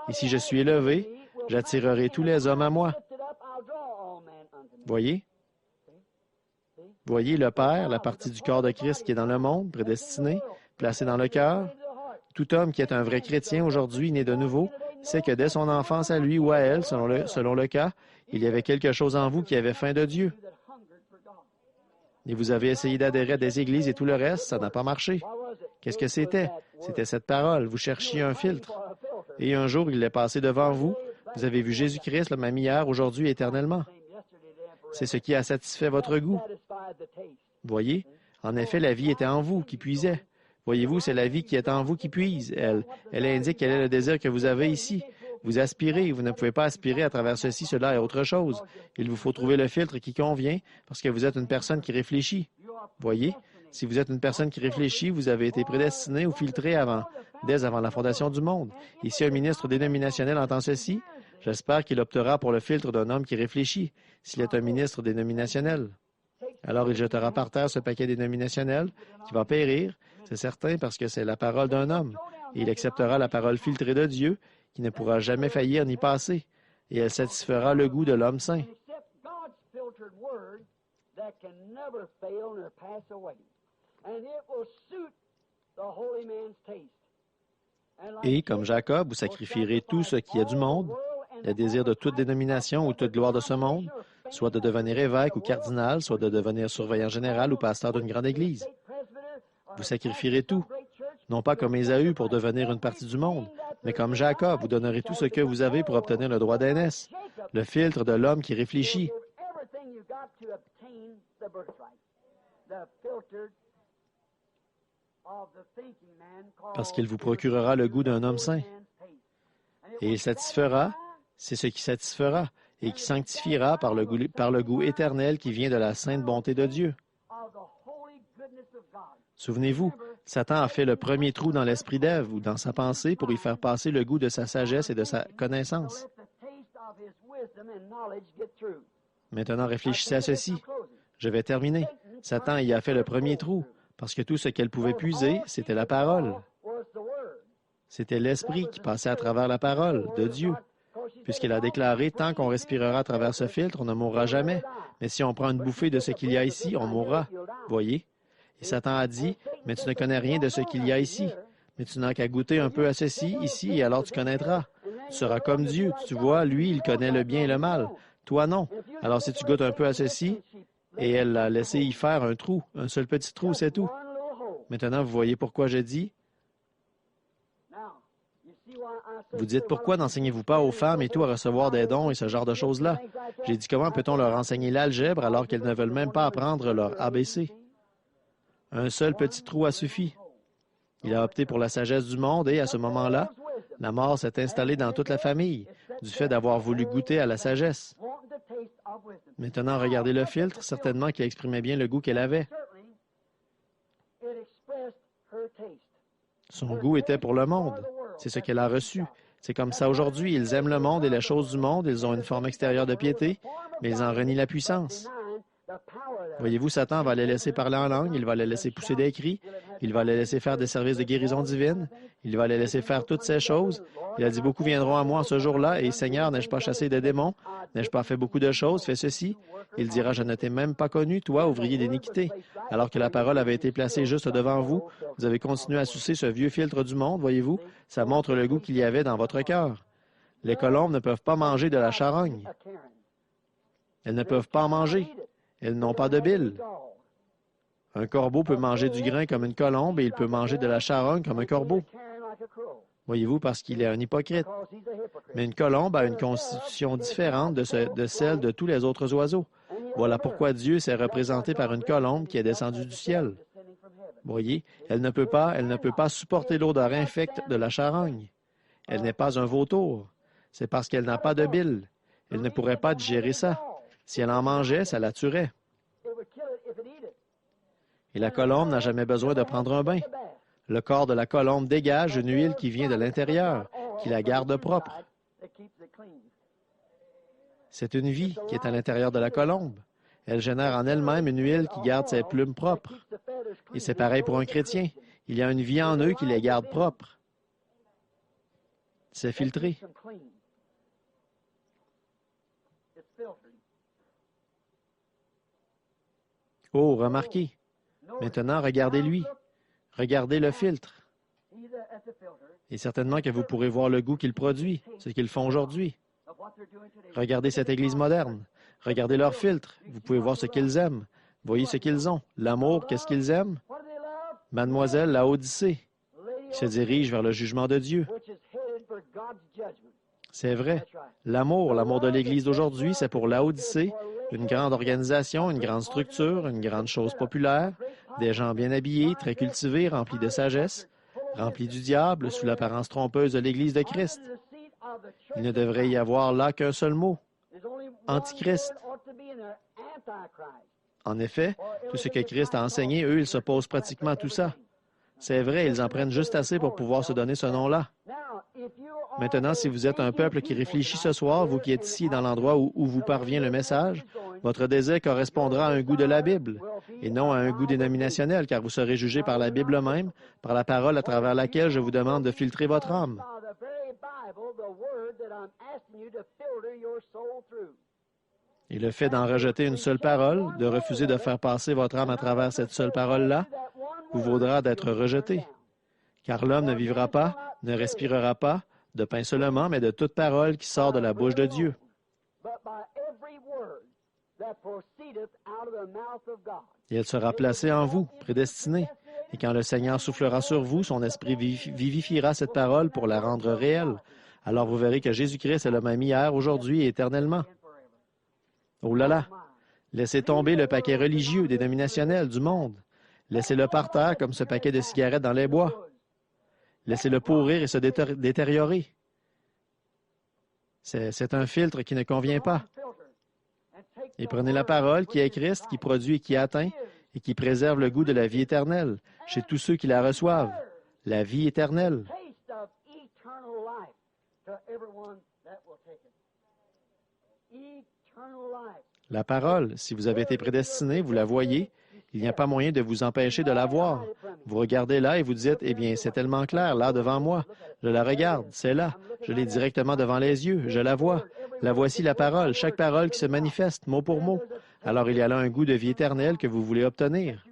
Et si je suis élevé, j'attirerai tous les hommes à moi. Voyez? Voyez le Père, la partie du corps de Christ qui est dans le monde, prédestiné, placé dans le cœur. Tout homme qui est un vrai chrétien aujourd'hui, né de nouveau, c'est que dès son enfance à lui ou à elle, selon le cas, il y avait quelque chose en vous qui avait faim de Dieu. Et vous avez essayé d'adhérer à des églises et tout le reste, ça n'a pas marché. Qu'est-ce que c'était? C'était cette parole. Vous cherchiez un filtre. Et un jour, il est passé devant vous. Vous avez vu Jésus-Christ, le même hier, aujourd'hui, éternellement. C'est ce qui a satisfait votre goût. Voyez? En effet, la vie était en vous, qui puisait. Voyez-vous, c'est la vie qui est en vous qui puise. Elle indique quel est le désir que vous avez ici. Vous aspirez, vous ne pouvez pas aspirer à travers ceci, cela et autre chose. Il vous faut trouver le filtre qui convient parce que vous êtes une personne qui réfléchit. Voyez? Si vous êtes une personne qui réfléchit, vous avez été prédestiné ou filtré dès avant la fondation du monde. Et si un ministre dénominationnel entend ceci, j'espère qu'il optera pour le filtre d'un homme qui réfléchit, s'il est un ministre dénominationnel. Alors il jetera par terre ce paquet dénominationnel qui va périr, c'est certain, parce que c'est la parole d'un homme. Et il acceptera la parole filtrée de Dieu, qui ne pourra jamais faillir ni passer, et elle satisfera le goût de l'homme saint. Et, comme Jacob, vous sacrifierez tout ce qui est du monde, le désir de toute dénomination ou toute gloire de ce monde, soit de devenir évêque ou cardinal, soit de devenir surveillant général ou pasteur d'une grande église. Vous sacrifierez tout, non pas comme Ésaü pour devenir une partie du monde, mais comme Jacob, vous donnerez tout ce que vous avez pour obtenir le droit d'aînesse, le filtre de l'homme qui réfléchit. Parce qu'il vous procurera le goût d'un homme saint. Et il satisfera, c'est ce qui satisfera, et qui sanctifiera par le goût éternel qui vient de la sainte bonté de Dieu. Souvenez-vous, Satan a fait le premier trou dans l'esprit d'Ève ou dans sa pensée pour y faire passer le goût de sa sagesse et de sa connaissance. Maintenant, réfléchissez à ceci. Je vais terminer. Satan y a fait le premier trou parce que tout ce qu'elle pouvait puiser, c'était la parole. C'était l'esprit qui passait à travers la parole de Dieu. Puisqu'il a déclaré, tant qu'on respirera à travers ce filtre, on ne mourra jamais. Mais si on prend une bouffée de ce qu'il y a ici, on mourra. Voyez? Et Satan a dit, mais tu ne connais rien de ce qu'il y a ici. Mais tu n'as qu'à goûter un peu à ceci, ici, et alors tu connaîtras. Tu seras comme Dieu. Tu vois, lui, il connaît le bien et le mal. Toi, non. Alors si tu goûtes un peu à ceci, et elle l'a laissé y faire un trou, un seul petit trou, c'est tout. Maintenant, vous voyez pourquoi je dis, vous dites, pourquoi n'enseignez-vous pas aux femmes et tout à recevoir des dons et ce genre de choses-là? J'ai dit, comment peut-on leur enseigner l'algèbre alors qu'elles ne veulent même pas apprendre leur ABC? Un seul petit trou a suffi. Il a opté pour la sagesse du monde et, à ce moment-là, la mort s'est installée dans toute la famille, du fait d'avoir voulu goûter à la sagesse. Maintenant, regardez le filtre, certainement qu'il exprimait bien le goût qu'elle avait. Son goût était pour le monde. C'est ce qu'elle a reçu. C'est comme ça aujourd'hui. Ils aiment le monde et les choses du monde. Ils ont une forme extérieure de piété, mais ils en renient la puissance. Voyez-vous, Satan va les laisser parler en langue, il va les laisser pousser des cris, il va les laisser faire des services de guérison divine, il va les laisser faire toutes ces choses. Il a dit, beaucoup viendront à moi en ce jour-là, et Seigneur, n'ai-je pas chassé des démons? N'ai-je pas fait beaucoup de choses? Fais ceci. Il dira, je ne t'ai même pas connu, toi, ouvrier d'iniquité. Alors que la parole avait été placée juste devant vous, vous avez continué à sucer ce vieux filtre du monde, voyez-vous, ça montre le goût qu'il y avait dans votre cœur. Les colombes ne peuvent pas manger de la charogne. Elles ne peuvent pas en manger. Elles n'ont pas de bile. Un corbeau peut manger du grain comme une colombe et il peut manger de la charogne comme un corbeau. Voyez-vous, parce qu'il est un hypocrite. Mais une colombe a une constitution différente de celle de tous les autres oiseaux. Voilà pourquoi Dieu s'est représenté par une colombe qui est descendue du ciel. Voyez, elle ne peut pas supporter l'odeur infecte de la charogne. Elle n'est pas un vautour. C'est parce qu'elle n'a pas de bile. Elle ne pourrait pas digérer ça. Si elle en mangeait, ça la tuerait. Et la colombe n'a jamais besoin de prendre un bain. Le corps de la colombe dégage une huile qui vient de l'intérieur, qui la garde propre. C'est une vie qui est à l'intérieur de la colombe. Elle génère en elle-même une huile qui garde ses plumes propres. Et c'est pareil pour un chrétien. Il y a une vie en eux qui les garde propres. C'est filtré. Oh, remarquez. Maintenant, regardez-lui. Regardez le filtre. Et certainement que vous pourrez voir le goût qu'ils produisent, ce qu'ils font aujourd'hui. Regardez cette Église moderne. Regardez leurs filtres. Vous pouvez voir ce qu'ils aiment. Voyez ce qu'ils ont. L'amour, qu'est-ce qu'ils aiment? Mademoiselle Laodicée, qui se dirige vers le jugement de Dieu. C'est vrai. L'amour de l'Église d'aujourd'hui, c'est pour Laodicée, une grande organisation, une grande structure, une grande chose populaire, des gens bien habillés, très cultivés, remplis de sagesse, remplis du diable, sous l'apparence trompeuse de l'Église de Christ. Il ne devrait y avoir là qu'un seul mot, Antichrist. En effet, tout ce que Christ a enseigné, eux, ils s'opposent pratiquement à tout ça. C'est vrai, ils en prennent juste assez pour pouvoir se donner ce nom-là. Maintenant, si vous êtes un peuple qui réfléchit ce soir, vous qui êtes ici dans l'endroit où vous parvient le message, votre désir correspondra à un goût de la Bible et non à un goût dénominationnel, car vous serez jugé par la Bible même, par la parole à travers laquelle je vous demande de filtrer votre âme. Et le fait d'en rejeter une seule parole, de refuser de faire passer votre âme à travers cette seule parole-là, vous vaudra d'être rejeté. Car l'homme ne vivra pas, ne respirera pas, de pain seulement, mais de toute parole qui sort de la bouche de Dieu. Et elle sera placée en vous, prédestinée. Et quand le Seigneur soufflera sur vous, son esprit vivifiera cette parole pour la rendre réelle. Alors vous verrez que Jésus-Christ est le même hier, aujourd'hui et éternellement. Oh là là! Laissez tomber le paquet religieux, dénominationnel du monde. Laissez-le par terre comme ce paquet de cigarettes dans les bois. Laissez-le pourrir et se détériorer. C'est un filtre qui ne convient pas. Et prenez la parole qui est Christ, qui produit et qui atteint, et qui préserve le goût de la vie éternelle chez tous ceux qui la reçoivent. La vie éternelle. La parole, si vous avez été prédestiné, vous la voyez, il n'y a pas moyen de vous empêcher de la voir. Vous regardez là et vous dites, eh bien, c'est tellement clair, là, devant moi. Je la regarde, c'est là. Je l'ai directement devant les yeux, je la vois. La voici la parole, chaque parole qui se manifeste, mot pour mot. Alors il y a là un goût de vie éternelle que vous voulez obtenir.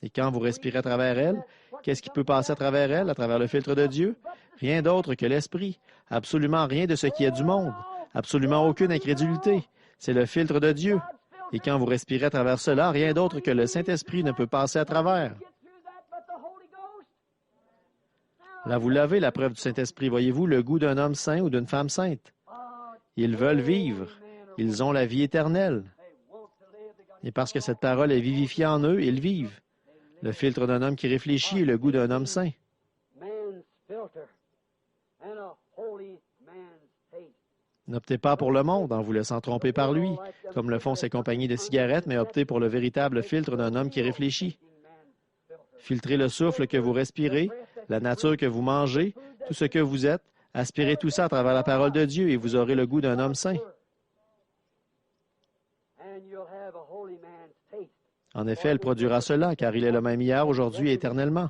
Et quand vous respirez à travers elle, qu'est-ce qui peut passer à travers elle, à travers le filtre de Dieu? Rien d'autre que l'Esprit. Absolument rien de ce qui est du monde. Absolument aucune incrédulité. C'est le filtre de Dieu. Et quand vous respirez à travers cela, rien d'autre que le Saint-Esprit ne peut passer à travers. Là, vous l'avez, la preuve du Saint-Esprit. Voyez-vous le goût d'un homme saint ou d'une femme sainte? Ils veulent vivre. Ils ont la vie éternelle. Et parce que cette parole est vivifiée en eux, ils vivent. Le filtre d'un homme qui réfléchit est le goût d'un homme saint. N'optez pas pour le monde en vous laissant tromper par lui, comme le font ces compagnies de cigarettes, mais optez pour le véritable filtre d'un homme qui réfléchit. Filtrez le souffle que vous respirez, la nature que vous mangez, tout ce que vous êtes. Aspirez tout ça à travers la parole de Dieu et vous aurez le goût d'un homme saint. En effet, elle produira cela, car il est le même hier, aujourd'hui et éternellement.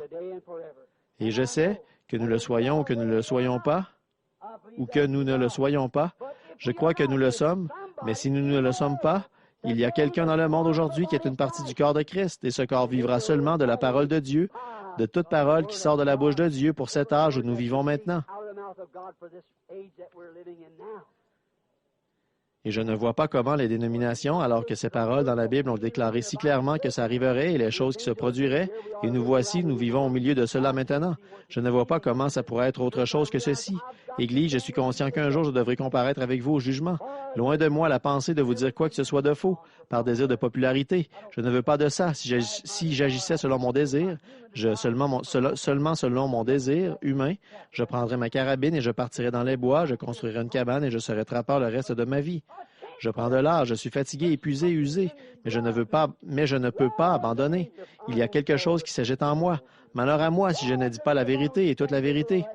Et je sais, que nous le soyons ou que nous ne le soyons pas, ou que nous ne le soyons pas, je crois que nous le sommes, mais si nous ne le sommes pas, il y a quelqu'un dans le monde aujourd'hui qui est une partie du corps de Christ, et ce corps vivra seulement de la parole de Dieu, de toute parole qui sort de la bouche de Dieu pour cet âge où nous vivons maintenant. Et je ne vois pas comment les dénominations, alors que ces paroles dans la Bible ont déclaré si clairement que ça arriverait et les choses qui se produiraient, et nous voici, nous vivons au milieu de cela maintenant. Je ne vois pas comment ça pourrait être autre chose que ceci. Église, je suis conscient qu'un jour je devrai comparaître avec vous au jugement. Loin de moi la pensée de vous dire quoi que ce soit de faux, par désir de popularité. Je ne veux pas de ça. Si j'agissais selon mon désir, seulement selon mon désir humain, je prendrais ma carabine et je partirais dans les bois, je construirais une cabane et je serais trappeur le reste de ma vie. Je prends de l'âge, je suis fatigué, épuisé, usé, mais je ne peux pas abandonner. Il y a quelque chose qui s'agite en moi. Malheur à moi si je ne dis pas la vérité et toute la vérité.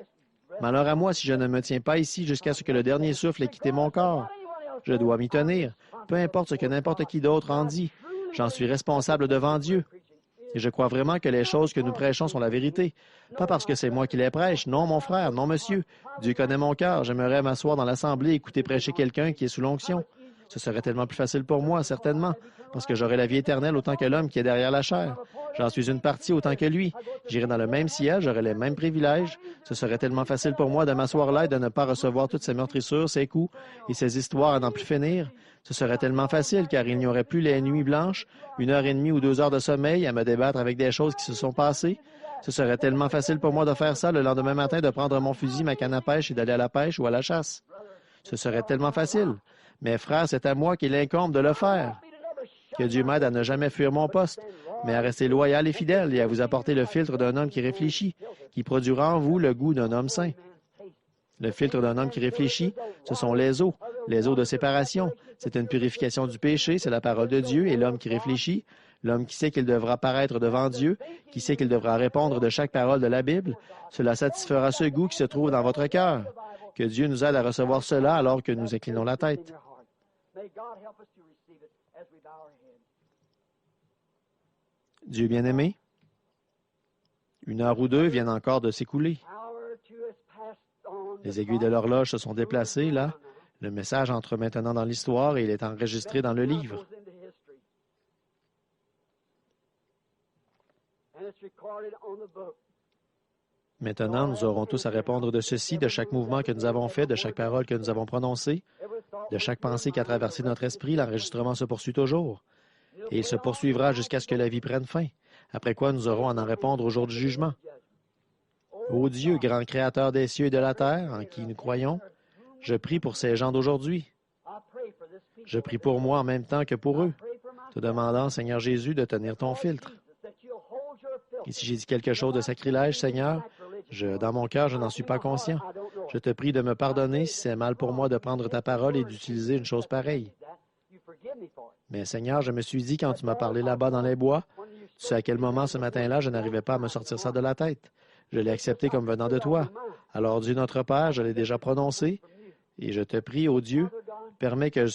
Malheur à moi si je ne me tiens pas ici jusqu'à ce que le dernier souffle ait quitté mon corps. Je dois m'y tenir, peu importe ce que n'importe qui d'autre en dit. J'en suis responsable devant Dieu. Et je crois vraiment que les choses que nous prêchons sont la vérité. Pas parce que c'est moi qui les prêche. Non, mon frère, non, monsieur. Dieu connaît mon cœur. J'aimerais m'asseoir dans l'assemblée et écouter prêcher quelqu'un qui est sous l'onction. Ce serait tellement plus facile pour moi, certainement, parce que j'aurais la vie éternelle autant que l'homme qui est derrière la chair. J'en suis une partie autant que lui. J'irai dans le même ciel, j'aurai les mêmes privilèges. Ce serait tellement facile pour moi de m'asseoir là et de ne pas recevoir toutes ces meurtrissures, ces coups et ces histoires à n'en plus finir. Ce serait tellement facile car il n'y aurait plus les nuits blanches, 1 heure et demie ou 2 heures de sommeil à me débattre avec des choses qui se sont passées. Ce serait tellement facile pour moi de faire ça le lendemain matin, de prendre mon fusil, ma canne à pêche et d'aller à la pêche ou à la chasse. Ce serait tellement facile. Mais frère, c'est à moi qu'il incombe de le faire. Que Dieu m'aide à ne jamais fuir mon poste, mais à rester loyal et fidèle et à vous apporter le filtre d'un homme qui réfléchit, qui produira en vous le goût d'un homme saint. Le filtre d'un homme qui réfléchit, ce sont les eaux de séparation. C'est une purification du péché, c'est la parole de Dieu et l'homme qui réfléchit, l'homme qui sait qu'il devra paraître devant Dieu, qui sait qu'il devra répondre de chaque parole de la Bible. Cela satisfera ce goût qui se trouve dans votre cœur. Que Dieu nous aide à recevoir cela alors que nous inclinons la tête. Dieu bien-aimé, 1 heure ou 2 viennent encore de s'écouler. Les aiguilles de l'horloge se sont déplacées, là. Le message entre maintenant dans l'histoire et il est enregistré dans le livre. Maintenant, nous aurons tous à répondre de ceci, de chaque mouvement que nous avons fait, de chaque parole que nous avons prononcée, de chaque pensée qui a traversé notre esprit. L'enregistrement se poursuit toujours. Et il se poursuivra jusqu'à ce que la vie prenne fin, après quoi nous aurons à en répondre au jour du jugement. Ô Dieu, grand créateur des cieux et de la terre, en qui nous croyons, je prie pour ces gens d'aujourd'hui. Je prie pour moi en même temps que pour eux, te demandant, Seigneur Jésus, de tenir ton filtre. Et si j'ai dit quelque chose de sacrilège, Seigneur, dans mon cœur, je n'en suis pas conscient. Je te prie de me pardonner si c'est mal pour moi de prendre ta parole et d'utiliser une chose pareille. Mais Seigneur, je me suis dit, quand tu m'as parlé là-bas dans les bois, tu sais à quel moment ce matin-là, je n'arrivais pas à me sortir ça de la tête. Je l'ai accepté comme venant de toi. Alors, Dieu notre Père, je l'ai déjà prononcé, et je te prie, ô Dieu, permets que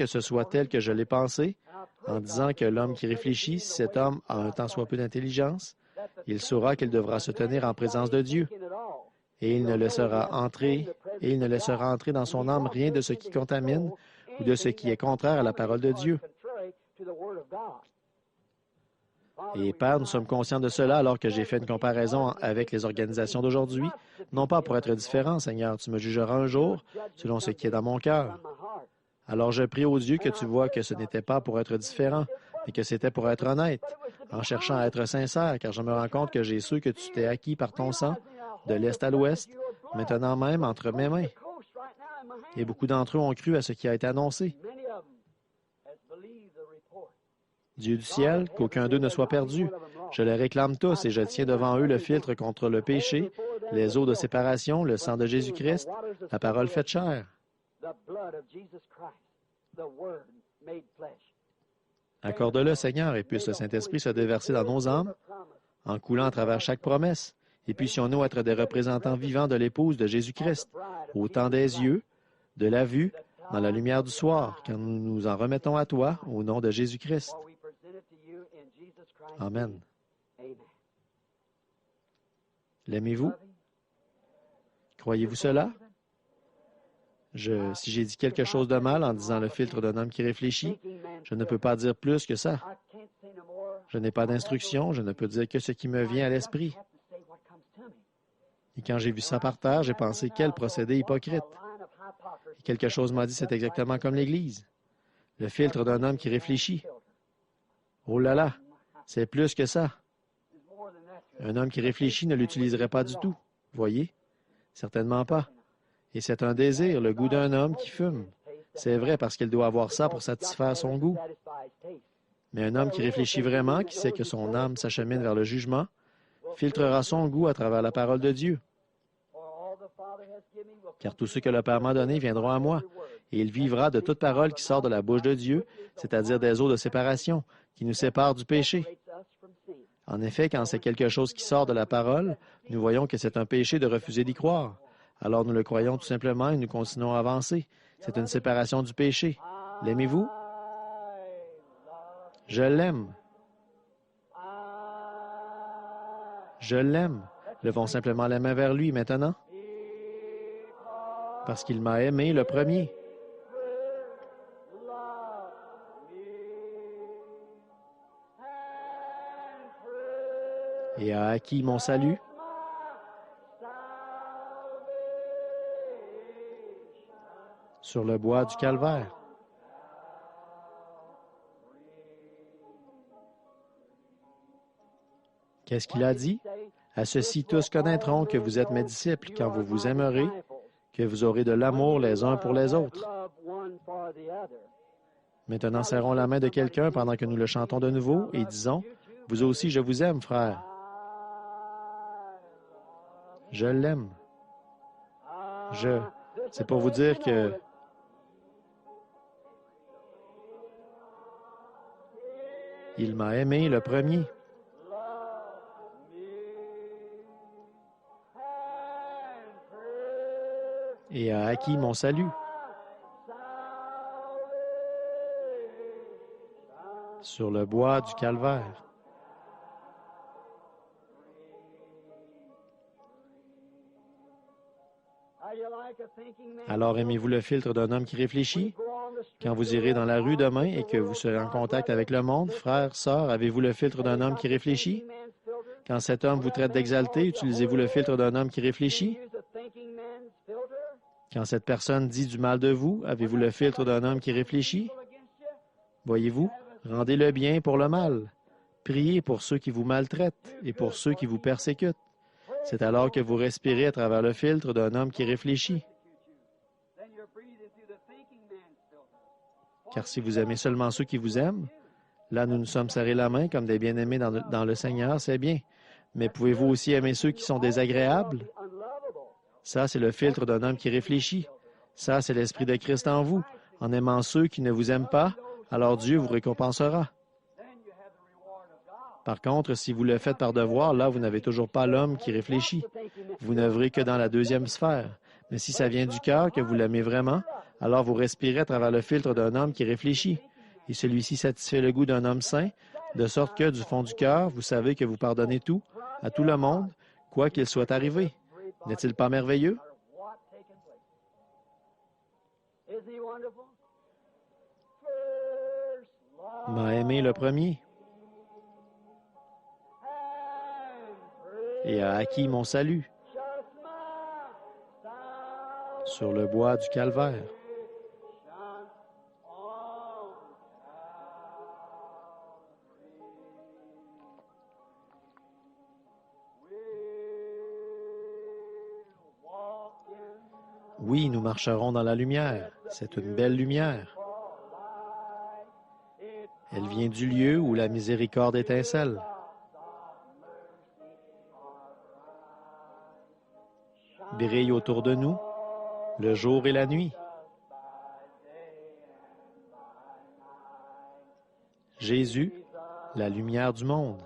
ce soit tel que je l'ai pensé, en disant que l'homme qui réfléchit, si cet homme a un tant soit peu d'intelligence, il saura qu'il devra se tenir en présence de Dieu. Et il ne laissera entrer dans son âme rien de ce qui contamine ou de ce qui est contraire à la parole de Dieu. Et Père, nous sommes conscients de cela alors que j'ai fait une comparaison avec les organisations d'aujourd'hui, non pas pour être différent, Seigneur, tu me jugeras un jour selon ce qui est dans mon cœur. Alors je prie au Dieu que tu vois que ce n'était pas pour être différent, mais que c'était pour être honnête, en cherchant à être sincère, car je me rends compte que j'ai ceux que tu t'es acquis par ton sang, de l'est à l'ouest, maintenant même entre mes mains. Et beaucoup d'entre eux ont cru à ce qui a été annoncé. Dieu du ciel, qu'aucun d'eux ne soit perdu. Je les réclame tous et je tiens devant eux le filtre contre le péché, les eaux de séparation, le sang de Jésus-Christ, la parole faite chair. Accorde-le, Seigneur, et puisse le Saint-Esprit se déverser dans nos âmes, en coulant à travers chaque promesse, et puissions-nous être des représentants vivants de l'épouse de Jésus-Christ, au temps des yeux, de la vue, dans la lumière du soir, quand nous nous en remettons à toi, au nom de Jésus-Christ. Amen. L'aimez-vous? Croyez-vous cela? Si j'ai dit quelque chose de mal en disant le filtre d'un homme qui réfléchit, je ne peux pas dire plus que ça. Je n'ai pas d'instruction, je ne peux dire que ce qui me vient à l'esprit. Et quand j'ai vu ça par terre, j'ai pensé quel procédé hypocrite. Et quelque chose m'a dit c'est exactement comme l'Église. Le filtre d'un homme qui réfléchit. Oh là là, c'est plus que ça. Un homme qui réfléchit ne l'utiliserait pas du tout. Voyez? Certainement pas. Et c'est un désir, le goût d'un homme qui fume. C'est vrai parce qu'il doit avoir ça pour satisfaire son goût. Mais un homme qui réfléchit vraiment, qui sait que son âme s'achemine vers le jugement, filtrera son goût à travers la parole de Dieu. Car tous ceux que le Père m'a donnés viendront à moi, et il vivra de toute parole qui sort de la bouche de Dieu, c'est-à-dire des eaux de séparation, qui nous séparent du péché. En effet, quand c'est quelque chose qui sort de la parole, nous voyons que c'est un péché de refuser d'y croire. Alors nous le croyons tout simplement et nous continuons à avancer. C'est une séparation du péché. L'aimez-vous? Je l'aime. Je l'aime. Levons simplement la main vers lui maintenant. Parce qu'il m'a aimé le premier. et a acquis mon salut sur le bois du calvaire. Qu'est-ce qu'il a dit? À ceci, tous connaîtront que vous êtes mes disciples quand vous vous aimerez, que vous aurez de l'amour les uns pour les autres. Maintenant, serrons la main de quelqu'un pendant que nous le chantons de nouveau et disons, « Vous aussi, je vous aime, frère. Je l'aime. C'est pour vous dire que il m'a aimé le premier. Et a acquis mon salut sur le bois du calvaire. Alors aimez-vous le filtre d'un homme qui réfléchit? Quand vous irez dans la rue demain et que vous serez en contact avec le monde, frères, sœurs, avez-vous le filtre d'un homme qui réfléchit? Quand cet homme vous traite d'exalté, utilisez-vous le filtre d'un homme qui réfléchit? Quand cette personne dit du mal de vous, avez-vous le filtre d'un homme qui réfléchit? Voyez-vous, rendez le bien pour le mal. Priez pour ceux qui vous maltraitent et pour ceux qui vous persécutent. C'est alors que vous respirez à travers le filtre d'un homme qui réfléchit. Car si vous aimez seulement ceux qui vous aiment, là nous nous sommes serrés la main comme des bien-aimés dans le Seigneur, c'est bien. Mais pouvez-vous aussi aimer ceux qui sont désagréables? Ça, c'est le filtre d'un homme qui réfléchit. Ça, c'est l'Esprit de Christ en vous. En aimant ceux qui ne vous aiment pas, alors Dieu vous récompensera. Par contre, si vous le faites par devoir, là, vous n'avez toujours pas l'homme qui réfléchit. Vous n'œuvrez que dans la deuxième sphère. Mais si ça vient du cœur, que vous l'aimez vraiment, alors vous respirez à travers le filtre d'un homme qui réfléchit. Et celui-ci satisfait le goût d'un homme saint, de sorte que, du fond du cœur, vous savez que vous pardonnez tout, à tout le monde, quoi qu'il soit arrivé. N'est-il pas merveilleux? M'a aimé le premier et a acquis mon salut sur le bois du calvaire. Oui, nous marcherons dans la lumière. C'est une belle lumière. Elle vient du lieu où la miséricorde étincelle. Brille autour de nous, le jour et la nuit. Jésus, la lumière du monde.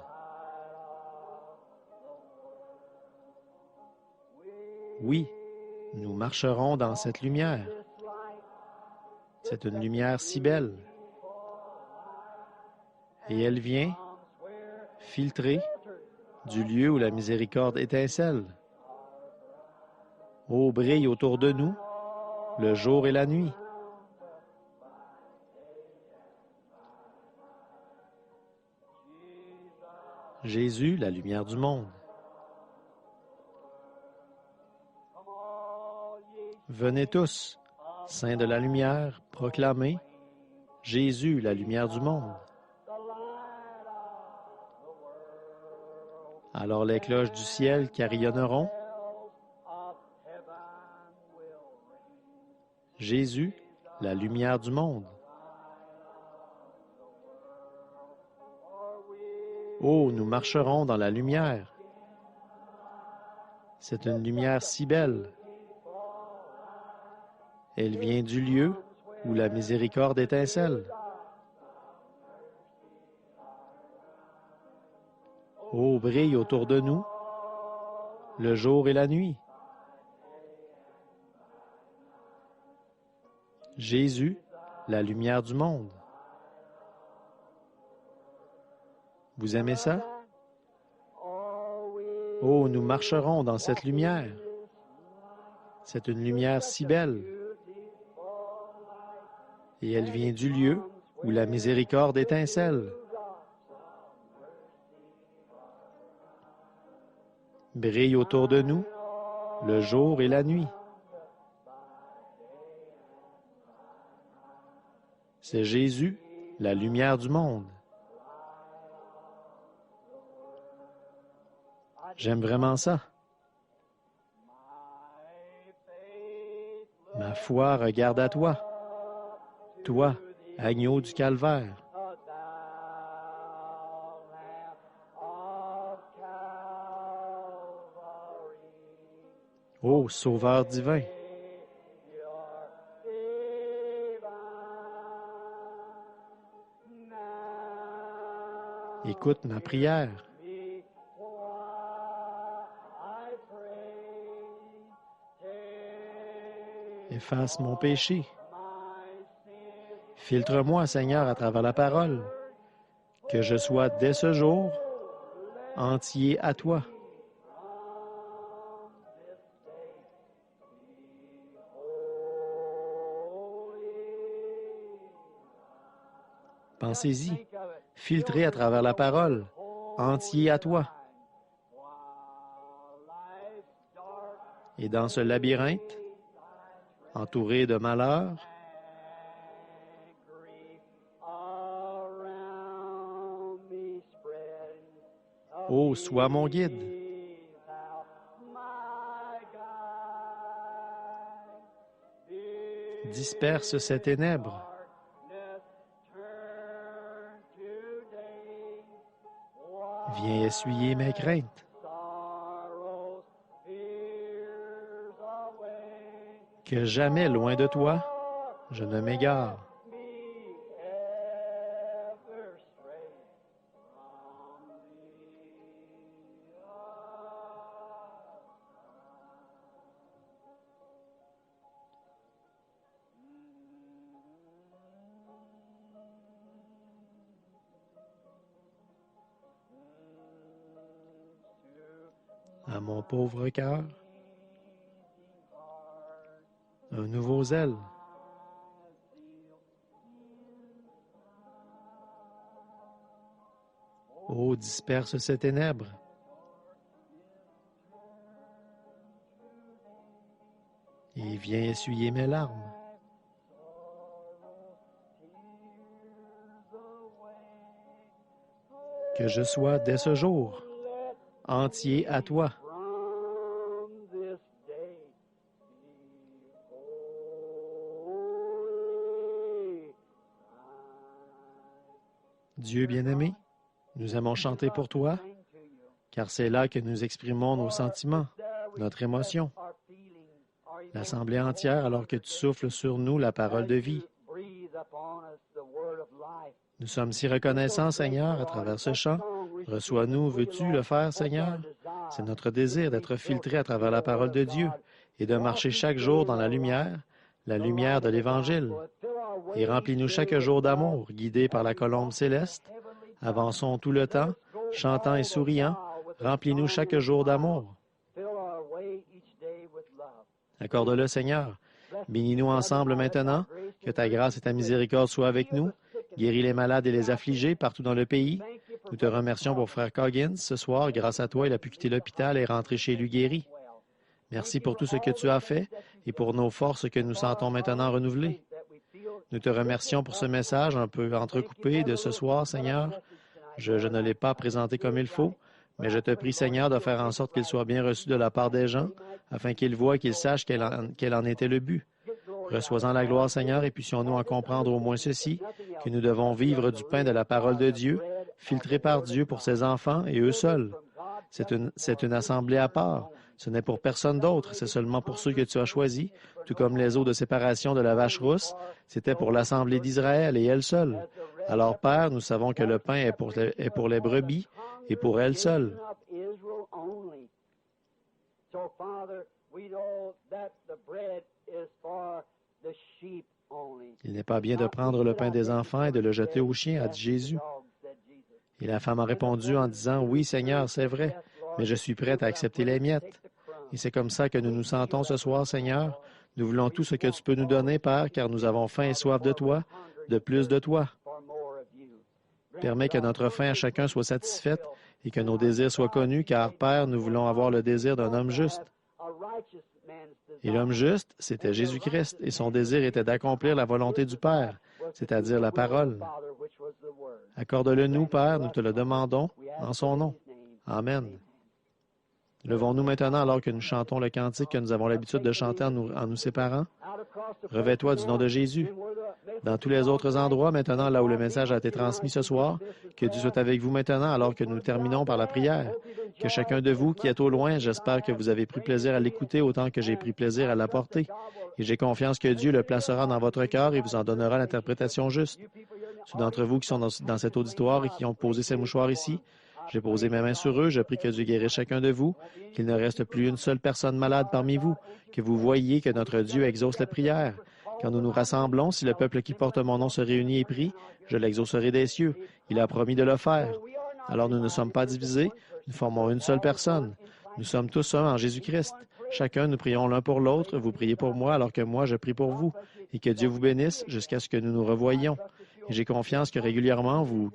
Oui, nous marcherons dans cette lumière. C'est une lumière si belle. Et elle vient filtrer du lieu où la miséricorde étincelle. Ô brille autour de nous, le jour et la nuit. Jésus, la lumière du monde. Venez tous, saints de la lumière, proclamez Jésus, la lumière du monde. Alors les cloches du ciel carillonneront. Jésus, la lumière du monde. Oh, nous marcherons dans la lumière. C'est une lumière si belle. Elle vient du lieu où la miséricorde étincelle. Oh, brille autour de nous, le jour et la nuit. Jésus, la lumière du monde. Vous aimez ça? Oh, nous marcherons dans cette lumière. C'est une lumière si belle. Et elle vient du lieu où la miséricorde étincelle. brille autour de nous le jour et la nuit. C'est Jésus, la lumière du monde. J'aime vraiment ça. Ma foi regarde à toi, toi, agneau du calvaire. Ô Sauveur divin, écoute ma prière. Efface mon péché. Filtre-moi, Seigneur, à travers la parole, que je sois dès ce jour entier à toi. Pensez-y, filtré à travers la parole, entier à toi. Et dans ce labyrinthe, entouré de malheur, ô, sois mon guide. Disperse ces ténèbres. Viens essuyer mes craintes. Que jamais loin de toi, je ne m'égare. À mon pauvre cœur, un nouveau zèle. Ô, disperse ces ténèbres. Et viens essuyer mes larmes. Que je sois dès ce jour entier à toi. Dieu bien-aimé, nous aimons chanter pour toi, car c'est là que nous exprimons nos sentiments, notre émotion. L'Assemblée entière, alors que tu souffles sur nous la parole de vie. Nous sommes si reconnaissants, Seigneur, à travers ce chant. Reçois-nous, veux-tu le faire, Seigneur? C'est notre désir d'être filtré à travers la parole de Dieu et de marcher chaque jour dans la lumière de l'Évangile. Et remplis-nous chaque jour d'amour, guidés par la colombe céleste. Avançons tout le temps, chantant et souriant. Remplis-nous chaque jour d'amour. Accorde-le, Seigneur. Bénis-nous ensemble maintenant. Que ta grâce et ta miséricorde soient avec nous. Guéris les malades et les affligés partout dans le pays. Nous te remercions pour Frère Coggins. Ce soir, grâce à toi, il a pu quitter l'hôpital et rentrer chez lui guéri. Merci pour tout ce que tu as fait et pour nos forces que nous sentons maintenant renouvelées. Nous te remercions pour ce message un peu entrecoupé de ce soir, Seigneur. Je ne l'ai pas présenté comme il faut, mais je te prie, Seigneur, de faire en sorte qu'il soit bien reçu de la part des gens, afin qu'ils voient et qu'ils sachent quel en était le but. Reçois-en la gloire, Seigneur, et puissions-nous en comprendre au moins ceci, que nous devons vivre du pain de la parole de Dieu, filtré par Dieu pour ses enfants et eux seuls. C'est une assemblée à part. Ce n'est pour personne d'autre, c'est seulement pour ceux que tu as choisis, tout comme les eaux de séparation de la vache rousse, c'était pour l'assemblée d'Israël et elle seule. Alors, Père, nous savons que le pain est pour les brebis et pour elles seules. Il n'est pas bien de prendre le pain des enfants et de le jeter aux chiens, a dit Jésus. Et la femme a répondu en disant, « Oui, Seigneur, c'est vrai, mais je suis prête à accepter les miettes. » Et c'est comme ça que nous nous sentons ce soir, Seigneur. Nous voulons tout ce que tu peux nous donner, Père, car nous avons faim et soif de toi, de plus de toi. Permets que notre faim à chacun soit satisfaite et que nos désirs soient connus, car, Père, nous voulons avoir le désir d'un homme juste. Et l'homme juste, c'était Jésus-Christ, et son désir était d'accomplir la volonté du Père, c'est-à-dire la parole. Accorde-le-nous, Père, nous te le demandons, en son nom. Amen. Levons-nous maintenant alors que nous chantons le cantique que nous avons l'habitude de chanter en nous séparant. Revêt-toi du nom de Jésus. Dans tous les autres endroits, maintenant, là où le message a été transmis ce soir, que Dieu soit avec vous maintenant alors que nous terminons par la prière. Que chacun de vous qui est au loin, j'espère que vous avez pris plaisir à l'écouter autant que j'ai pris plaisir à l'apporter. Et j'ai confiance que Dieu le placera dans votre cœur et vous en donnera l'interprétation juste. Ceux d'entre vous qui sont dans cet auditoire et qui ont posé ces mouchoirs ici, j'ai posé mes mains sur eux, je prie que Dieu guérisse chacun de vous, qu'il ne reste plus une seule personne malade parmi vous, que vous voyiez que notre Dieu exauce la prière. Quand nous nous rassemblons, si le peuple qui porte mon nom se réunit et prie, je l'exaucerai des cieux. Il a promis de le faire. Alors nous ne sommes pas divisés, nous formons une seule personne. Nous sommes tous un en Jésus-Christ. Chacun, nous prions l'un pour l'autre, vous priez pour moi alors que moi je prie pour vous. Et que Dieu vous bénisse jusqu'à ce que nous nous revoyions. Et j'ai confiance que régulièrement, vous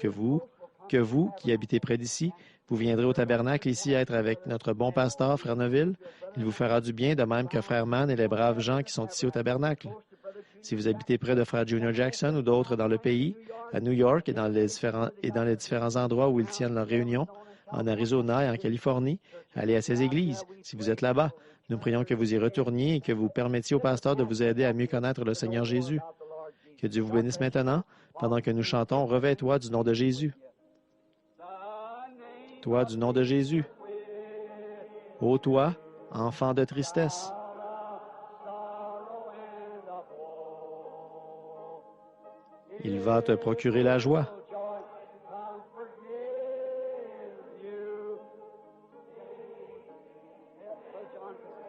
qui habitez près d'ici, vous viendrez au tabernacle ici être avec notre bon pasteur, Frère Neville. Il vous fera du bien, de même que Frère Mann et les braves gens qui sont ici au tabernacle. Si vous habitez près de Frère Junior Jackson ou d'autres dans le pays, à New York et dans les différents endroits où ils tiennent leurs réunions, en Arizona et en Californie, allez à ces églises. Si vous êtes là-bas, nous prions que vous y retourniez et que vous permettiez au pasteur de vous aider à mieux connaître le Seigneur Jésus. Que Dieu vous bénisse maintenant, pendant que nous chantons « Revêt-toi du nom de Jésus ». Toi, du nom de Jésus. Ô toi, enfant de tristesse. Il va te procurer la joie.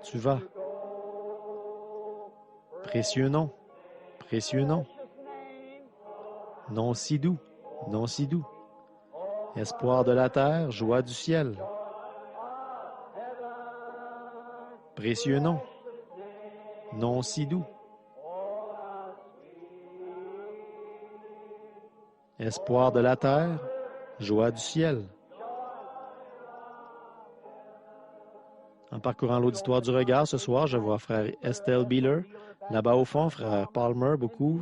Tu vas. Précieux nom, précieux nom. Nom si doux, nom si doux. Espoir de la terre, joie du ciel. Précieux nom, nom si doux. Espoir de la terre, joie du ciel. En parcourant l'auditoire du regard ce soir, je vois frère Estelle Beeler, là-bas au fond, frère Palmer, beaucoup,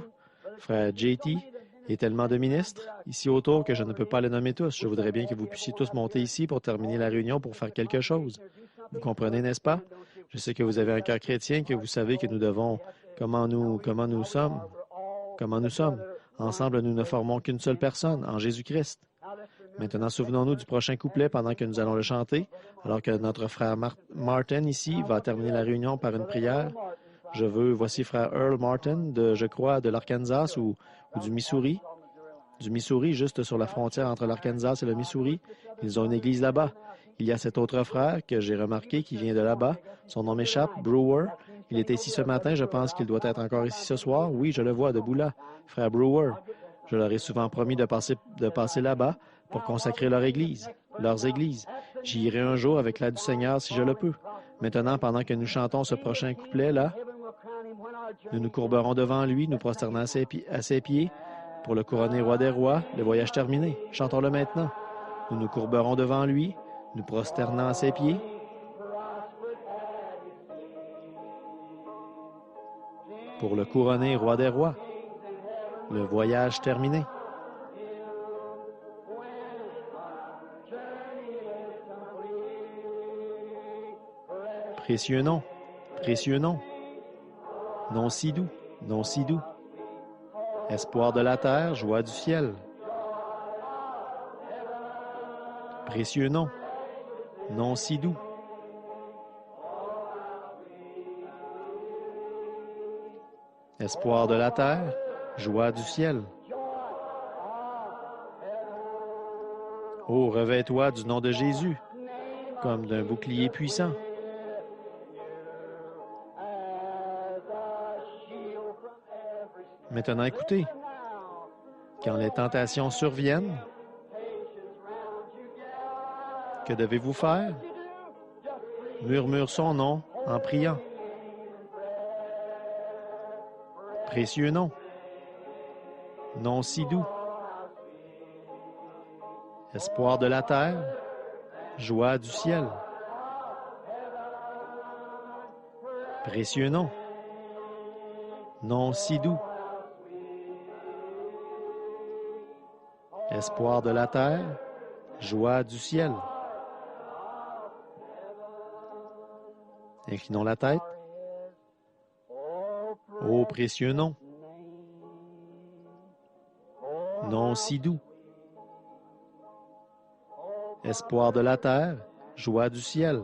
frère JT et tellement de ministres, ici autour que je ne peux pas les nommer tous. Je voudrais bien que vous puissiez tous monter ici pour terminer la réunion pour faire quelque chose. Vous comprenez, n'est-ce pas? Je sais que vous avez un cœur chrétien, que vous savez que nous devons, comment nous sommes. Ensemble, nous ne formons qu'une seule personne, en Jésus-Christ. Maintenant, souvenons-nous du prochain couplet pendant que nous allons le chanter, alors que notre frère Martin ici va terminer la réunion par une prière. Voici frère Earl Martin, je crois, de l'Arkansas ou du Missouri. Du Missouri, juste sur la frontière entre l'Arkansas et le Missouri. Ils ont une église là-bas. Il y a cet autre frère que j'ai remarqué qui vient de là-bas. Son nom m'échappe, Brewer. Il était ici ce matin, je pense qu'il doit être encore ici ce soir. Oui, je le vois, debout là. Frère Brewer. Je leur ai souvent promis de passer là-bas pour consacrer leurs églises. J'y irai un jour avec l'aide du Seigneur si je le peux. Maintenant, pendant que nous chantons ce prochain couplet-là, nous nous courberons devant lui, nous prosternant à ses pieds, pour le couronner roi des rois, le voyage terminé. Chantons-le maintenant. Nous nous courberons devant lui, nous prosternant à ses pieds. Pour le couronner roi des rois, le voyage terminé. Précieux nom, nom si doux, nom si doux. Espoir de la terre, joie du ciel. Précieux nom, nom si doux. Espoir de la terre, joie du ciel. Oh, revêt-toi du nom de Jésus, comme d'un bouclier puissant. Maintenant, écoutez. Quand les tentations surviennent, que devez-vous faire? Murmure son nom en priant. Précieux nom, nom si doux. Espoir de la terre, joie du ciel. Précieux nom, nom si doux. Espoir de la terre, joie du ciel. Inclinons la tête. Ô précieux nom, nom si doux. Espoir de la terre, joie du ciel.